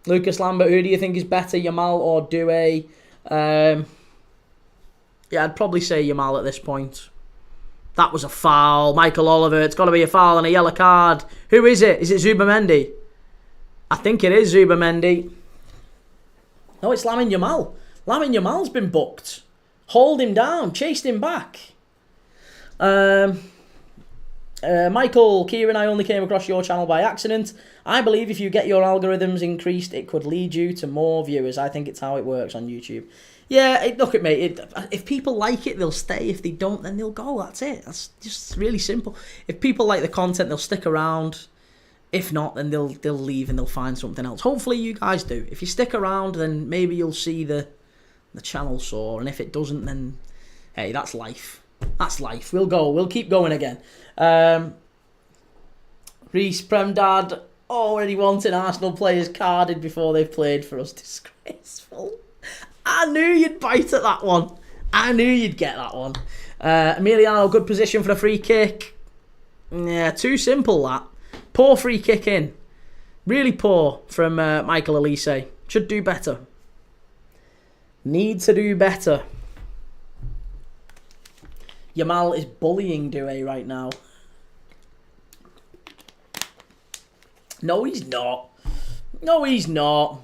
Lucas Lambert, who do you think is better, Yamal or Douay? Yeah, I'd probably say Yamal at this point. That was a foul. Michael Oliver, it's got to be a foul and a yellow card. Who is it? Is it Zubamendi? I think it is Zubamendi. No, it's Lamine Yamal. Lamine Yamal's been booked. Hauled him down, chased him back. Michael, Kee and I only came across your channel by accident. I believe if you get your algorithms increased, it could lead you to more viewers. I think it's how it works on YouTube. Yeah, look at me. If people like it, they'll stay. If they don't, then they'll go. That's it. That's just really simple. If people like the content, they'll stick around. If not, then they'll leave and they'll find something else. Hopefully you guys do. If you stick around, then maybe you'll see the channel soar. And if it doesn't, then hey, that's life. That's life. We'll go. We'll keep going again. Reese Premdad already wanting Arsenal players carded before they've played for us. Disgraceful. I knew you'd bite at that one. I knew you'd get that one. Emiliano, good position for a free kick. Yeah, too simple that. Poor free kick in. Really poor from Michael Elise. Should do better. Need to do better. Yamal is bullying Doué right now. No, he's not. No, he's not.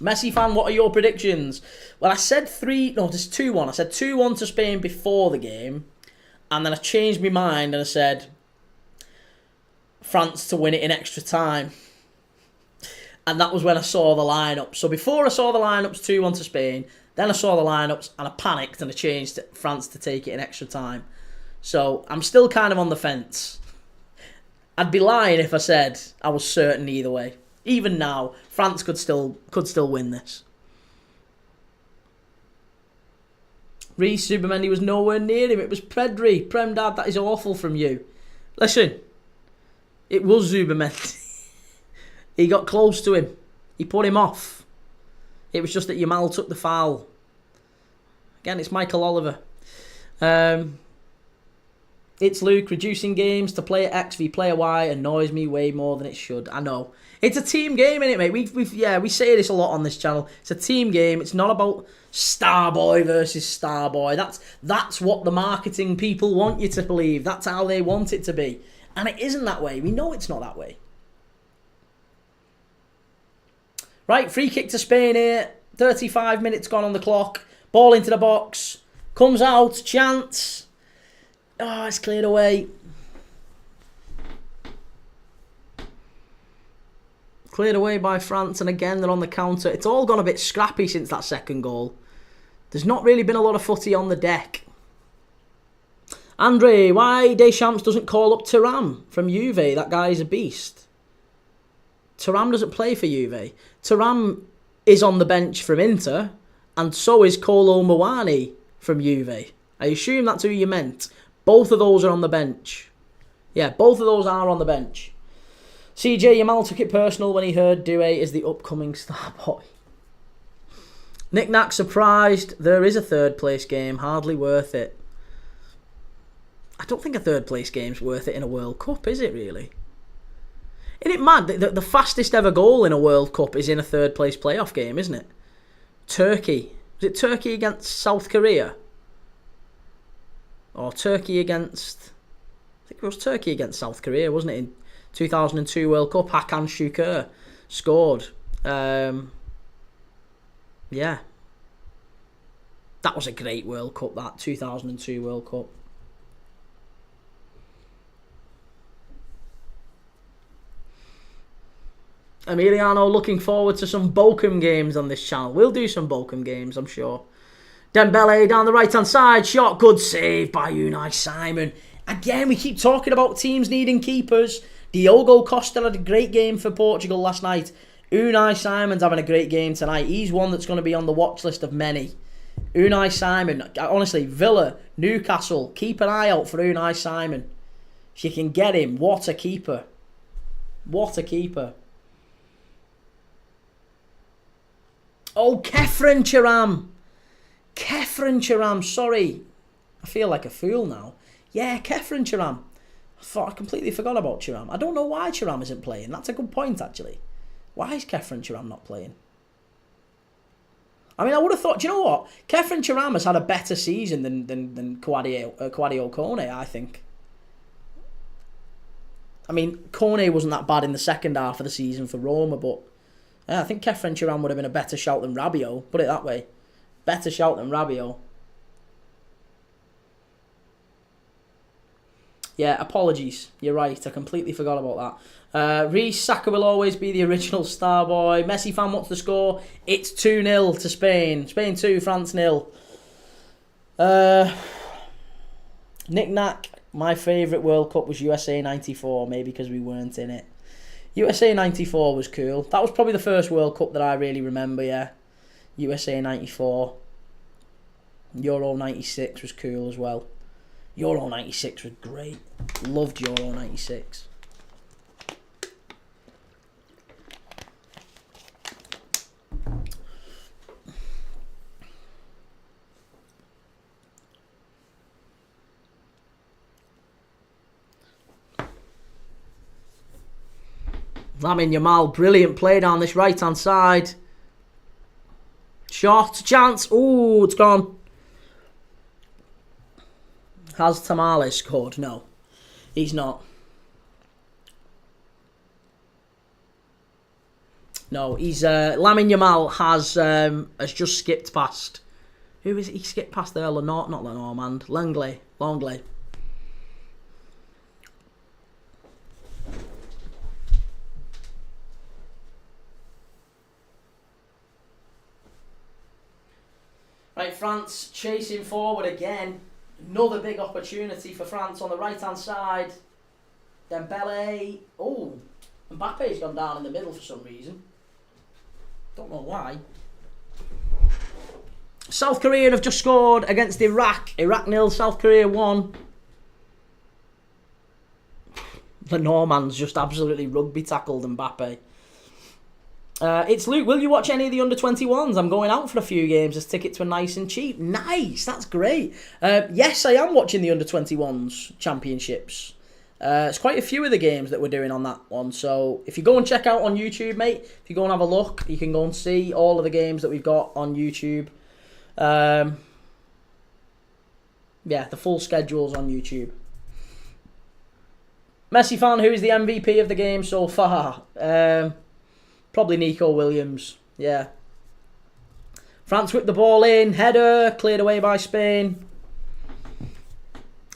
Messi fan, what are your predictions? Well, I said 2-1. I said 2-1 to Spain before the game. And then I changed my mind and I said France to win it in extra time. And that was when I saw the lineup. So before I saw the lineups, 2-1 to Spain. Then I saw the lineups and I panicked and I changed France to take it in extra time. So I'm still kind of on the fence. I'd be lying if I said I was certain either way. Even now, France could still win this. Reece Subamendi was nowhere near him. It was Pedri. Prem Dad, that is awful from you. Listen, it was Subamendi. He got close to him. He put him off. It was just that Yamal took the foul. Again, it's Michael Oliver. It's Luke. Reducing games to player X v player Y annoys me way more than it should. I know. It's a team game, innit, mate? We say this a lot on this channel. It's a team game. It's not about star boy versus star boy. That's what the marketing people want you to believe. That's how they want it to be. And it isn't that way. We know it's not that way. Right, free kick to Spain here. 35 minutes gone on the clock. Ball into the box. Comes out. Chance. Oh, it's cleared away. Cleared away by France, and again they're on the counter. It's all gone a bit scrappy since that second goal. There's not really been a lot of footy on the deck. Andre, why Deschamps doesn't call up Thuram from Juve? That guy is a beast. Thuram doesn't play for Juve. Thuram is on the bench from Inter, and so is Kolo Muani from Juve. I assume that's who you meant. Both of those are on the bench. Yeah, both of those are on the bench. CJ Yamal took it personal when he heard Doué is the upcoming star boy. Nick Knack surprised. There is a third place game. Hardly worth it. I don't think a third place game's worth it in a World Cup, is it really? Isn't it mad? The fastest ever goal in a World Cup is in a third place playoff game, isn't it? Turkey. Was it Turkey against South Korea? Or Turkey against... I think it was Turkey against South Korea, wasn't it? In 2002 World Cup, Hakan Şükür scored. Yeah. That was a great World Cup, that 2002 World Cup. Emiliano looking forward to some Bochum games on this channel. We'll do some Bochum games, I'm sure. Dembele down the right-hand side. Shot, good save by Unai Simon. Again, we keep talking about teams needing keepers. Diogo Costa had a great game for Portugal last night. Unai Simon's having a great game tonight. He's one that's going to be on the watch list of many. Unai Simon, honestly, Villa, Newcastle, keep an eye out for Unai Simon. If you can get him, what a keeper. What a keeper. Oh, Kefren Thuram. Kefren Thuram, sorry. I feel like a fool now. Yeah, Kefren Thuram. I completely forgot about Thuram. I don't know why Thuram isn't playing. That's a good point, actually. Why is Kefren Thuram not playing? I mean, I would have thought, do you know what? Kefren Thuram has had a better season than Kouadio Kone, I think. I mean, Kone wasn't that bad in the second half of the season for Roma, but I think Kefren Thuram would have been a better shout than Rabiot. Put it that way. Better shout than Rabiot. Yeah, apologies. You're right. I completely forgot about that. Reece, Saka will always be the original star boy. Messi fan wants the score. It's 2-0 to Spain. Spain 2, France 0. Nick Knack, my favourite World Cup was USA 94, maybe because we weren't in it. USA 94 was cool. That was probably the first World Cup that I really remember, yeah. USA 94. Euro 96 was cool as well. Euro 96 was great. Loved Euro 96. Lamine Yamal, brilliant play down this right-hand side. Shot, chance. Oh, it's gone. Has Tamale scored? No, he's not. No, he's Lamine Yamal has just skipped past. Who is it? He skipped past there? Not Lenormand. Langley. Right, France chasing forward again. Another big opportunity for France on the right-hand side. Dembele. Oh, Mbappe's gone down in the middle for some reason. Don't know why. South Korea have just scored against Iraq. Iraq 0, South Korea 1. The Normans just absolutely rugby tackled Mbappe. It's Luke. Will you watch any of the under-21s? I'm going out for a few games as tickets were nice and cheap. Nice, that's great. Yes, I am watching the under-21s championships. It's quite a few of the games that we're doing on that one. So if you go and check out on YouTube, mate, if you go and have a look, you can go and see all of the games that we've got on YouTube. Yeah, the full schedule's on YouTube. Messi fan, who is the MVP of the game so far? Probably Nico Williams. Yeah. France whipped the ball in. Header. Cleared away by Spain.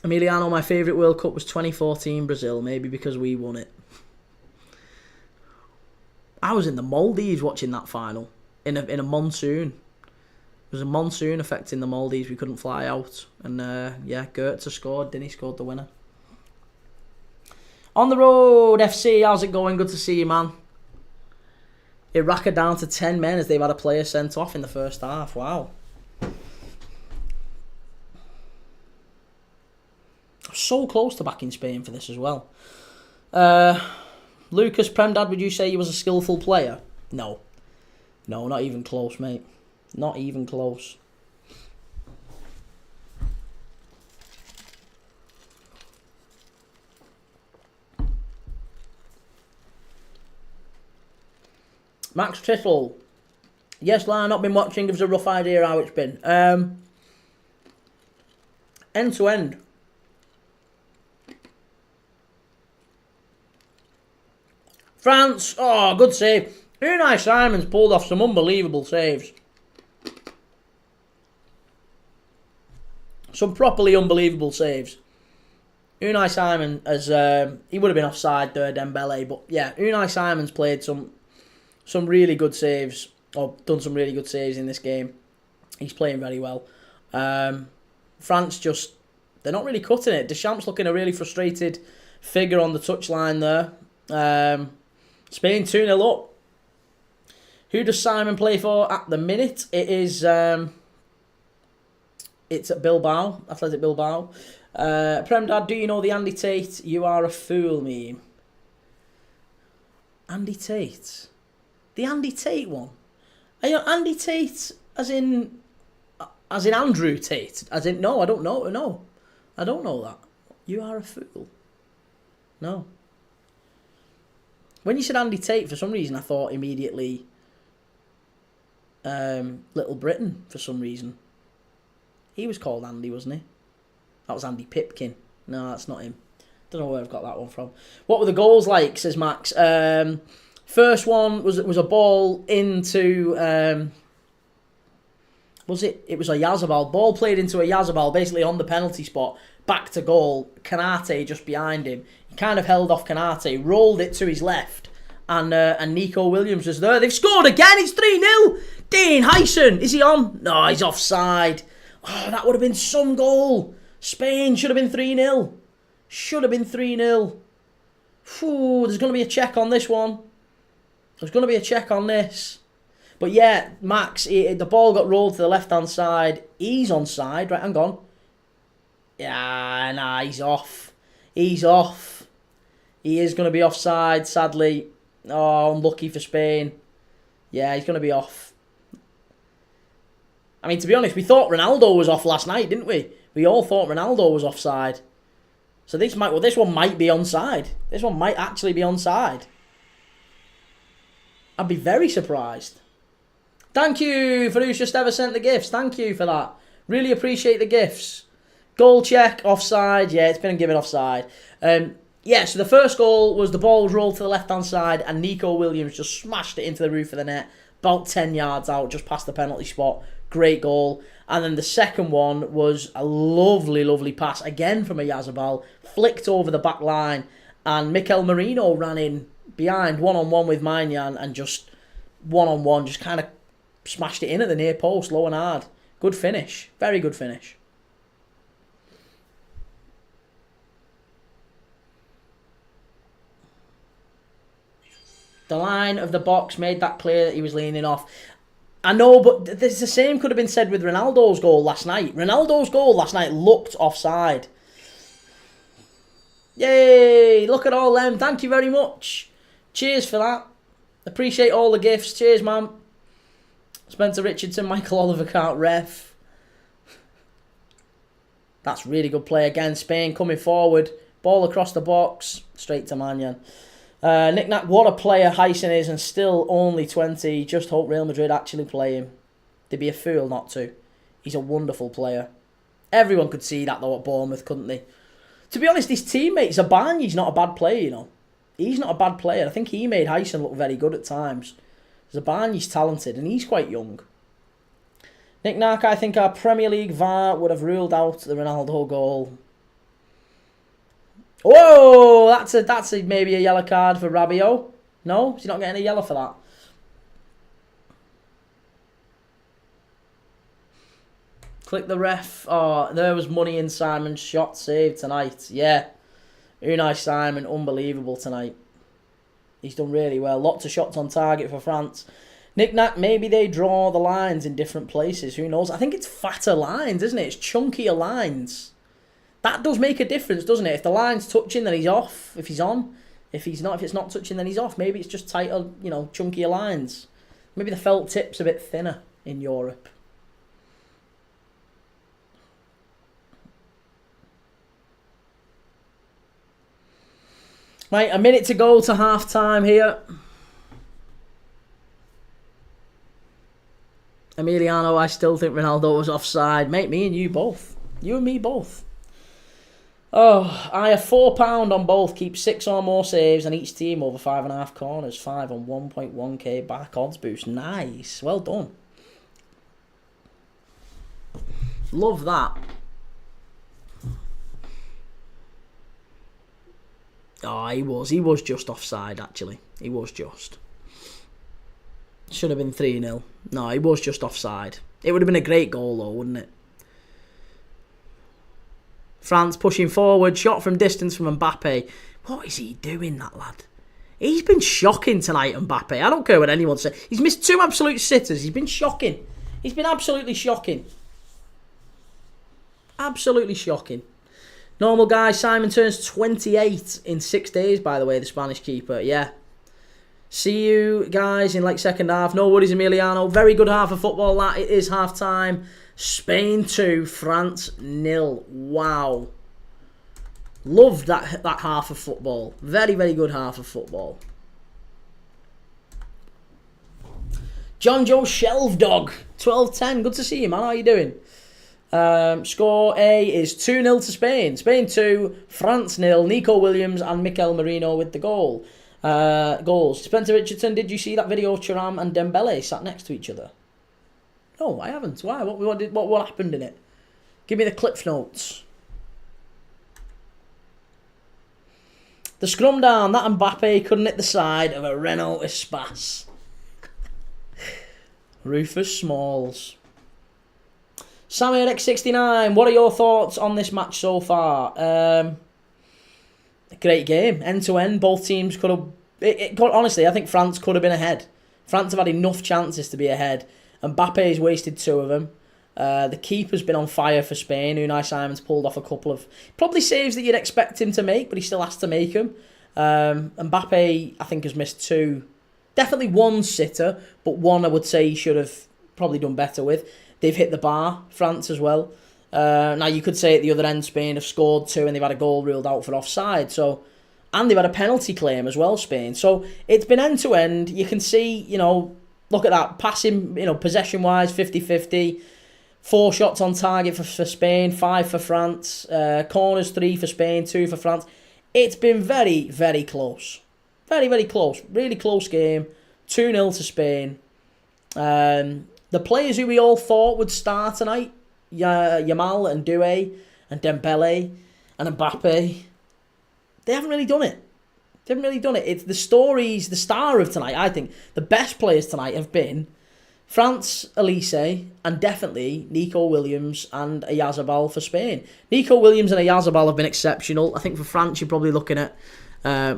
Emiliano, my favourite World Cup was 2014 Brazil. Maybe because we won it. I was in the Maldives watching that final. In a monsoon. There was a monsoon affecting the Maldives. We couldn't fly out. And yeah, Goetze scored. Didn't he? Scored the winner. On the road, FC. How's it going? Good to see you, man. Iraq are down to 10 men as they've had a player sent off in the first half. Wow. So close to backing Spain for this as well. Lucas Premdad, would you say he was a skillful player? No. No, not even close, mate. Not even close. Max Tittle. Yes, I've not been watching. Gives a rough idea how it's been. End to end. France. Oh, good save. Unai Simon's pulled off some unbelievable saves. Some properly unbelievable saves. Unai Simon has... he would have been offside there, Dembele. But yeah, Unai Simon's played some really good saves, or done some really good saves in this game. He's playing very well. France just, they're not really cutting it. Deschamps looking a really frustrated figure on the touchline there. Spain 2-0 up. Who does Simon play for at the minute? It is, it's at Bilbao, Athletic Bilbao. Premdad, do you know the Andy Tate, you are a fool meme? Andy Tate? The Andy Tate one? Are you Andy Tate as in Andrew Tate? As in, no, I don't know. No, I don't know that. You are a fool. No. When you said Andy Tate, for some reason, I thought immediately Little Britain, for some reason. He was called Andy, wasn't he? That was Andy Pipkin. No, that's not him. Don't know where I've got that one from. What were the goals like, says Max? First one was a ball into... It was a Yazabal. Ball played into a Yazabal, basically on the penalty spot. Back to goal. Kanate just behind him. He kind of held off Kanate, rolled it to his left, and Nico Williams was there. They've scored again. It's 3-0. Dane Hyson, is he on? No, he's offside. Oh, that would have been some goal. Spain should have been 3-0. Should have been 3-0. Phew, there's going to be a check on this one. There's going to be a check on this. But yeah, Max, the ball got rolled to the left-hand side. He's onside. Right, hang on. Yeah, nah, he's off. He's off. He is going to be offside, sadly. Oh, unlucky for Spain. Yeah, he's going to be off. I mean, to be honest, we thought Ronaldo was off last night, didn't we? We all thought Ronaldo was offside. So this one might be onside. This one might actually be onside. I'd be very surprised. Thank you for who's just ever sent the gifts. Thank you for that. Really appreciate the gifts. Goal check, offside. Yeah, it's been given offside. Yeah, so the first goal was the ball was rolled to the left-hand side and Nico Williams just smashed it into the roof of the net. About 10 yards out, just past the penalty spot. Great goal. And then the second one was a lovely, lovely pass. Again from a Yazabal. Flicked over the back line. And Mikel Merino ran in behind, one-on-one with Maignan. And just one-on-one, just kind of smashed it in at the near post, low and hard. Good finish. Very good finish. The line of the box made that clear that he was leaning off. I know, but the same could have been said with Ronaldo's goal last night. Ronaldo's goal last night looked offside. Yay! Look at all them. Thank you very much. Cheers for that. Appreciate all the gifts. Cheers, man. Spencer Richardson, Michael Oliver can't ref. That's really good play again. Spain coming forward. Ball across the box. Straight to Maignan. Nick-Nack, what a player Hyson is and still only 20. Just hope Real Madrid actually play him. They'd be a fool not to. He's a wonderful player. Everyone could see that though at Bournemouth, couldn't they? To be honest, his teammate Zabanyi's not a bad player, you know. He's not a bad player. I think he made Hyson look very good at times. Zabanyi's talented and he's quite young. Nick-Nack, I think our Premier League VAR would have ruled out the Ronaldo goal. Whoa, that's maybe a yellow card for Rabiot. No, he's not getting a yellow for that. Click the ref. Oh, there was money in Simon's shot saved tonight. Yeah, Unai Simon, unbelievable tonight. He's done really well. Lots of shots on target for France. Nick-Nack, maybe they draw the lines in different places. Who knows? I think it's fatter lines, isn't it? It's chunkier lines. That does make a difference, doesn't it? If the line's touching, then he's off. If he's on. If it's not touching, then he's off. Maybe it's just tighter, you know, chunkier lines. Maybe the felt tip's a bit thinner in Europe. Right, a minute to go to half-time here. Emiliano, I still think Ronaldo was offside. Mate, me and you both. You and me both. Oh, I have £4 on both. Keep 6 or more saves and each team over 5.5 corners. 5 on 1.1k back odds boost. Nice. Well done. Love that. Oh, he was just offside, actually. He was just. Should have been 3-0. No, he was just offside. It would have been a great goal, though, wouldn't it? France pushing forward. Shot from distance from Mbappe. What is he doing, that lad? He's been shocking tonight, Mbappe. I don't care what anyone says. He's missed 2 absolute sitters. He's been shocking. He's been absolutely shocking. Absolutely shocking. Normal guy, Simon turns 28 in 6 days, by the way, the Spanish keeper. Yeah. See you guys in like second half. No worries, Emiliano. Very good half of football, that. It is half time. Spain 2, France 0. Wow. Loved that half of football. Very, very good half of football. John Joe Shelf Dog, 12-10. Good to see you, man. How are you doing? Score A is 2-0 to Spain. Spain 2, France 0. Nico Williams and Mikel Merino with the goal. Goals. Spencer Richardson, did you see that video of Thuram and Dembele sat next to each other? No, I haven't. Why? What happened in it? Give me the cliff notes. The scrum down. That Mbappe couldn't hit the side of a Renault Espace. Rufus Smalls. Sammy X69, what are your thoughts on this match so far? A great game, end to end. Both teams could have. Honestly, I think France could have been ahead. France have had enough chances to be ahead. Mbappe's wasted 2 of them. The keeper's been on fire for Spain. Unai Simon's pulled off a couple of probably saves that you'd expect him to make, but he still has to make them. Mbappe, I think, has missed 2. Definitely 1 sitter, but 1 I would say he should have probably done better with. They've hit the bar, France as well. Now, you could say at the other end, Spain have scored 2 and they've had a goal ruled out for offside. So, And they've had a penalty claim as well, Spain. So it's been end to end. You can see, look at that. Passing, possession-wise, 50-50. 4 shots on target for Spain, 5 for France. Corners, 3 for Spain, 2 for France. It's been very, very close. Very, very close. Really close game. 2-0 to Spain. The players who we all thought would start tonight, Yamal and Doué and Dembele and Mbappe, they haven't really done it. It's the stories, the star of tonight, I think. The best players tonight have been France, Elise, and definitely Nico Williams and Oyarzabal for Spain. Nico Williams and Oyarzabal have been exceptional. I think for France, you're probably looking at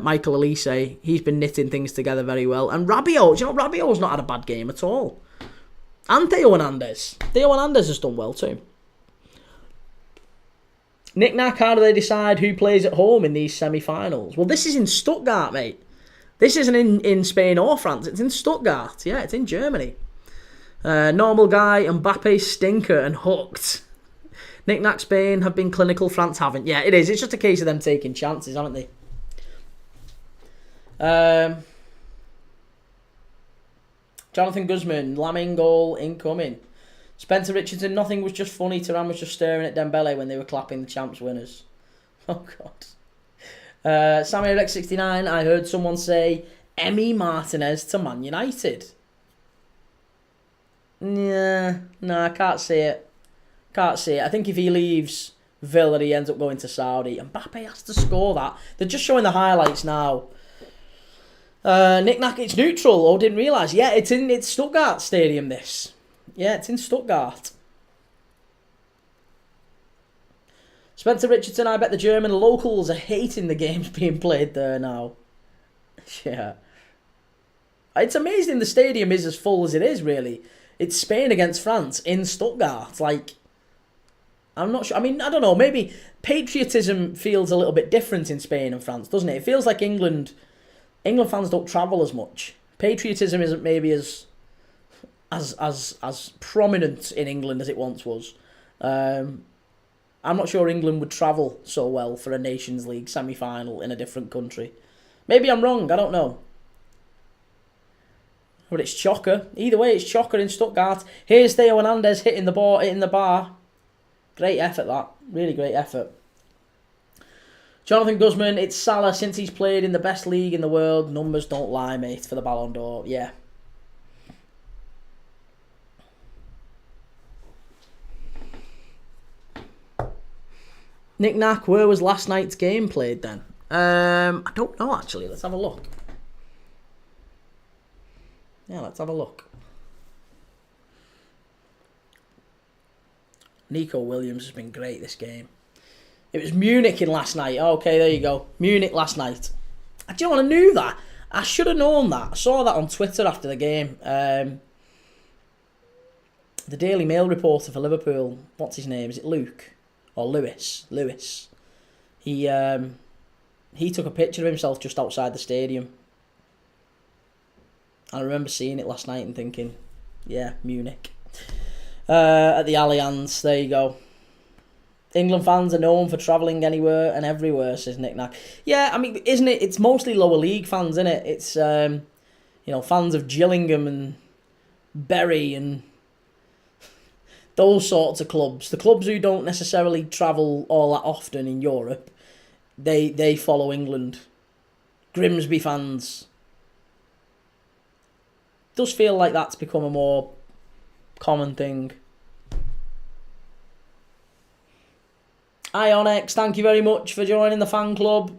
Michael Elise. He's been knitting things together very well. And Rabiot, Rabiot's not had a bad game at all. And Theo Hernandez. Theo Hernandez has done well too. Knick-knack, how do they decide who plays at home in these semi-finals? Well, this is in Stuttgart, mate. This isn't in Spain or France. It's in Stuttgart. Yeah, it's in Germany. Normal guy, Mbappe, stinker, and hooked. Knick-knack, Spain have been clinical, France haven't. Yeah, it is. It's just a case of them taking chances, haven't they? Jonathan Guzman, Lamine goal incoming. Spencer Richardson, nothing was just funny. Turan was just staring at Dembele when they were clapping the champs winners. Oh, God. Sammy Rex69, I heard someone say Emi Martinez to Man United. Yeah, no, I can't see it. I think if he leaves Villa, he ends up going to Saudi. And Mbappe has to score that. They're just showing the highlights now. Knick-knack, it's neutral. Oh, didn't realise. Yeah, it's Stuttgart Stadium, this. Yeah, it's in Stuttgart. Spencer Richardson, I bet the German locals are hating the games being played there now. Yeah. It's amazing the stadium is as full as it is, really. It's Spain against France in Stuttgart. I'm not sure. I mean, I don't know. Maybe patriotism feels a little bit different in Spain and France, doesn't it? It feels like England fans don't travel as much. Patriotism isn't maybe as prominent in England as it once was. I'm not sure England would travel so well for a Nations League semi-final in a different country. Maybe I'm wrong, I don't know. But it's chocker. Either way, it's chocker in Stuttgart. Here's Theo Hernandez hitting the bar. Great effort, that. Really great effort. Jonathan Guzman, it's Salah since he's played in the best league in the world. Numbers don't lie, mate, for the Ballon d'Or. Yeah. Knick-knack, where was last night's game played then? I don't know, actually. Let's have a look. Yeah, let's have a look. Nico Williams has been great this game. It was Munich in last night. Okay, there you go. Munich last night. Do you know what? I knew that. I should have known that. I saw that on Twitter after the game. The Daily Mail reporter for Liverpool, what's his name? Is it Luke? Or Lewis? Lewis. He took a picture of himself just outside the stadium. I remember seeing it last night and thinking, yeah, Munich. At the Allianz, there you go. England fans are known for travelling anywhere and everywhere, says Knick-knack. Yeah, I mean, isn't it? It's mostly lower league fans, isn't it? It's, fans of Gillingham and Bury and those sorts of clubs. The clubs who don't necessarily travel all that often in Europe, they follow England. Grimsby fans. Does feel like that's become a more common thing. Ionex, thank you very much for joining the fan club.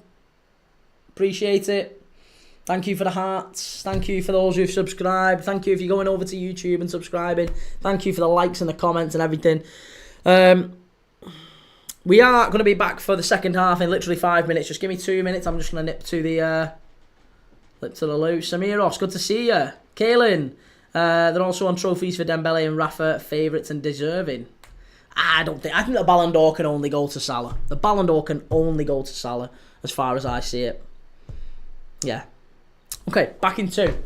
Appreciate it. Thank you for the hearts. Thank you for those who've subscribed. Thank you if you're going over to YouTube and subscribing. Thank you for the likes and the comments and everything. We are going to be back for the second half in literally 5 minutes. Just give me 2 minutes. I'm just going to nip to the loo. Samiros, good to see you. Kaylin, they're also on trophies for Dembele and Rafa, favourites and deserving. I think the Ballon d'Or can only go to Salah. The Ballon d'Or can only go to Salah as far as I see it. Yeah. Okay, back in 2.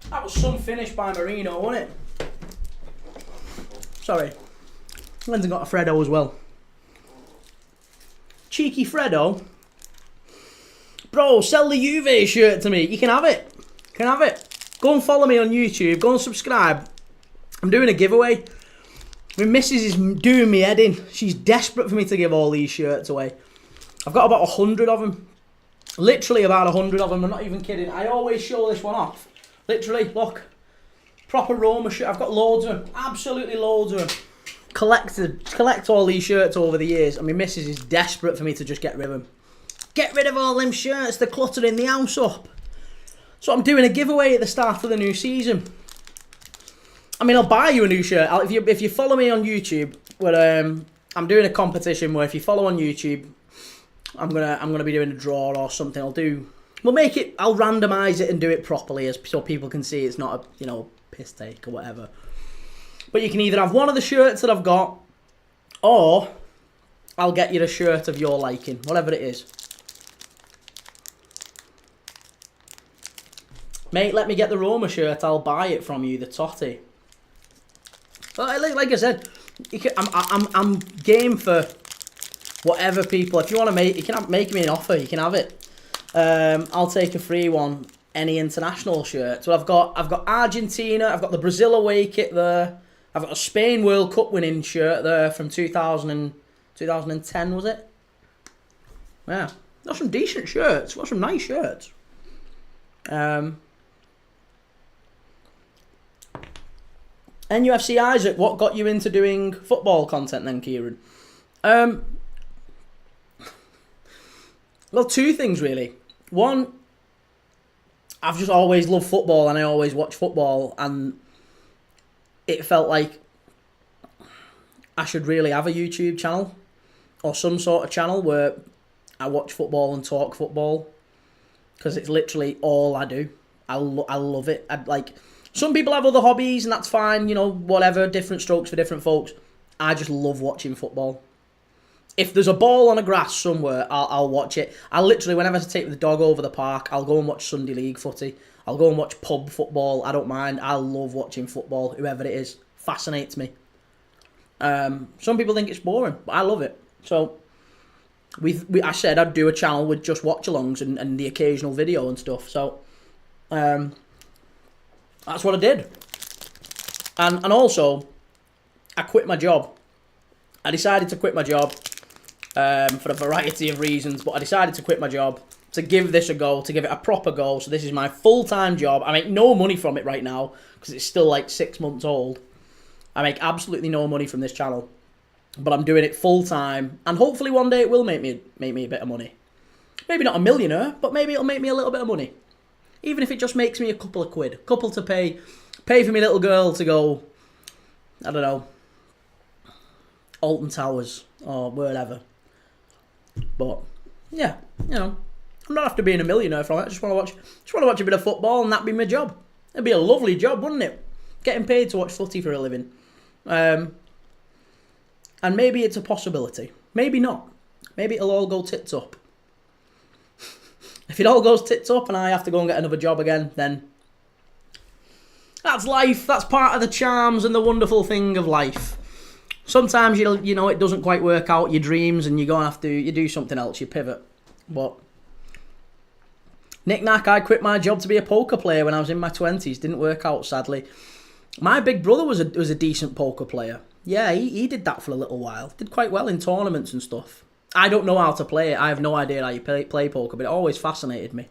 That was some finish by Marino, wasn't it? Sorry. Lenzen got a Fredo as well. Cheeky Fredo. Bro, sell the Juve shirt to me. You can have it. You can have it. Go and follow me on YouTube. Go and subscribe. I'm doing a giveaway. My missus is doing me head in. She's desperate for me to give all these shirts away. I've got about 100 of them. Literally about 100 of them. I'm not even kidding. I always show this one off. Literally, look. Proper Roma shirt. I've got loads of them. Absolutely loads of them. Collect all these shirts over the years. And my missus is desperate for me to just get rid of them. Get rid of all them shirts. They're cluttering the house up. So I'm doing a giveaway at the start of the new season. I mean, I'll buy you a new shirt. If you follow me on YouTube, where I'm doing a competition where if you follow on YouTube, I'm gonna be doing a draw or something. I'll randomise it and do it properly so people can see it's not a piss take or whatever. But you can either have one of the shirts that I've got, or I'll get you a shirt of your liking, whatever it is. Mate, let me get the Roma shirt. I'll buy it from you, the Totti. Like I said, I'm game for whatever people. If you want to make, you can make me an offer. You can have it. I'll take a free one. Any international shirt. So I've got Argentina. I've got the Brazil away kit there. I've got a Spain World Cup winning shirt there from 2010, was it? Yeah, got some decent shirts. Got some nice shirts. NUFC Isaac, what got you into doing football content then, Kieran? Well, two things really. One, I've just always loved football and I always watch football, and it felt like I should really have a YouTube channel or some sort of channel where I watch football and talk football, because it's literally all I do. I love it. Some people have other hobbies and that's fine, whatever, different strokes for different folks. I just love watching football. If there's a ball on a grass somewhere, I'll watch it. I'll literally, whenever I take the dog over the park, I'll go and watch Sunday League footy. I'll go and watch pub football. I don't mind. I love watching football, whoever it is. Fascinates me. Some people think it's boring, but I love it. So, I said I'd do a channel with just watch-alongs and the occasional video and stuff. So, that's what I did. And also, I quit my job. I decided to quit my job for a variety of reasons, but I decided to quit my job to give this a go, to give it a proper go. So this is my full-time job. I make no money from it right now because it's still like 6 months old. I make absolutely no money from this channel, but I'm doing it full-time, and hopefully one day it will make me a bit of money. Maybe not a millionaire, but maybe it'll make me a little bit of money. Even if it just makes me a couple of quid. A couple to pay for my little girl to go, I don't know, Alton Towers or wherever. But yeah, I'm not after being a millionaire from it. I just want to watch a bit of football, and that'd be my job. It'd be a lovely job, wouldn't it? Getting paid to watch footy for a living. And maybe it's a possibility. Maybe not. Maybe it'll all go tits up. If it all goes tits up and I have to go and get another job again, then that's life. That's part of the charms and the wonderful thing of life. Sometimes it doesn't quite work out, your dreams, and you do something else, you pivot. But knick-knack, I quit my job to be a poker player when I was in my 20s. Didn't work out, sadly. My big brother was a decent poker player. Yeah, he did that for a little while. Did quite well in tournaments and stuff. I don't know how to play it. I have no idea how you play poker, but it always fascinated me.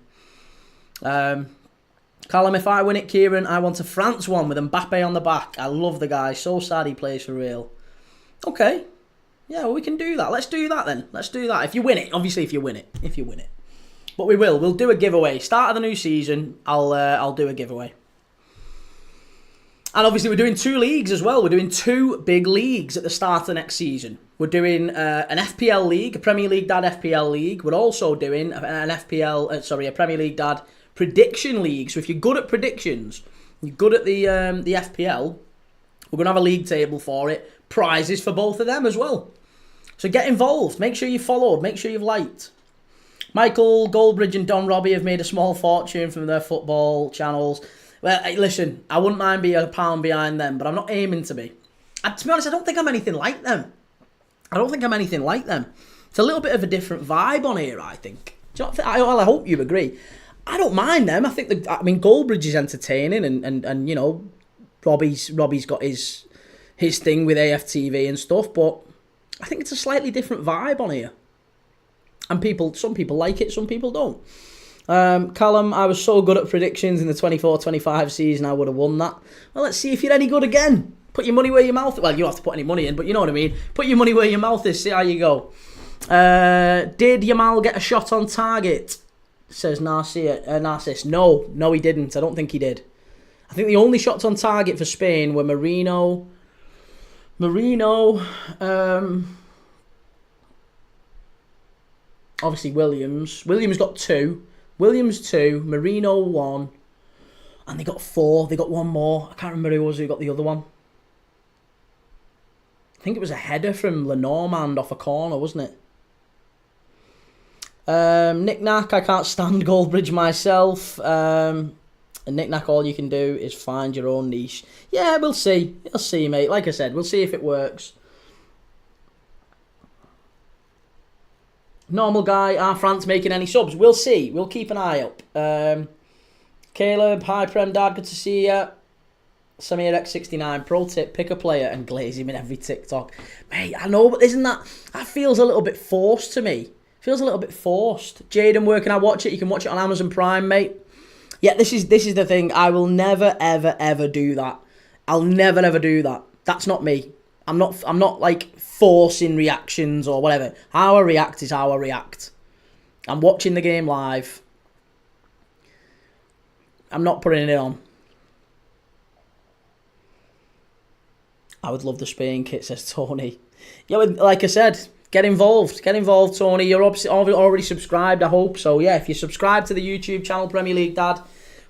Callum, if I win it, Kieran, I want a France one with Mbappe on the back. I love the guy. So sad he plays for real. Okay. Yeah, well, we can do that. Let's do that then. Let's do that. If you win it. Obviously, if you win it. But we will. We'll do a giveaway. Start of the new season, I'll do a giveaway. And obviously we're doing 2 leagues as well. We're doing 2 big leagues at the start of the next season. We're doing an FPL league, a Premier League Dad FPL league. We're also doing a Premier League Dad prediction league. So if you're good at predictions, you're good at the FPL, we're going to have a league table for it. Prizes for both of them as well. So get involved. Make sure you followed. Make sure you've liked. Michael Goldbridge and Don Robbie have made a small fortune from their football channels. Well, hey, listen, I wouldn't mind being a pound behind them, but I'm not aiming to be. And to be honest, I don't think I'm anything like them. It's a little bit of a different vibe on here, I think. Do you know, I hope you agree. I don't mind them. I think Goldbridge is entertaining, and you know, Robbie's got his thing with AFTV and stuff, but I think it's a slightly different vibe on here. And some people like it, some people don't. Callum, I was so good at predictions in the 24-25 season, I would have won that. Well, let's see if you're any good again. Put your money where your mouth is. Well, you don't have to put any money in, but you know what I mean. Put your money where your mouth is, see how you go. Did Yamal get a shot on target? Says Narcis. No, he didn't. I don't think he did. I think the only shots on target for Spain were Marino, obviously Williams. Williams got 2. Williams 2, Marino 1, and they got 4. They got one more. I can't remember who it was who got the other one. I think it was a header from Lenormand off a corner, wasn't it? Knick-knack, I can't stand Goldbridge myself. And knick-knack, all you can do is find your own niche. Yeah, we'll see. We'll see, mate. Like I said, we'll see if it works. Normal guy, are France making any subs? We'll see. We'll keep an eye up. Caleb, hi Prem Dad, good to see you. Samir X69, pro tip, pick a player and glaze him in every TikTok. Mate, I know, but that feels a little bit forced to me. Feels a little bit forced. Jaden, where can I watch it? You can watch it on Amazon Prime, mate. Yeah, this is the thing. I will never, ever, ever do that. I'll never, ever do that. That's not me. I'm not like forcing reactions or whatever. How I react is how I react. I'm watching the game live. I'm not putting it on. I would love the Spain kit, says Tony. Yeah, like I said, get involved. Get involved, Tony. You're obviously already subscribed, I hope. So, yeah, if you subscribe to the YouTube channel, Premier League Dad,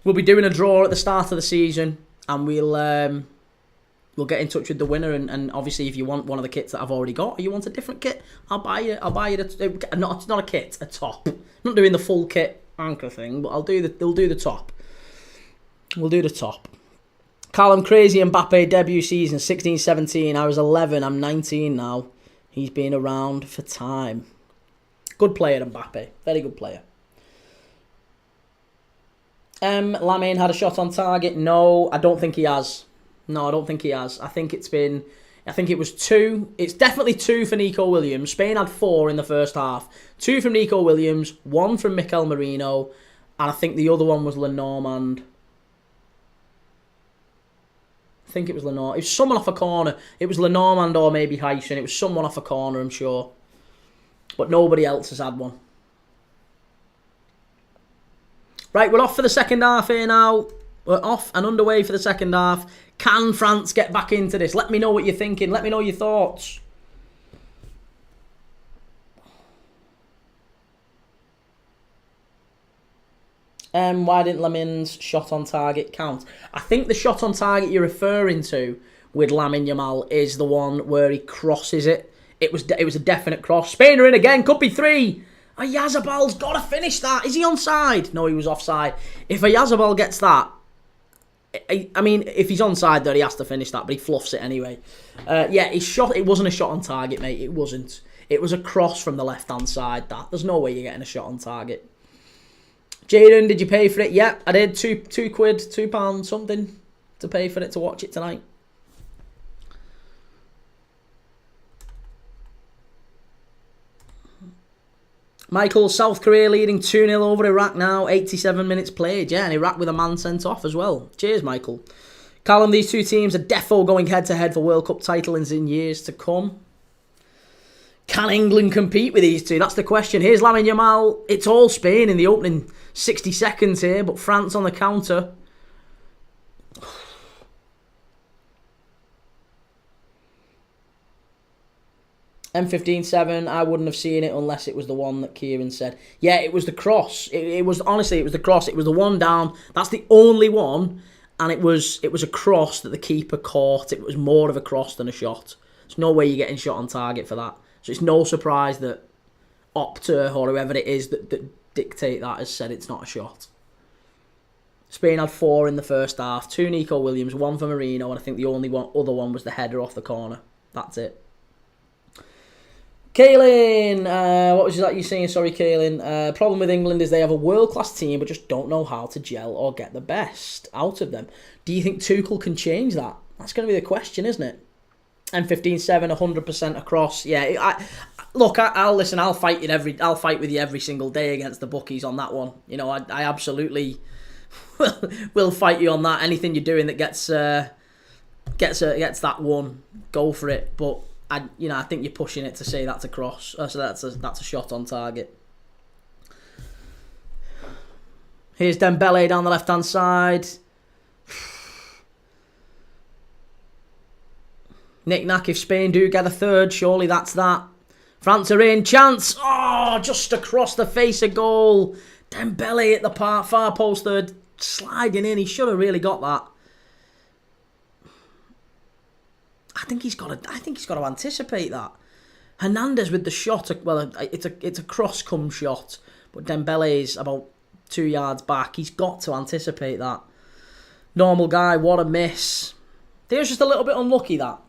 we'll be doing a draw at the start of the season. And we'll get in touch with the winner. And obviously, if you want one of the kits that I've already got, or you want a different kit, I'll buy you. It's not a kit, a top. I'm not doing the full kit anchor thing, but we'll do the top. We'll do the top. Callum, crazy Mbappe debut season, 16-17. I was 11, I'm 19 now. He's been around for time. Good player, Mbappe. Very good player. Lamine had a shot on target. No, I don't think he has. I think it was 2. It's definitely 2 for Nico Williams. Spain had 4 in the first half. 2 from Nico Williams, 1 from Mikel Merino, and I think the other one was Lenormand. I think it was Lenormand. It was someone off a corner. It was Lenormand or maybe Heisen. It was someone off a corner, I'm sure. But nobody else has had one. Right, we're off for the second half here now. We're off and underway for the second half. Can France get back into this? Let me know what you're thinking. Let me know your thoughts. Why didn't Lamine's shot on target count? I think the shot on target you're referring to with Lamine Yamal is the one where he crosses it. It was a definite cross. Spain are in again. Could be 3. Ayazabal's got to finish that. Is he onside? No, he was offside. If Ayazabal gets that, I mean, if he's onside there, he has to finish that, but he fluffs it anyway. Yeah, he shot. It wasn't a shot on target, mate. It wasn't. It was a cross from the left-hand side. There's no way you're getting a shot on target. Jaden, did you pay for it? Yeah, I did. £2, £2 something to pay for it to watch it tonight. Michael, South Korea leading 2-0 over Iraq now. 87 minutes played. Yeah, and Iraq with a man sent off as well. Cheers, Michael. Callum, these two teams are defo going head-to-head for World Cup titles in years to come. Can England compete with these two? That's the question. Here's Lamine Yamal. It's all Spain in the opening 60 seconds here, but France on the counter. M15-7, I wouldn't have seen it unless it was the one that Kieran said. Yeah, it was the cross. It was honestly, it was the cross. It was the one down. That's the only one, and it was a cross that the keeper caught. It was more of a cross than a shot. There's no way you're getting shot on target for that. So it's no surprise that Opta or whoever it is that dictate that has said it's not a shot. Spain had 4 in the first half. 2 Nico Williams, 1 for Marino, and I think the only other one was the header off the corner. That's it. Kaylin, what was that you saying? Sorry, Kaylin. Problem with England is they have a world-class team but just don't know how to gel or get the best out of them. Do you think Tuchel can change that? That's going to be the question, isn't it? M15-7, 100% across. Yeah, I'll listen. I'll fight with you every single day against the bookies on that one. You know, I absolutely will fight you on that. Anything you're doing that gets that one, go for it. But I think you're pushing it to say that's a cross. So that's a shot on target. Here's Dembele down the left-hand side. Knick-knack, if Spain do get a third, surely that's that. France are in. Chance. Oh, just across the face of goal. Dembele at the far post third, sliding in. He should have really got that. I think he's got to anticipate that. Hernandez with the shot. Well, it's a cross-come shot, but Dembele is about 2 yards back. He's got to anticipate that. Normal guy. What a miss. There's just a little bit unlucky, that.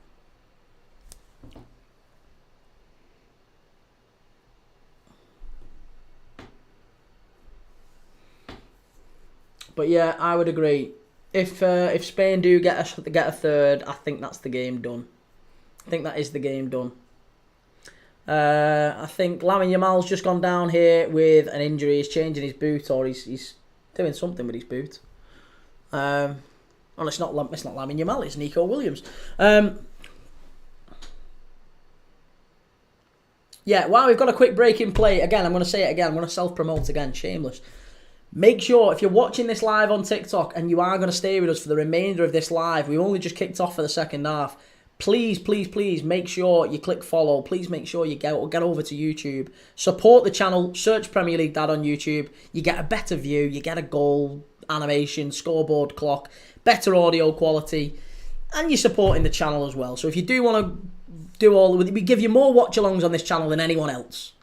But yeah, I would agree. If Spain do get a third, I think that's the game done. I think that is the game done. I think Lamine Yamal's just gone down here with an injury. He's changing his boot, or he's doing something with his boot. Well, it's not Lamine Yamal. It's Nico Williams. Yeah. Wow, we've got a quick break in play again. I'm going to say it again. I'm going to self-promote again. Shameless. Make sure, if you're watching this live on TikTok and you are going to stay with us for the remainder of this live, we've only just kicked off for the second half, please make sure you click follow. Please make sure you get over to YouTube. Support the channel. Search Premier League Dad on YouTube. You get a better view. You get a goal, animation, scoreboard clock, better audio quality, and you're supporting the channel as well. So if you do want to do all, we give you more watch-alongs on this channel than anyone else.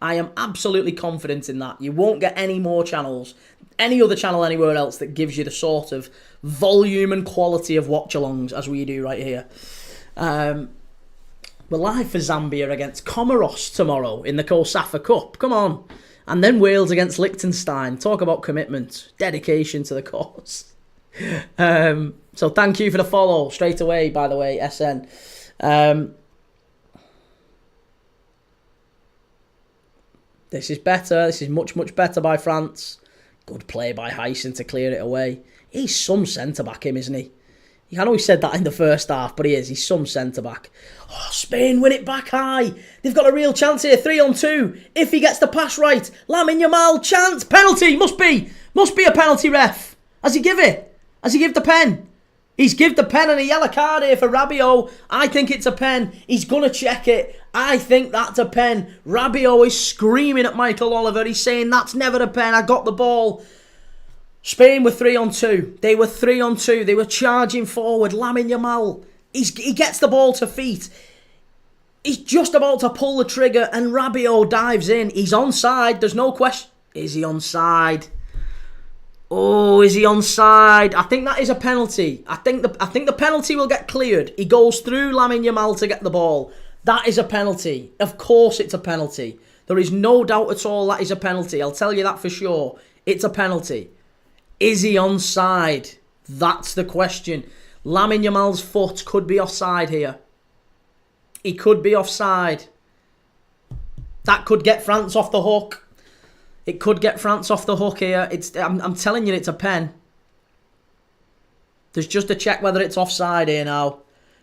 I am absolutely confident in that. You won't get any more channels, any other channel anywhere else that gives you the sort of volume and quality of watch-alongs as we do right here. We're live for Zambia against Comoros tomorrow in the COSAFA Cup. Come on. And then Wales against Liechtenstein. Talk about commitment, dedication to the cause. So thank you for the follow straight away, by the way, SN. This is better. This is much, much better by France. Good play by Hyson to clear it away. He's some centre-back, him, isn't he? I know he said that in the first half, but he is. He's some centre-back. Oh, Spain win it back high. They've got a real chance here. 3-on-2. If he gets the pass right. Lamine Yamal, chance. Penalty. Must be a penalty, ref. Has he give it? Has he give the pen? He's give the pen and a yellow card here for Rabiot. I think it's a pen. He's going to check it. I think that's a pen. Rabiot is screaming at Michael Oliver. He's saying, that's never a pen. I got the ball. Spain were 3-on-2. They were 3-on-2. They were charging forward. Lamine Yamal. He gets the ball to feet. He's just about to pull the trigger and Rabiot dives in. He's onside. There's no question. Is he onside? Oh, is he onside? I think that is a penalty. I think the penalty will get cleared. He goes through Lamine Yamal to get the ball. That is a penalty. Of course it's a penalty. There is no doubt at all that is a penalty. I'll tell you that for sure. It's a penalty. Is he onside? That's the question. Lamine Yamal's foot could be offside here. He could be offside. That could get France off the hook. It could get France off the hook here. I'm telling you, it's a pen. There's just a check whether it's offside here now.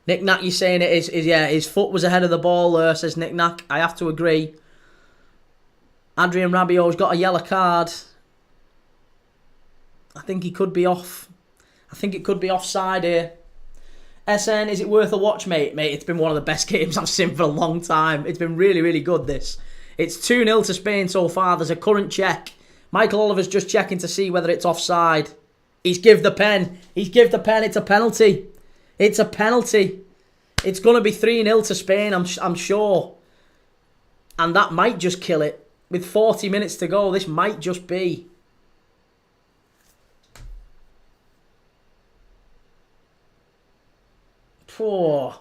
Nick Knack, you're saying it is. Yeah, his foot was ahead of the ball there, says Nick Knack. I have to agree. Adrien Rabiot's got a yellow card. I think he could be off. I think it could be offside here. SN, is it worth a watch, mate? Mate, it's been one of the best games I've seen for a long time. It's been really, really good, this. It's 2-0 to Spain so far. There's a current check. Michael Oliver's just checking to see whether it's offside. He's give the pen. He's give the pen. It's a penalty. It's a penalty. It's going to be 3-0 to Spain, I'm sure. And that might just kill it. With 40 minutes to go, this might just be. Whoa.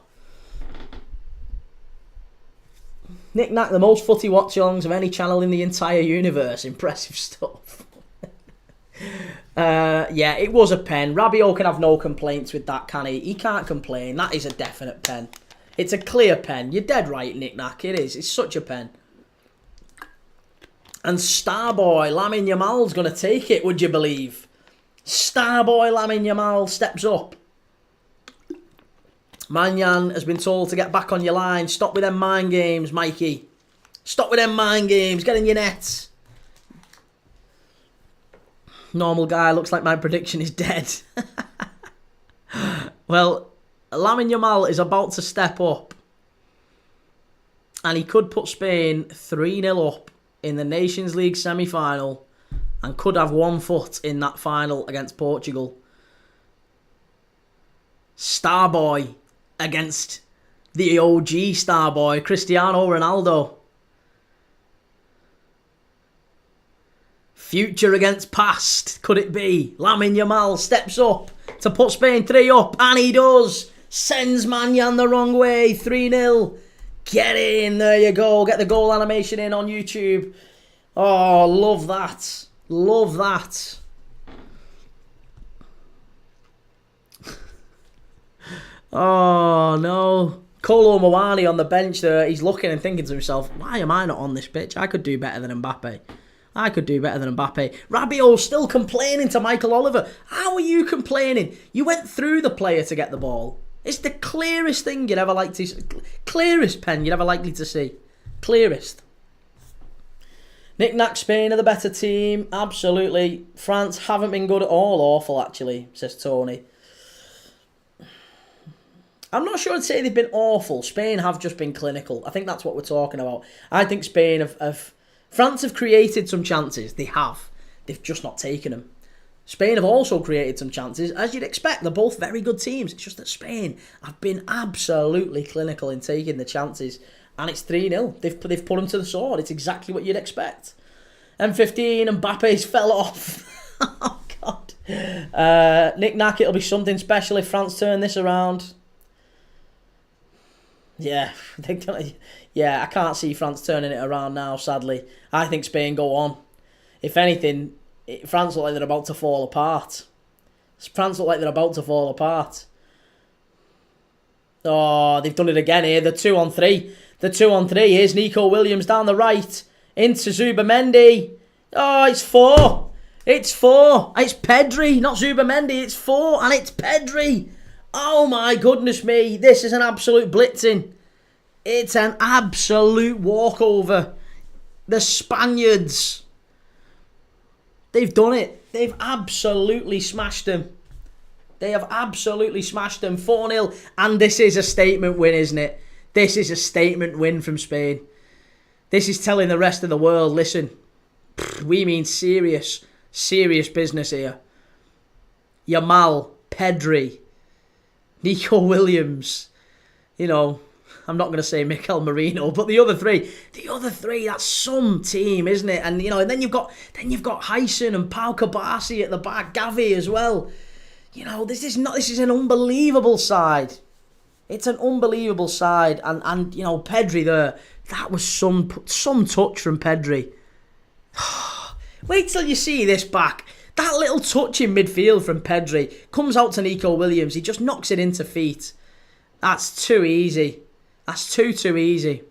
Knick-knack, the most footy watch-alongs of any channel in the entire universe. Impressive stuff. Yeah, it was a pen. Rabiot can have no complaints with that, can he? He can't complain. That is a definite pen. It's a clear pen. You're dead right, Knick-knack. It is. It's such a pen. And Starboy Lamine Yamal's going to take it, would you believe? Starboy Lamine Yamal steps up. Manyan has been told to get back on your line. Stop with them mind games, Mikey. Stop with them mind games. Get in your nets. Normal guy, looks like my prediction is dead. Well, Lamine Yamal is about to step up. And he could put Spain 3-0 up in the Nations League semi-final. And could have one foot in that final against Portugal. Starboy against the OG Starboy, Cristiano Ronaldo. Future against past, could it be? Lamine Yamal steps up to put Spain 3 up, and he does. Sends Manyan the wrong way, 3-0. Get in, there you go. Get the goal animation in on YouTube. Oh, love that. Love that. Oh, no. Kolo Muani on the bench there. He's looking and thinking to himself, why am I not on this pitch? I could do better than Mbappe. I could do better than Mbappe. Rabiot still complaining to Michael Oliver. How are you complaining? You went through the player to get the ball. It's the clearest thing you'd ever like to see. Clearest pen you'd ever likely to see. Clearest. Knick-knack, Spain are the better team. Absolutely. France haven't been good at all. Awful, actually, says Tony. I'm not sure I'd say they've been awful. Spain have just been clinical. I think that's what we're talking about. I think Spain have... France have created some chances. They have. They've just not taken them. Spain have also created some chances. As you'd expect, they're both very good teams. It's just that Spain have been absolutely clinical in taking the chances. And it's 3-0. They've put them to the sword. It's exactly what you'd expect. M15 and Mbappe's fell off. Oh, God. Knick-knack, it'll be something special if France turn this around. Yeah, I can't see France turning it around now, sadly. I think Spain go on. If anything, France look like they're about to fall apart. France look like they're about to fall apart. Oh, they've done it again here. The 2-on-3. The 2-on-3. Here's Nico Williams down the right. Into Zubamendi. Oh, it's 4. It's 4. It's Pedri, not Zubamendi. It's 4, and it's Pedri. Oh my goodness me, this is an absolute blitzing. It's an absolute walkover. The Spaniards, they've done it. They've absolutely smashed them. They have absolutely smashed them. 4-0, and this is a statement win, isn't it? This is a statement win from Spain. This is telling the rest of the world, listen, we mean serious business here. Yamal, Pedri, Nico Williams, you know, I'm not going to say Mikel Merino, but the other three, that's some team, isn't it? And you know, and then you've got Hyson and Pau Kabasi at the back, Gavi as well. You know, this is an unbelievable side. It's an unbelievable side, and you know, Pedri there, that was some touch from Pedri. Wait till you see this back. That little touch in midfield from Pedri comes out to Nico Williams. He just knocks it into feet. That's too easy. That's too easy.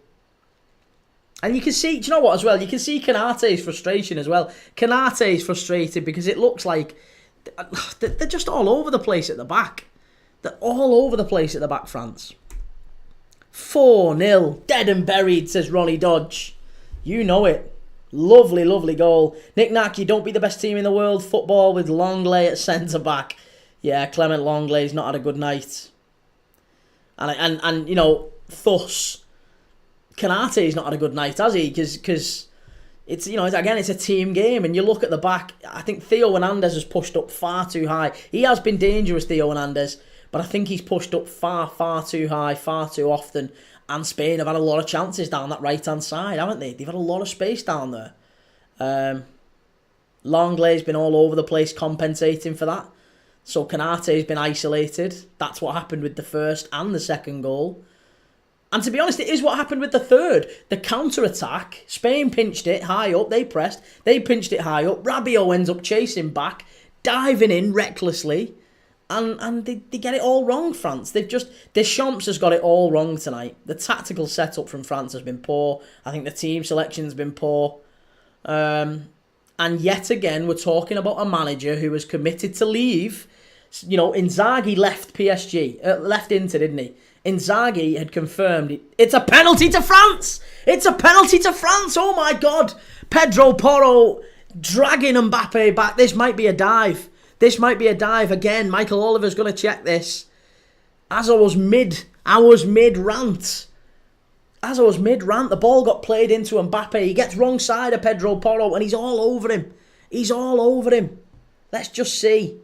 And you can see, do you know what as well? You can see Konaté's frustration as well. Konaté's frustrated because it looks like they're just all over the place at the back. They're all over the place at the back, France. 4-0. Dead and buried, says Ronnie Dodge. You know it. Lovely, lovely goal. Knick-knack, you don't beat the best team in the world. Football with Longley at centre-back. Yeah, Clement Longley's not had a good night. And you know, thus, Konaté's not had a good night, has he? Because it's, you know, again, it's a team game. And you look at the back, I think Theo Hernandez has pushed up far too high. He has been dangerous, Theo Hernandez, but I think he's pushed up far too high, far too often. And Spain have had a lot of chances down that right-hand side, haven't they? They've had a lot of space down there. Longley's been all over the place compensating for that. So Konate's been isolated. That's what happened with the first and the second goal. And to be honest, it is what happened with the third. The counter-attack, Spain pinched it high up, they pressed, they pinched it high up, Rabiot ends up chasing back, diving in recklessly, and they get it all wrong, France. Deschamps has got it all wrong tonight. The tactical setup from France has been poor. I think the team selection's been poor. And yet again, we're talking about a manager who was committed to leave. You know, Inzaghi left PSG, left Inter, didn't he? Inzaghi had confirmed it's a penalty to France. It's a penalty to France. Oh my God. Pedro Porro dragging Mbappe back. This might be a dive. This might be a dive again. Michael Oliver's going to check this. As I was mid-rant, the ball got played into Mbappe. He gets wrong side of Pedro Porro and he's all over him. Let's just see.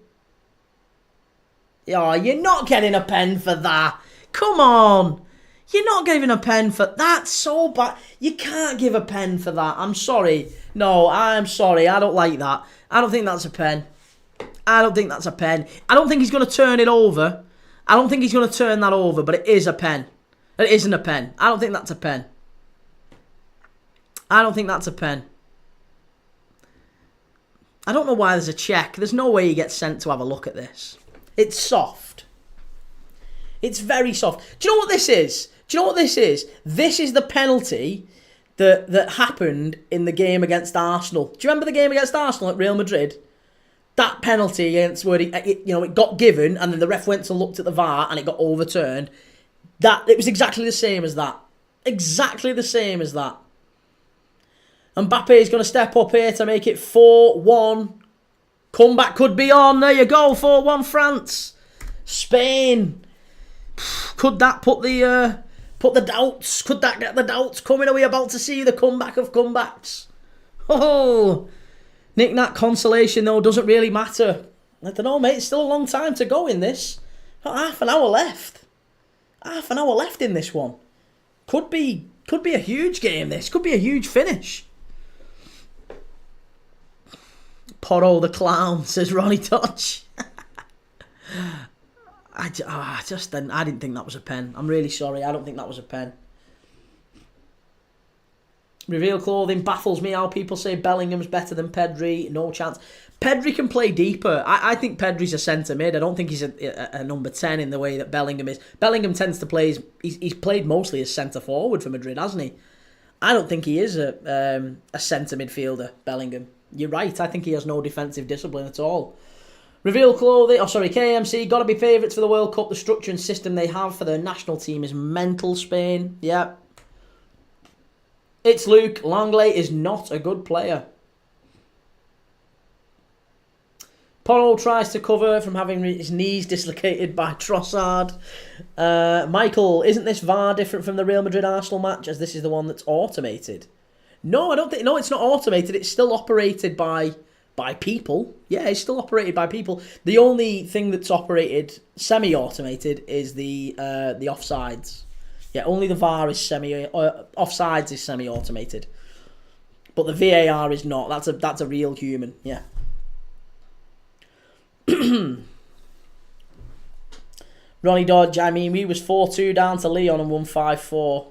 Oh, you're not getting a pen for that. Come on. You're not giving a pen for that. That's so bad. You can't give a pen for that. I'm sorry. No, I'm sorry. I don't like that. I don't think that's a pen. I don't think he's going to turn it over. I don't think he's going to turn that over, but it is a pen. It isn't a pen. I don't think that's a pen. I don't know why there's a check. There's no way he gets sent to have a look at this. It's soft. It's very soft. Do you know what this is? This is the penalty that happened in the game against Arsenal. Do you remember the game against Arsenal at Real Madrid? That penalty against where it got given and then the ref went and looked at the VAR and it got overturned. It was exactly the same as that. Mbappe is going to step up here to make it 4-1. Comeback could be on. There you go. 4-1 France. Spain. Could that put the doubts? Could that get the doubts coming? Are we about to see the comeback of comebacks? Oh, knick-knack consolation though doesn't really matter. I don't know, mate. It's still a long time to go in this. Got half an hour left. In this one. Could be a huge game. This could be a huge finish. Porro the clown, says Ronnie Touch. I didn't think that was a pen. I'm really sorry. I don't think that was a pen. Reveal clothing baffles me how people say Bellingham's better than Pedri. No chance. Pedri can play deeper. I think Pedri's a centre mid. I don't think he's a number 10 in the way that Bellingham is. Bellingham tends to play. He's played mostly as centre forward for Madrid, hasn't he? I don't think he is a centre midfielder, Bellingham. You're right. I think he has no defensive discipline at all. Reveal clothing. KMC. Got to be favourites for the World Cup. The structure and system they have for their national team is mental, Spain. Yeah. It's Luke. Langley is not a good player. Porro tries to cover from having his knees dislocated by Trossard. Michael, isn't this VAR different from the Real Madrid-Arsenal match as this is the one that's automated? No, I don't think. No, it's not automated. It's still operated by people. Yeah, it's still operated by people. The only thing that's operated semi-automated is the offsides. Yeah, only the VAR is offsides is semi-automated, but the VAR is not. That's a real human. Yeah. Ronnie Dodge. I mean, we was 4-2 down to Leon and won 5-4.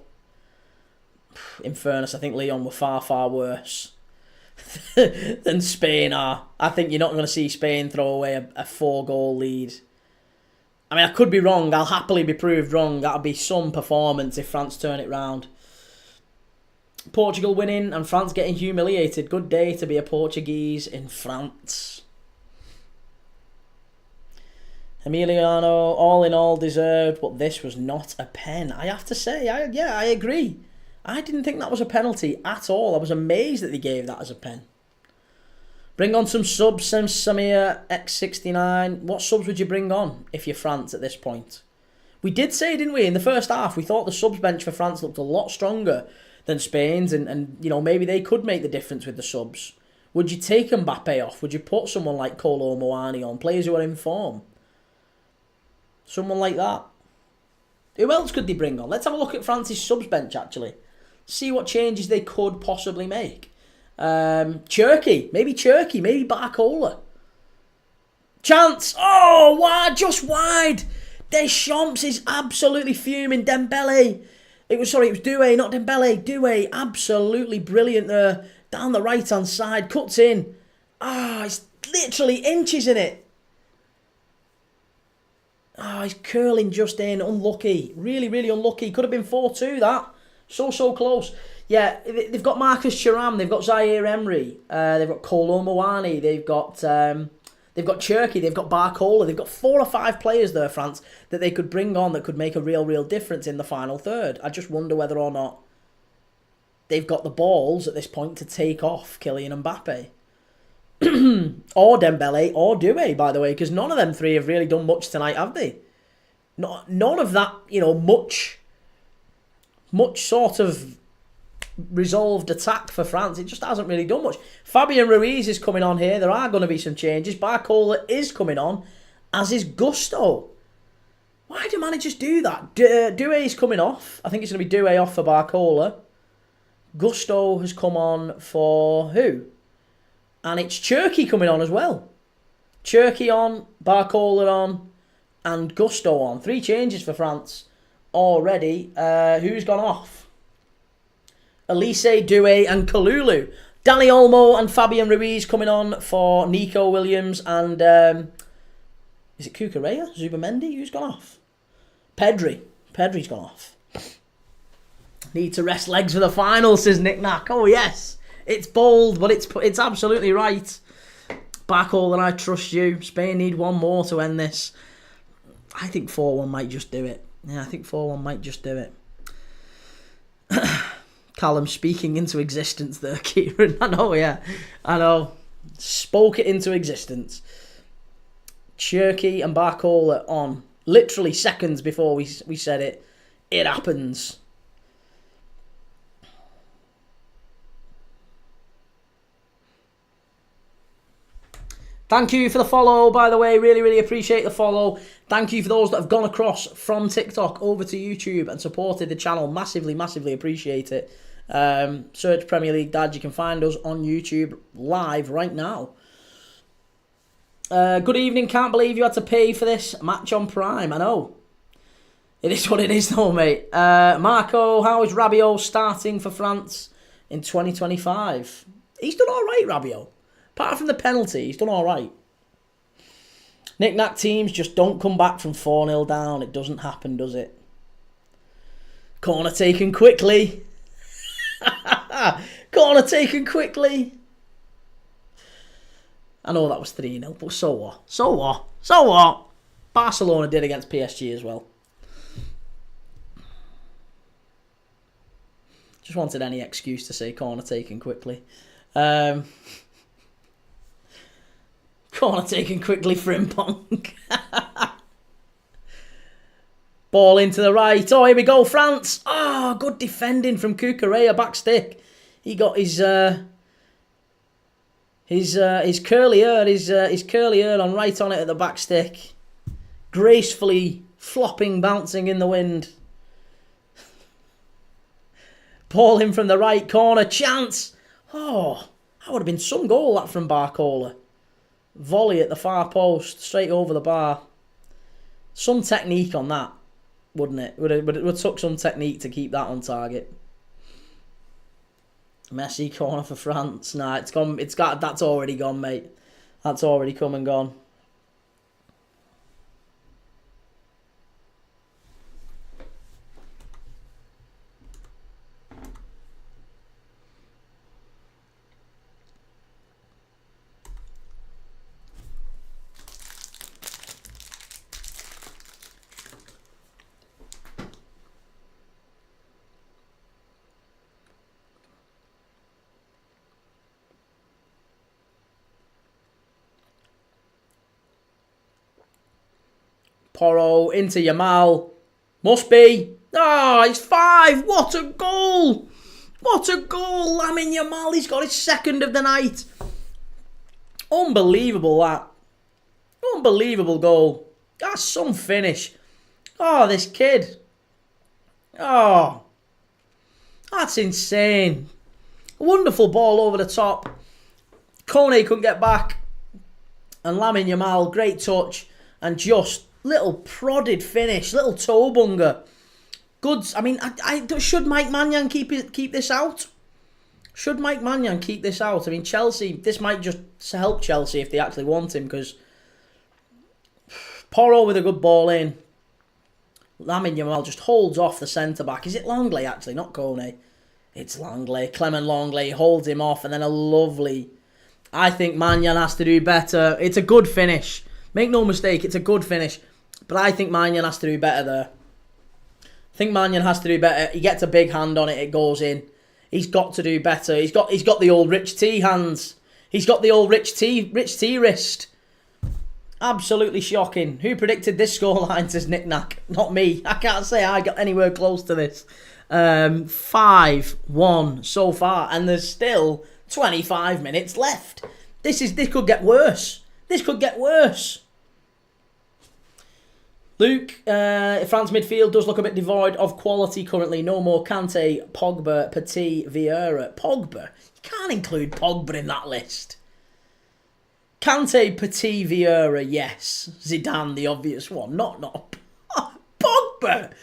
In fairness, I think Leon were far worse than Spain are. I think you're not going to see Spain throw away a 4-goal lead. I mean, I could be wrong. I'll happily be proved wrong. That'll be some performance if France turn it round. Portugal winning and France getting humiliated. Good day to be a Portuguese in France. Emiliano, all in all, deserved, but this was not a pen. I have to say, I agree. I didn't think that was a penalty at all. I was amazed that they gave that as a pen. Bring on some subs, says Samir X69. What subs would you bring on if you're France at this point? We did say, didn't we, in the first half, we thought the subs bench for France looked a lot stronger than Spain's, and you know, maybe they could make the difference with the subs. Would you take Mbappe off? Would you put someone like Kolo Muani on? Players who are in form? Someone like that. Who else could they bring on? Let's have a look at France's subs bench, actually. See what changes they could possibly make. Cherky, maybe Barcola. Chance. Oh, wide, just wide. Deschamps is absolutely fuming. Dembele. It was Doué, not Dembele. Doué, absolutely brilliant there. Down the right-hand side, cuts in. It's literally inches in it. He's curling just in. Unlucky. Really, really unlucky. Could have been 4-2, that. So close. Yeah, they've got Marcus Thuram. They've got Zaire Emery. They've got Kolo Muani. They've got Cherki. They've got Barcola. They've got 4 or 5 players there, France, that they could bring on that could make a real difference in the final third. I just wonder whether or not they've got the balls at this point to take off Kylian Mbappe. Or Dembele, or Doué, by the way, because none of them three have really done much tonight, have they? None of that, much sort of resolved attack for France. It just hasn't really done much. Fabian Ruiz is coming on here. There are going to be some changes. Barcola is coming on, as is Gusto. Why do managers do that? Doué is coming off. I think it's going to be Doué off for Barcola. Gusto has come on for who? And it's Cherki coming on as well. Cherki on, Barcola on, and Gusto on. 3 changes for France already. Who's gone off? Elise, Doué, and Kalulu. Dani Olmo and Fabian Ruiz coming on for Nico Williams and is it Cucurella? Zubamendi? Who's gone off? Pedri. Pedri's gone off. Need to rest legs for the final, says Nick Knack. Oh yes. It's bold, but it's absolutely right. Barcola, and I trust you. Spain need 1 more to end this. I think 4-1 might just do it. Yeah, I think 4-1 might just do it. Callum speaking into existence there, Kieran. I know. Spoke it into existence. Cherki and Barcola on. Literally seconds before we said it. It happens. Thank you for the follow, by the way. Really appreciate the follow. Thank you for those that have gone across from TikTok over to YouTube and supported the channel. Massively appreciate it. Search Premier League Dad. You can find us on YouTube live right now. Good evening. Can't believe you had to pay for this match on Prime. I know. It is what it is though, mate. Marco, how is Rabiot starting for France in 2025? He's done alright, Rabiot. Apart from the penalty, he's done alright. Knick-knack teams just don't come back from 4-0 down. It doesn't happen, does it? Corner taken quickly. Corner taken quickly. I know that was 3-0, but so what? So what? Barcelona did against PSG as well. Just wanted any excuse to say corner taken quickly. Corner taken quickly, Frimpong. Ball into the right. Oh, here we go, France. Good defending from Cucurella, back stick. He got his curly hair on right on it at the back stick. Gracefully flopping, bouncing in the wind. Ball in from the right corner. Chance. That would have been some goal, that, from Barcola. Volley at the far post, straight over the bar. Some technique on that, wouldn't it? Would have took some technique to keep that on target. Messi corner for France. Nah, it's gone. That's already gone, mate. That's already come and gone. Porro into Yamal. Must be. It's 5. What a goal. What a goal. Lamine Yamal. He's got his 2nd of the night. Unbelievable, that. Unbelievable goal. That's some finish. This kid. That's insane. Wonderful ball over the top. Kone couldn't get back. And Lamine Yamal, great touch. And just little prodded finish, little toe bunger. Good. I mean, should Mike Maignan keep this out? Should Mike Maignan keep this out? I mean, Chelsea, this might just help Chelsea if they actually want him, because Porro with a good ball in. Lamine Yamal just holds off the centre-back. Is it Langley, actually? Not Kone. It's Langley. Clement Langley holds him off, and then a lovely... I think Maignan has to do better. It's a good finish. Make no mistake, it's a good finish. But I think Maignan has to do better there. I think Maignan has to do better. He gets a big hand on it, it goes in. He's got to do better. He's got the old Rich T hands. He's got the old Rich T wrist. Absolutely shocking. Who predicted this scoreline, says Nick Knack? Not me. I can't say I got anywhere close to this. 5-1 so far, and there's still 25 minutes left. This could get worse. This could get worse. Luke, France midfield does look a bit devoid of quality currently. No more Kante, Pogba, Petit, Vieira. Pogba? You can't include Pogba in that list. Kante, Petit, Vieira, yes. Zidane, the obvious one. Not Pogba!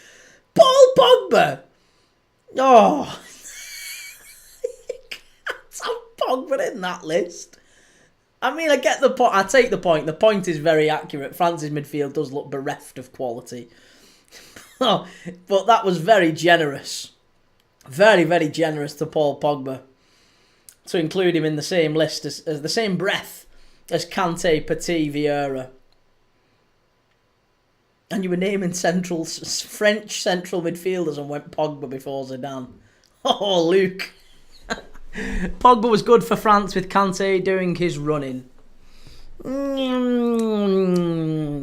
Paul Pogba! Oh. You can't have Pogba in that list. I mean, I get the point. I take the point. The point is very accurate. France's midfield does look bereft of quality. But that was very generous. Very, very generous to Paul Pogba to include him in the same list as the same breath as Kante, Petit, Vieira. And you were naming French central midfielders and went Pogba before Zidane. Oh, Luke. Pogba was good for France with Kante doing his running.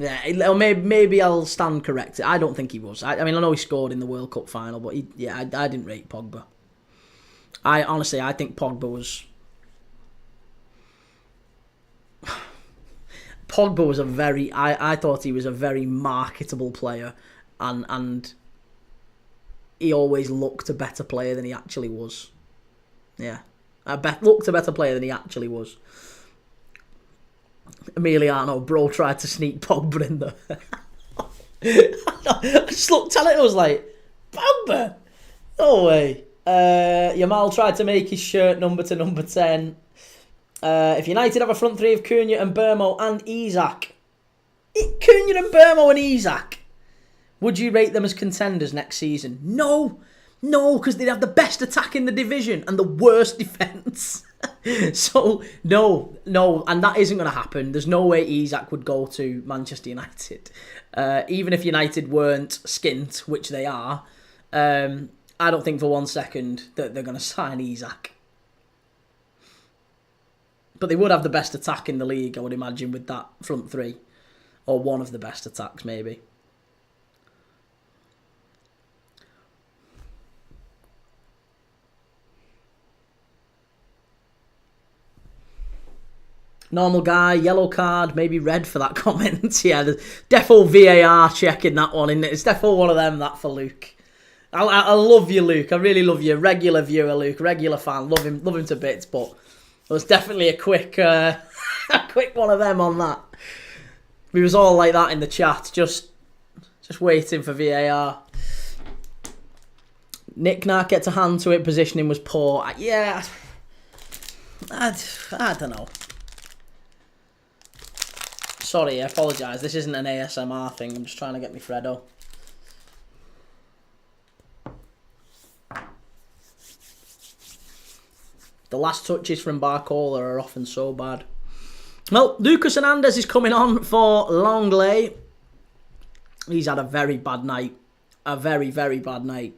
Yeah, maybe I'll stand corrected. I don't think he was. I mean, I know he scored in the World Cup final, but I didn't rate Pogba. I think Pogba was... Pogba was I thought he was a very marketable player, and he always looked a better player than he actually was. Yeah, looked a better player than he actually was. Emiliano, bro, tried to sneak Pogba in there. I just looked at it and I was like, Pogba? No way. Yamal tried to make his shirt number to number 10. If United have a front three of Cunha and Burmo and Isak. Cunha and Burmo and Isak. Would you rate them as contenders next season? No, because they'd have the best attack in the division and the worst defence. So, no, and that isn't going to happen. There's no way Isak would go to Manchester United. Even if United weren't skint, which they are, I don't think for 1 second that they're going to sign Isak. But they would have the best attack in the league, I would imagine, with that front three. Or one of the best attacks, maybe. Normal guy, yellow card, maybe red for that comment. Yeah, there's defo VAR checking that one, isn't it? It's defo one of them, that for Luke. I love you, Luke. I really love you. Regular viewer, Luke. Regular fan. Love him to bits, but it was definitely a quick one of them on that. We was all like that in the chat, just waiting for VAR. Nick Knack gets a hand to it, positioning was poor. Yeah, I don't know. Sorry, I apologise. This isn't an ASMR thing. I'm just trying to get me Freddo. The last touches from Barcola are often so bad. Well, Lucas Hernandez is coming on for Langley. He's had a very bad night. A very, very bad night.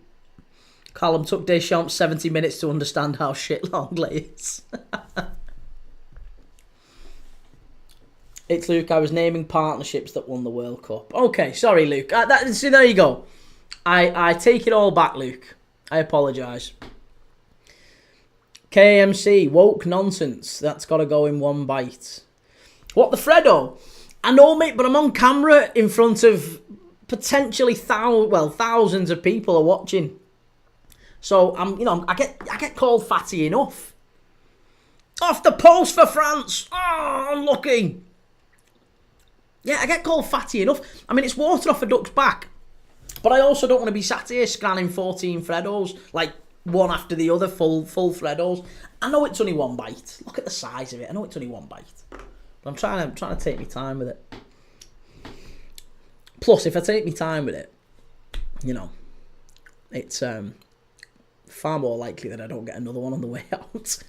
Callum took Deschamps 70 minutes to understand how shit Langley is. It's Luke. I was naming partnerships that won the World Cup. Okay, sorry, Luke. See, there you go. I take it all back, Luke. I apologise. KMC, woke nonsense. That's got to go in one bite. What the Freddo? I know, mate, but I'm on camera in front of potentially thousands of people are watching. So I get called fatty enough. Off the post for France. Oh, unlucky. Yeah, I get called fatty enough. I mean, it's water off a duck's back. But I also don't want to be sat here scanning 14 Freddos, like one after the other, full Freddos. I know it's only one bite. Look at the size of it. I know it's only one bite. But I'm trying to take my time with it. Plus, if I take my time with it, you know, it's far more likely that I don't get another one on the way out.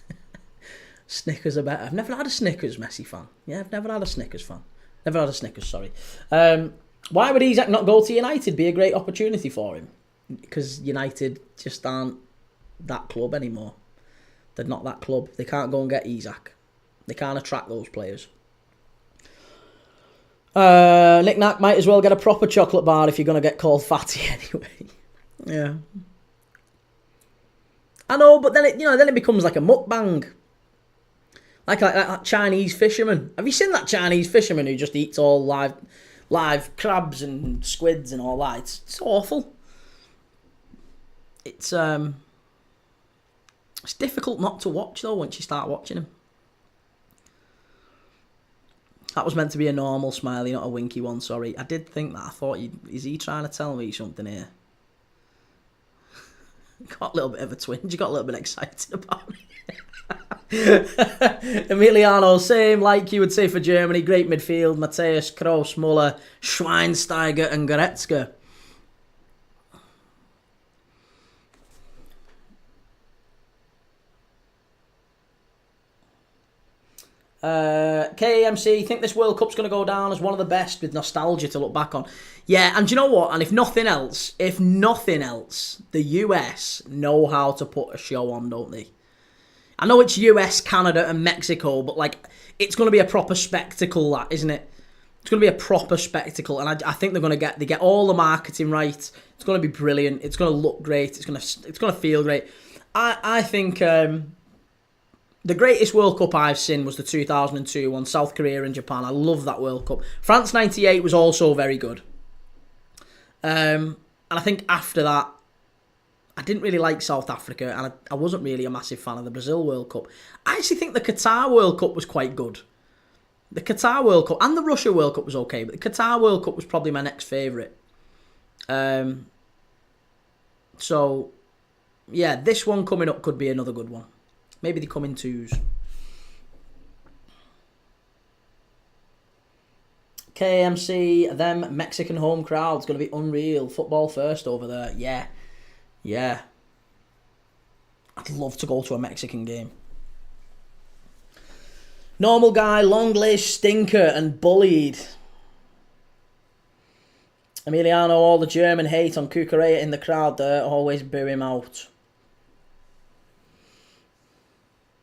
Snickers are better. I've never had a Snickers, Messi fan. Yeah, I've never had a Snickers fan. Never had a Snickers, sorry. Why would Isak not go to United? Be a great opportunity for him. Because United just aren't that club anymore. They're not that club. They can't go and get Isak. They can't attract those players. Nick Nack might as well get a proper chocolate bar if you're going to get called fatty anyway. Yeah. I know, but then it becomes like a mukbang. Like that Chinese fisherman. Have you seen that Chinese fisherman who just eats all live crabs and squids and all that? It's awful. It's difficult not to watch though once you start watching him. That was meant to be a normal smiley, not a winky one, sorry. I did think that. I thought, is he trying to tell me something here? Got a little bit of a twinge. You got a little bit excited about me. Emiliano, same like you would say for Germany. Great midfield. Matthäus, Kroos, Muller, Schweinsteiger and Goretzka. KMC, think this World Cup's going to go down as one of the best with nostalgia to look back on. Yeah, and do you know what? And if nothing else, the US know how to put a show on, don't they? I know it's US, Canada and Mexico, but like it's going to be a proper spectacle, that, isn't it? It's going to be a proper spectacle, and I think they get all the marketing right. It's going to be brilliant. It's going to look great. It's going to feel great. I think the greatest World Cup I've seen was the 2002 one, South Korea and Japan. I love that World Cup. France 98 was also very good. And I think after that, I didn't really like South Africa, and I wasn't really a massive fan of the Brazil World Cup. I actually think the Qatar World Cup was quite good. The Qatar World Cup and the Russia World Cup was okay, but the Qatar World Cup was probably my next favourite. So, yeah, this one coming up could be another good one. Maybe they come in twos. KMC, them Mexican home crowd's going to be unreal. Football first over there. Yeah. I'd love to go to a Mexican game. Normal guy, long-legged stinker and bullied. Emiliano, all the German hate on Cucurella in the crowd there. Always boo him out.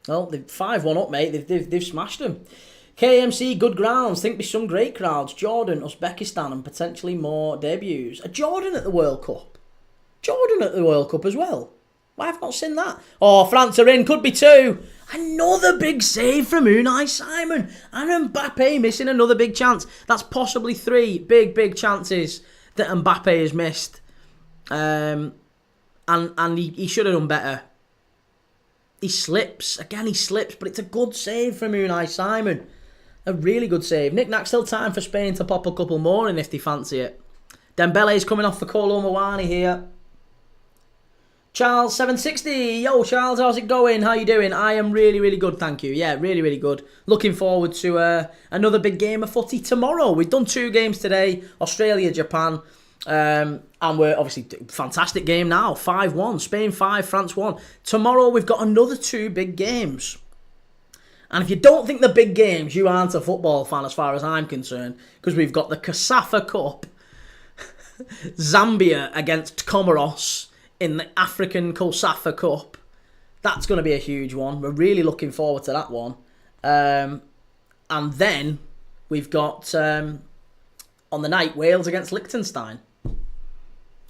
Well, they're 5-1 up, mate. They've smashed them. KMC, good grounds. Think be some great crowds. Jordan, Uzbekistan, and potentially more debuts. A Jordan at the World Cup. Jordan at the World Cup as well. Why have I not seen that? Oh, France are in. Could be 2. Another big save from Unai Simon. And Mbappe missing another big chance. That's possibly 3 big chances that Mbappe has missed. And he should have done better. He slips, but it's a good save from Unai Simon. A really good save. Nick Nack, still time for Spain to pop a couple more in if they fancy it. Dembele's coming off for Kolo Muani here. Charles 760. Yo Charles, how's it going? How you doing? I am really good, thank you. Yeah, really good. Looking forward to another big game of footy tomorrow. We've done 2 games today. Australia, Japan. And we're obviously fantastic game now. 5-1. Spain 5, France 1. Tomorrow we've got another 2 big games. And if you don't think the big games, you aren't a football fan as far as I'm concerned. Because we've got the COSAFA Cup. Zambia against Comoros in the African COSAFA Cup. That's going to be a huge one. We're really looking forward to that one. And then we've got on the night Wales against Liechtenstein.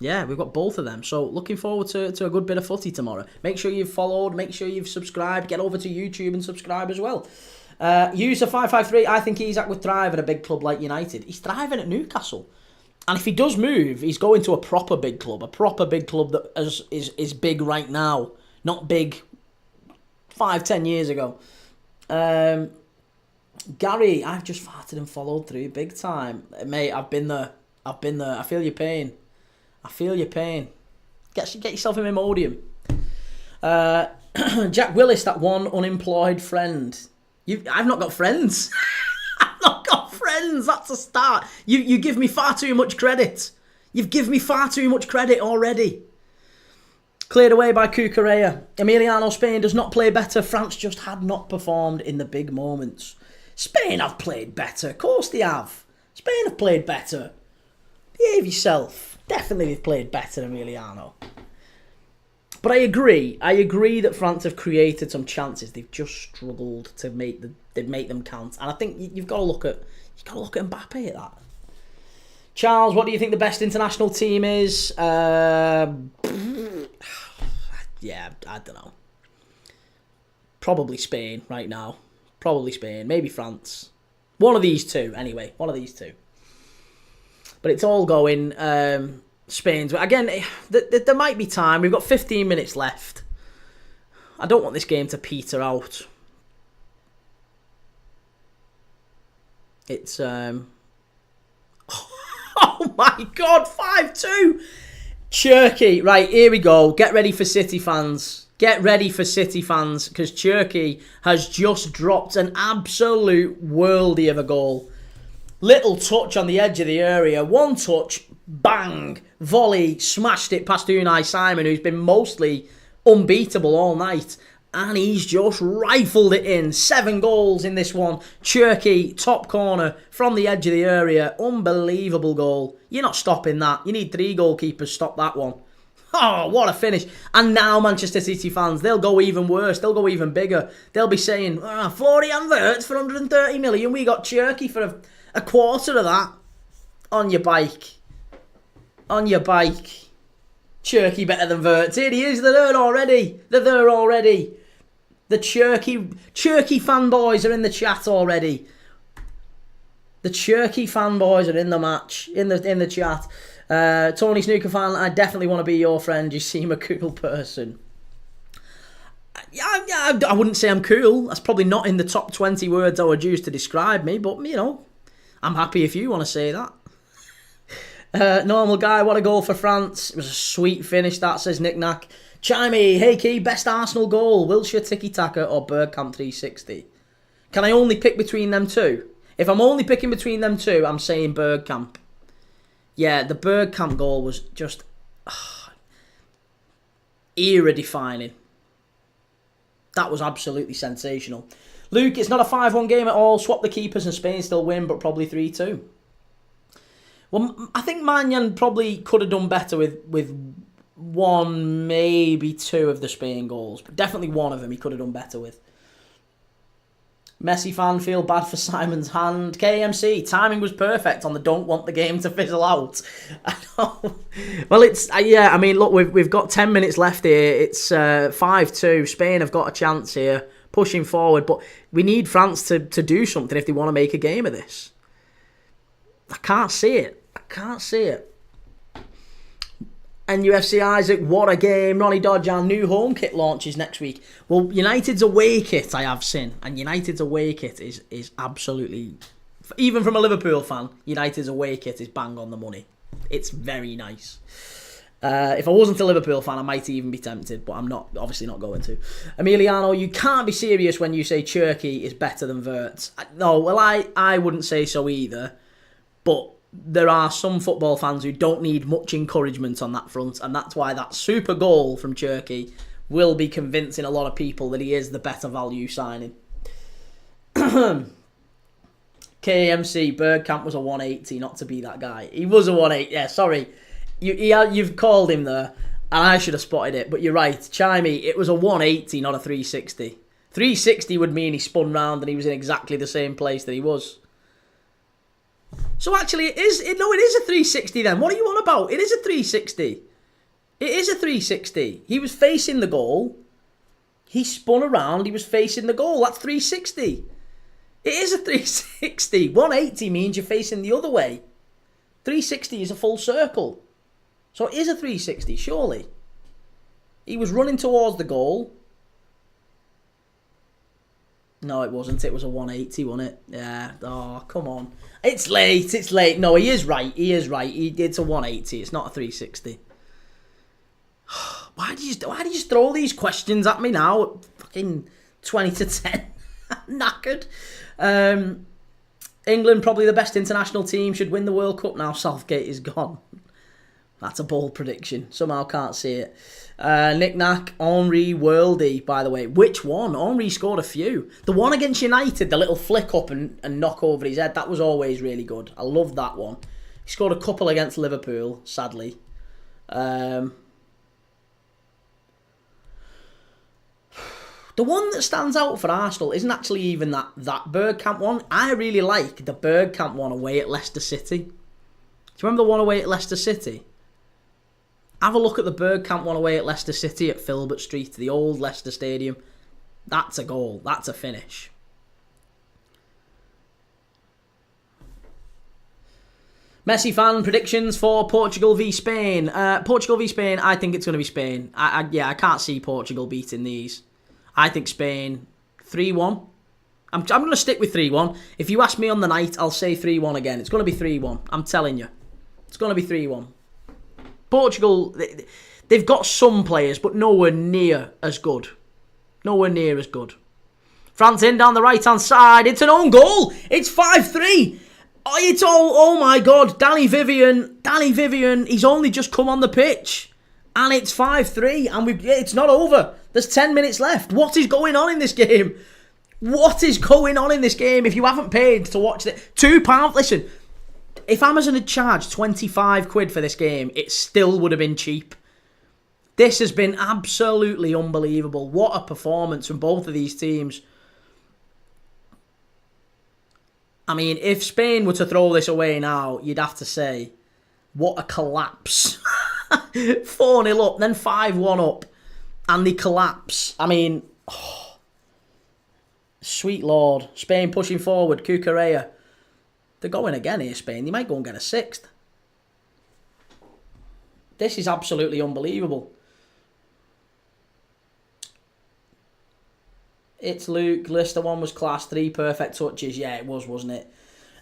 Yeah, we've got both of them. So looking forward to a good bit of footy tomorrow. Make sure you've followed. Make sure you've subscribed. Get over to YouTube and subscribe as well. User553, I think Isak would thrive at a big club like United. He's thriving at Newcastle. And if he does move, he's going to a proper big club. A proper big club that is big right now. Not big 5-10 years ago. Gary, I've just farted and followed through big time. Mate, I've been there. I feel your pain. Get yourself an Imodium. Jack Willis, that one unemployed friend. I've not got friends. I've not got friends. That's a start. You give me far too much credit. You've given me far too much credit already. Cleared away by Cucurella. Emiliano, Spain does not play better. France just had not performed in the big moments. Spain have played better. Of course they have. Spain have played better. Behave yourself. Definitely they've played better, Emiliano. But I agree that France have created some chances. They've just struggled to make them count. And I think you've got to look at Mbappe at that. Charles, what do you think the best international team is? Yeah, I don't know. Probably Spain right now. Probably Spain. Maybe France. One of these two, anyway. One of these two. But it's all going Spain's. Again, there might be time. We've got 15 minutes left. I don't want this game to peter out. It's... Oh my God, 5-2! Turkey. Right, here we go. Get ready for City fans. Because Turkey has just dropped an absolute worldie of a goal. Little touch on the edge of the area. One touch, bang, volley, smashed it past Unai Simon, who's been mostly unbeatable all night. And he's just rifled it in. 7 goals in this one. Turkey, top corner, from the edge of the area. Unbelievable goal. You're not stopping that. You need 3 goalkeepers. Stop that one. Oh, what a finish. And now Manchester City fans, they'll go even worse. They'll go even bigger. They'll be saying, 40 adverts for 130 million. We got Turkey for a quarter of that. On your bike. Turkey better than Wirtz. Here he is. They're there already. The Turkey fanboys are in the chat already. The Turkey fanboys are in the match, in the chat. Tony Snooker fan, I definitely want to be your friend. You seem a cool person. Yeah, I wouldn't say I'm cool. That's probably not in the top 20 words I would use to describe me, but, you know, I'm happy if you want to say that. Normal guy, what a goal for France. It was a sweet finish, that, says Nick Knack. Chimey, hey Key, best Arsenal goal, Wilshere Tiki-Taka or Bergkamp 360? Can I only pick between them two? If I'm only picking between them two, I'm saying Bergkamp. Yeah, the Bergkamp goal was just era-defining. That was absolutely sensational. Luke, it's not a 5-1 game at all. Swap the keepers and Spain still win, but probably 3-2. Well, I think Maignan probably could have done better with 1, maybe 2 of the Spain goals. But definitely one of them he could have done better with. Messi fan feel bad for Simon's hand. KMC, timing was perfect on the don't want the game to fizzle out. I know. Well, it's, yeah, I mean, look, we've got 10 minutes left here. It's 5-2. Spain have got a chance here, pushing forward. But we need France to do something if they want to make a game of this. I can't see it. And UFC Isaac, what a game. Ronnie Dodge, our new home kit launches next week. Well, United's away kit I have seen. And United's away kit is absolutely... Even from a Liverpool fan, United's away kit is bang on the money. It's very nice. If I wasn't a Liverpool fan, I might even be tempted. But I'm not, obviously not going to. Emiliano, you can't be serious when you say Turkey is better than Wirtz. No, well, I wouldn't say so either. But... there are some football fans who don't need much encouragement on that front, and that's why that super goal from Turkey will be convincing a lot of people that he is the better value signing. KMC, Bergkamp was a 180, not to be that guy. He was a 180, yeah, sorry. You've called him there, and I should have spotted it, but you're right. Chimey, it was a 180, not a 360. 360 would mean he spun round and he was in exactly the same place that he was. So actually, it is a 360 then. What are you on about? It is a 360. It is a 360. He was facing the goal. He spun around. He was facing the goal. That's 360. It is a 360. 180 means you're facing the other way. 360 is a full circle. So it is a 360, surely. He was running towards the goal. No, it wasn't. It was a 180, wasn't it? Yeah. Oh, come on. It's late. It's late. No, he is right. It's a 180. It's not a 360. Why do you just throw all these questions at me now? Fucking 20 to 10. Knackered. England, probably the best international team, should win the World Cup now Southgate is gone. That's a bold prediction. Somehow can't see it. Nick Nack, Henry, Worldy, by the way. Which one? Henry scored a few. The one against United, the little flick up and knock over his head, that was always really good. I loved that one. He scored a couple against Liverpool, sadly. The one that stands out for Arsenal isn't actually even that Bergkamp one. I really like the Bergkamp one away at Leicester City. Do you remember the one away at Leicester City? Have a look at the Bergkamp one away at Leicester City at Filbert Street, the old Leicester Stadium. That's a goal. That's a finish. Messi fan predictions for Portugal v Spain. Portugal v Spain, I think it's going to be Spain. I can't see Portugal beating these. I think Spain 3-1. I'm going to stick with 3-1. If you ask me on the night, I'll say 3-1 again. It's going to be 3-1. I'm telling you. It's going to be 3-1. Portugal, they've got some players, but nowhere near as good. Nowhere near as good. France in down the right-hand side. It's an own goal. It's 5-3. Oh my God. Danny Vivian, he's only just come on the pitch. And it's 5-3. And it's not over. There's 10 minutes left. What is going on in this game? What is going on in this game? If you haven't paid to watch it, £2. Listen, if Amazon had charged 25 quid for this game, it still would have been cheap. This has been absolutely unbelievable. What a performance from both of these teams. I mean, if Spain were to throw this away now, you'd have to say, what a collapse. 4-0 up, then 5-1 up. And they collapse. I mean, sweet Lord. Spain pushing forward. Cucurella. They're going again here, Spain. They might go and get a sixth. This is absolutely unbelievable. It's Luke. Lister one was class. 3 perfect touches. Yeah, it was, wasn't it?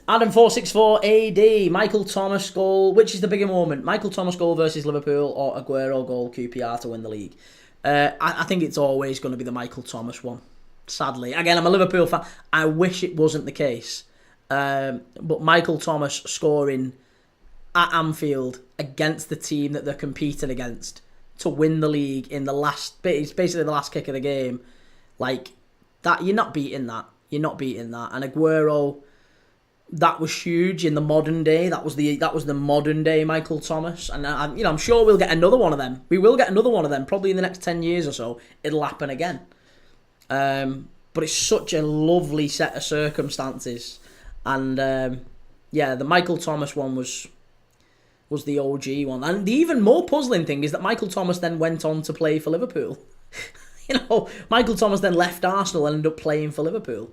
Adam464 AD. Michael Thomas goal. Which is the bigger moment? Michael Thomas goal versus Liverpool or Aguero goal QPR to win the league? I think it's always going to be the Michael Thomas one. Sadly. Again, I'm a Liverpool fan. I wish it wasn't the case. But Michael Thomas scoring at Anfield against the team that they're competing against to win the league in the last... It's basically the last kick of the game. Like, that, you're not beating that. You're not beating that. And Aguero... That was huge in the modern day. That was the modern day Michael Thomas, and I'm sure we'll get another one of them. We will get another one of them probably in the next 10 years or so. It'll happen again. But it's such a lovely set of circumstances, and the Michael Thomas one was the OG one. And the even more puzzling thing is that Michael Thomas then went on to play for Liverpool. Michael Thomas then left Arsenal and ended up playing for Liverpool.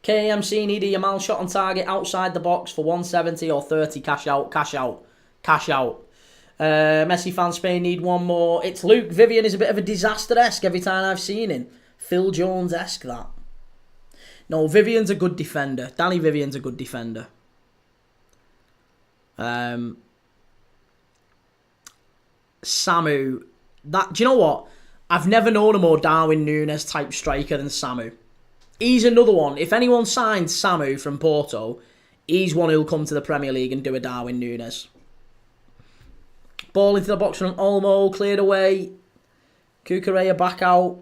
KMC need a Yamal shot on target outside the box for 170 or 30. Cash out. Messi fan Spain need one more. It's Luke. Vivian is a bit of a disaster-esque every time I've seen him. Phil Jones-esque, that. No, Vivian's a good defender. Danny Vivian's a good defender. Samu. Do you know what? I've never known a more Darwin Núñez type striker than Samu. He's another one. If anyone signs Samu from Porto, he's one who'll come to the Premier League and do a Darwin Núñez. Ball into the box from Olmo, cleared away. Cucurella back out.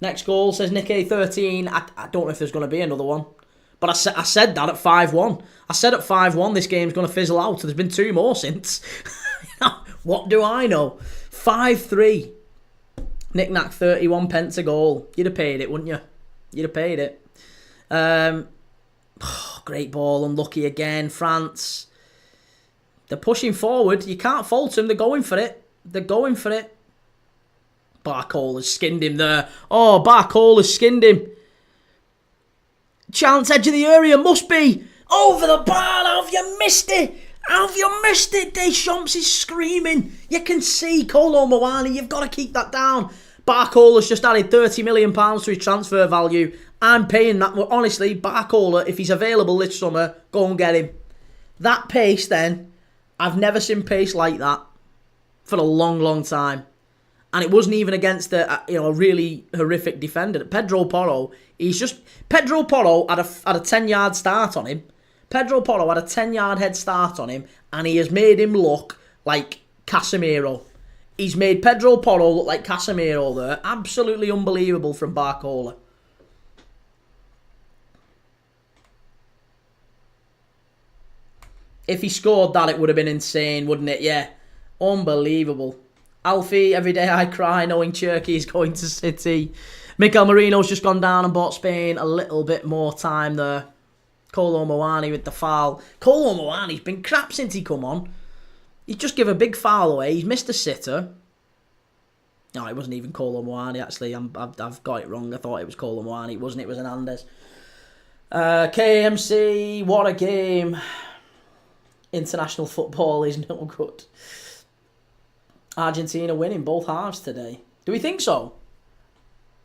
Next goal, says Nick A13. I don't know if there's going to be another one. But I said that at 5-1. I said at 5-1 this game's going to fizzle out. There's been 2 more since. What do I know? 5-3. Nick Nack 31 pence a goal. You'd have paid it, wouldn't you? You'd have paid it. Great ball, unlucky again. France. They're pushing forward. You can't fault them. They're going for it. Barcole has skinned him there. Oh, Barcole has skinned him. Chance, edge of the area, must be. Over the bar, have you missed it? How have you missed it? Deschamps is screaming. You can see Kolo Muani. You've got to keep that down. Barcola's just added £30 million to his transfer value. I'm paying that. Well, honestly, Barcola, if he's available this summer, go and get him. That pace then, I've never seen pace like that for a long, long time. And it wasn't even against a really horrific defender. Pedro Porro, Pedro Porro had a 10-yard start on him. Pedro Porro had a 10-yard head start on him, and he has made him look like Casemiro. He's made Pedro Porro look like Casemiro there. Absolutely unbelievable from Barcola. If he scored that, it would have been insane, wouldn't it? Yeah. Unbelievable. Alfie, every day I cry knowing Cherky is going to City. Mikel Merino's just gone down and bought Spain a little bit more time there. Kolo Muani with the foul. Kolo Muani's been crap since he come on. He just give a big foul away. He's missed a sitter. No, it wasn't even Kolo Muani, actually. I've got it wrong. I thought it was Kolo Muani. It wasn't. It was Hernandez. KMC, what a game. International football is no good. Argentina winning both halves today. Do we think so?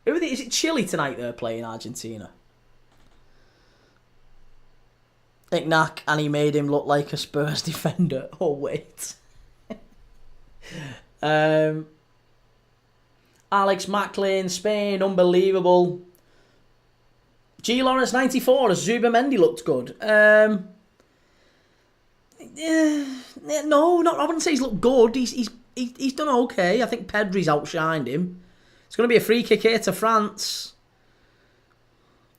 Is it Chile tonight they're playing Argentina? Ignac, and he made him look like a Spurs defender. Oh, wait. Alex Macklin, Spain, unbelievable. G. Lawrence 94, as Zubamendi looked good. No, I wouldn't say he's looked good. He's done okay. I think Pedri's outshined him. It's going to be a free kick here to France.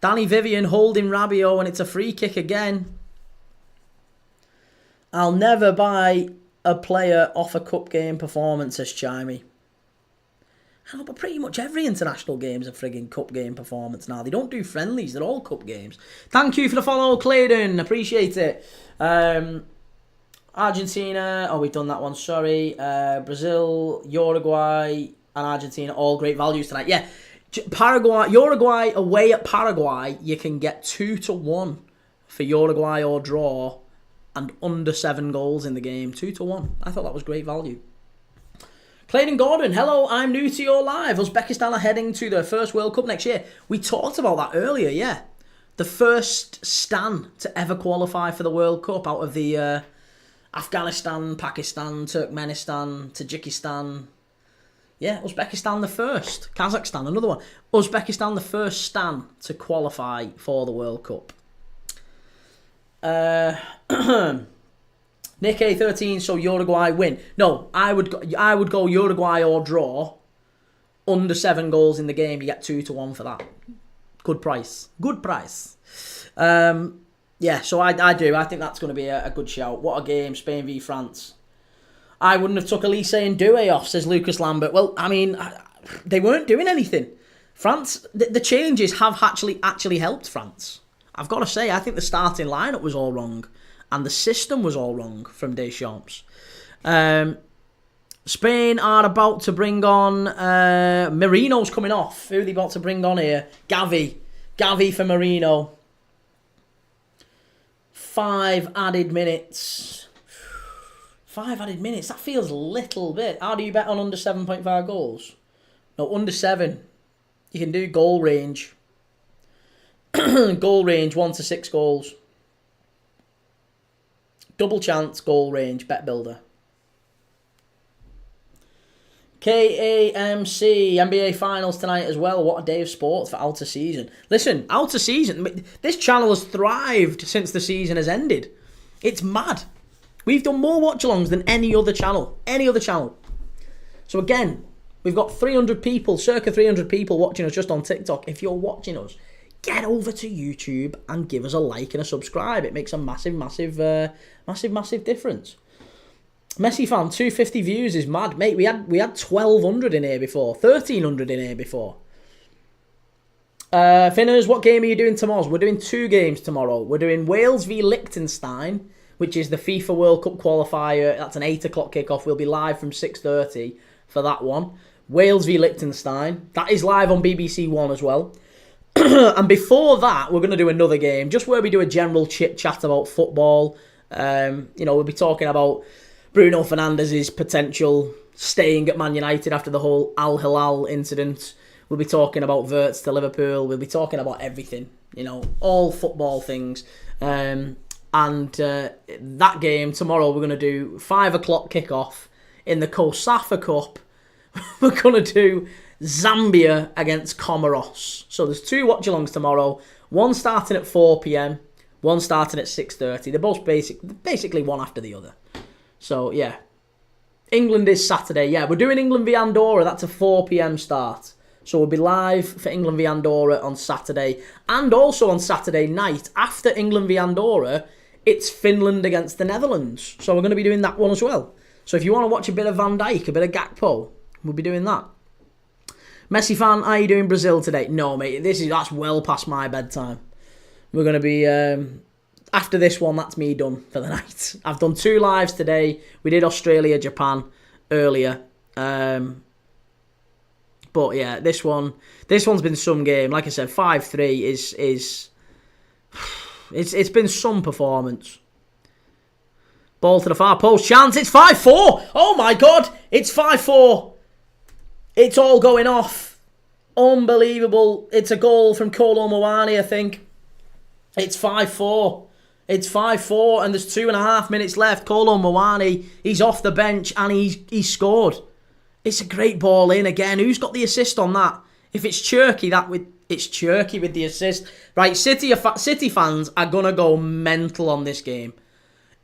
Danny Vivian holding Rabiot, and it's a free kick again. I'll never buy a player off a cup game performance, says Chimey. I know, but pretty much every international game's a frigging cup game performance now. They don't do friendlies, they're all cup games. Thank you for the follow, Clayton. Appreciate it. Argentina, we've done that one, sorry. Brazil, Uruguay, and Argentina, all great values tonight. Yeah, Uruguay away at Paraguay, you can get 2-1 for Uruguay or draw, and under 7 goals in the game. 2-1. I thought that was great value. Clayton Gordon, hello, I'm new to your live. Uzbekistan are heading to their first World Cup next year. We talked about that earlier, yeah. The first Stan to ever qualify for the World Cup out of the Afghanistan, Pakistan, Turkmenistan, Tajikistan. Yeah, Uzbekistan the first. Kazakhstan, another one. Uzbekistan the first Stan to qualify for the World Cup. Nick A13, so Uruguay win. No, I would go Uruguay or draw. Under 7 goals in the game, you get 2-1 for that. Good price. Good price. Yeah, so I do. I think that's going to be a good shout. What a game, Spain v France. I wouldn't have took Elise and Doué off, says Lucas Lambert. Well, I mean, they weren't doing anything. France, the changes have actually helped France. I've got to say, I think the starting lineup was all wrong. And the system was all wrong from Deschamps. Spain are about to bring on... Marino's coming off. Who are they about to bring on here? Gavi. Gavi for Marino. 5 added minutes. 5 added minutes. That feels a little bit. How do you bet on under 7.5 goals? No, under 7. You can do goal range. Goal range, 1 to 6 goals. Double chance, goal range, bet builder. KAMC, NBA Finals tonight as well. What a day of sport for Outer Season. Listen, Outer Season, this channel has thrived since the season has ended. It's mad. We've done more watch-alongs than any other channel. Any other channel. So again, we've got 300 people, circa 300 people watching us just on TikTok. If you're watching us, get over to YouTube and give us a like and a subscribe. It makes a massive difference. Messi fan, 250 views is mad. Mate, we had 1,200 in here before. 1,300 in here before. Finners, what game are you doing tomorrow? We're doing 2 games tomorrow. We're doing Wales v Liechtenstein, which is the FIFA World Cup qualifier. That's an 8 o'clock kickoff. We'll be live from 6:30 for that one. Wales v Liechtenstein. That is live on BBC One as well. And before that, we're going to do another game, just where we do a general chit-chat about football. We'll be talking about Bruno Fernandes's potential staying at Man United after the whole Al Hilal incident. We'll be talking about Wirtz to Liverpool. We'll be talking about everything, all football things. And that game tomorrow, we're going to do 5 o'clock kickoff in the COSAFA Cup. We're going to do Zambia against Comoros. So there's 2 watch-alongs tomorrow. One starting at 4 p.m, one starting at 6:30. They're both basically one after the other. So, yeah. England is Saturday. Yeah, we're doing England v Andorra. That's a 4 p.m. start. So we'll be live for England v Andorra on Saturday. And also on Saturday night, after England v Andorra, it's Finland against the Netherlands. So we're going to be doing that one as well. So if you want to watch a bit of Van Dijk, a bit of Gakpo, we'll be doing that. Messi fan, how are you doing Brazil today? No, mate, that's well past my bedtime. We're going to be... after this one, that's me done for the night. I've done 2 lives today. We did Australia-Japan earlier. But yeah, this one's been some game. Like I said, 5-3 is it's been some performance. Ball to the far post, chance, it's 5-4! Oh my God, it's 5-4! It's all going off. Unbelievable. It's a goal from Kolo Muani, I think. It's 5-4. It's 5-4 and there's 2.5 minutes left. Kolo Muani, he's off the bench and he's scored. It's a great ball in again. Who's got the assist on that? If it's Cherky, it's Cherky with the assist. Right, City fans are going to go mental on this game.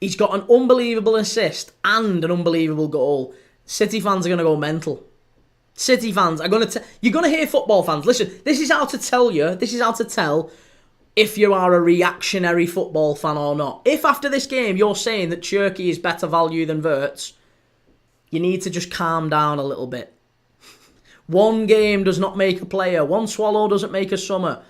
He's got an unbelievable assist and an unbelievable goal. City fans are going to go mental. City fans are going to... You're going to hear football fans. Listen, this is how to tell you. This is how to tell if you are a reactionary football fan or not. If after this game you're saying that Cherky is better value than Wirtz, you need to just calm down a little bit. One game does not make a player. One swallow doesn't make a summer.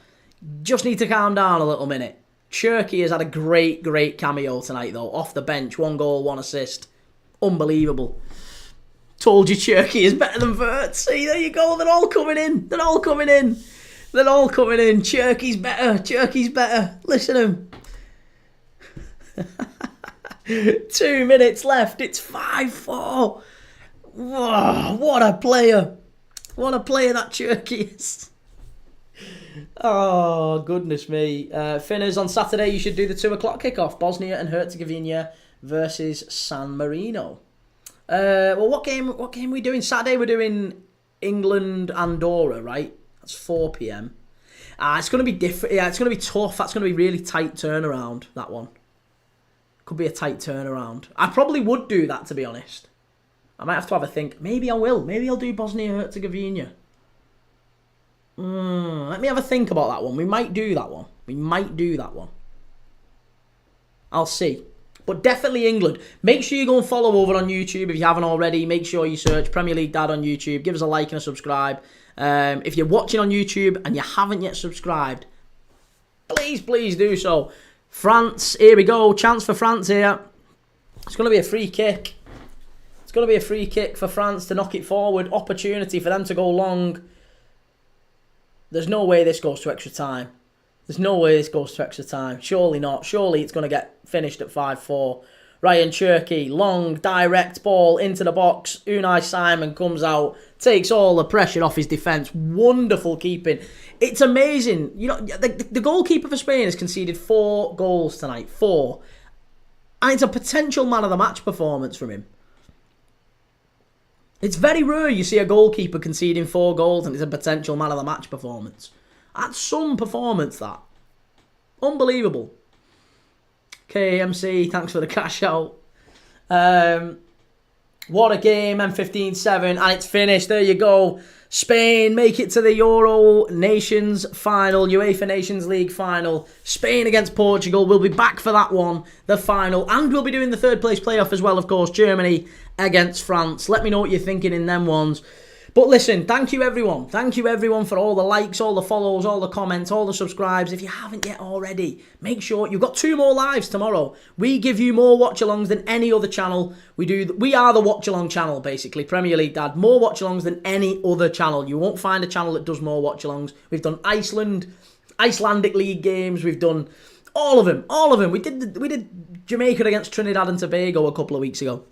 Just need to calm down a little minute. Cherky has had a great, great cameo tonight, though. Off the bench, 1 goal, 1 assist. Unbelievable. Told you Cherky is better than Wirtz. See, there you go. They're all coming in. They're all coming in. They're all coming in. Cherky's better. Cherky's better. Listen to him. 2 minutes left. It's 5-4. Whoa, what a player. What a player that Cherky is. Oh, goodness me. Finners, on Saturday you should do the 2 o'clock kickoff. Bosnia and Herzegovina versus San Marino. Well, what game are we doing? Saturday we're doing England-Andorra, right? That's 4 p.m. It's going to be different. Yeah, it's going to be tough. That's going to be really tight turnaround, that one. Could be a tight turnaround. I probably would do that, to be honest. I might have to have a think. Maybe I will. Maybe I'll do Bosnia-Herzegovina. Let me have a think about that one. We might do that one. I'll see. But definitely England. Make sure you go and follow over on YouTube if you haven't already. Make sure you search Premier League Dad on YouTube. Give us a like and a subscribe. If you're watching on YouTube and you haven't yet subscribed, please do so. France, here we go. Chance for France here. It's going to be a free kick. It's going to be a free kick for France to knock it forward. Opportunity for them to go long. There's no way this goes to extra time. Surely not. Surely it's going to get finished at 5-4. Ryan Cherky, long, direct ball into the box. Unai Simon comes out, takes all the pressure off his defence. Wonderful keeping. It's amazing. You know, the goalkeeper for Spain has conceded 4 goals tonight. 4. And it's a potential man of the match performance from him. It's very rare you see a goalkeeper conceding 4 goals and it's a potential man of the match performance. That's some performance, that. Unbelievable. KMC, thanks for the cash out. What a game, M15-7, and it's finished. There you go. Spain make it to the Euro Nations final, UEFA Nations League final. Spain against Portugal. We'll be back for that one, the final. And we'll be doing the 3rd place playoff as well, of course. Germany against France. Let me know what you're thinking in them ones. But listen, thank you everyone. Thank you everyone for all the likes, all the follows, all the comments, all the subscribes. If you haven't yet already, make sure you've got 2 more lives tomorrow. We give you more watch-alongs than any other channel. We are the watch-along channel, basically. Premier League Dad. More watch-alongs than any other channel. You won't find a channel that does more watch-alongs. We've done Icelandic League games. We've done All of them. We did Jamaica against Trinidad and Tobago a couple of weeks ago.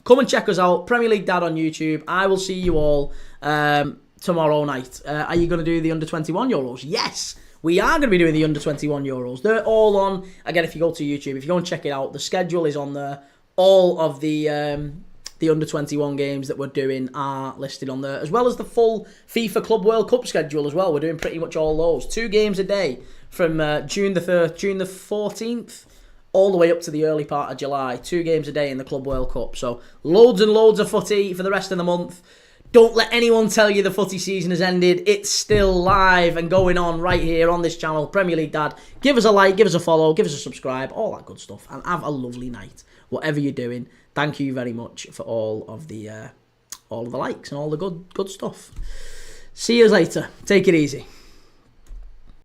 Come and check us out, Premier League Dad on YouTube. I will see you all tomorrow night. Are you going to do the under-21 Euros? Yes, we are going to be doing the under-21 Euros. They're all on. Again, if you go to YouTube, if you go and check it out, the schedule is on there. All of the under-21 games that we're doing are listed on there, as well as the full FIFA Club World Cup schedule as well. We're doing pretty much all those. 2 games a day from June the 14th, all the way up to the early part of July. 2 games a day in the Club World Cup. So loads and loads of footy for the rest of the month. Don't let anyone tell you the footy season has ended. It's still live and going on right here on this channel, Premier League Dad. Give us a like, give us a follow, give us a subscribe, all that good stuff. And have a lovely night, whatever you're doing. Thank you very much for all of the likes and all the good stuff. See you later. Take it easy.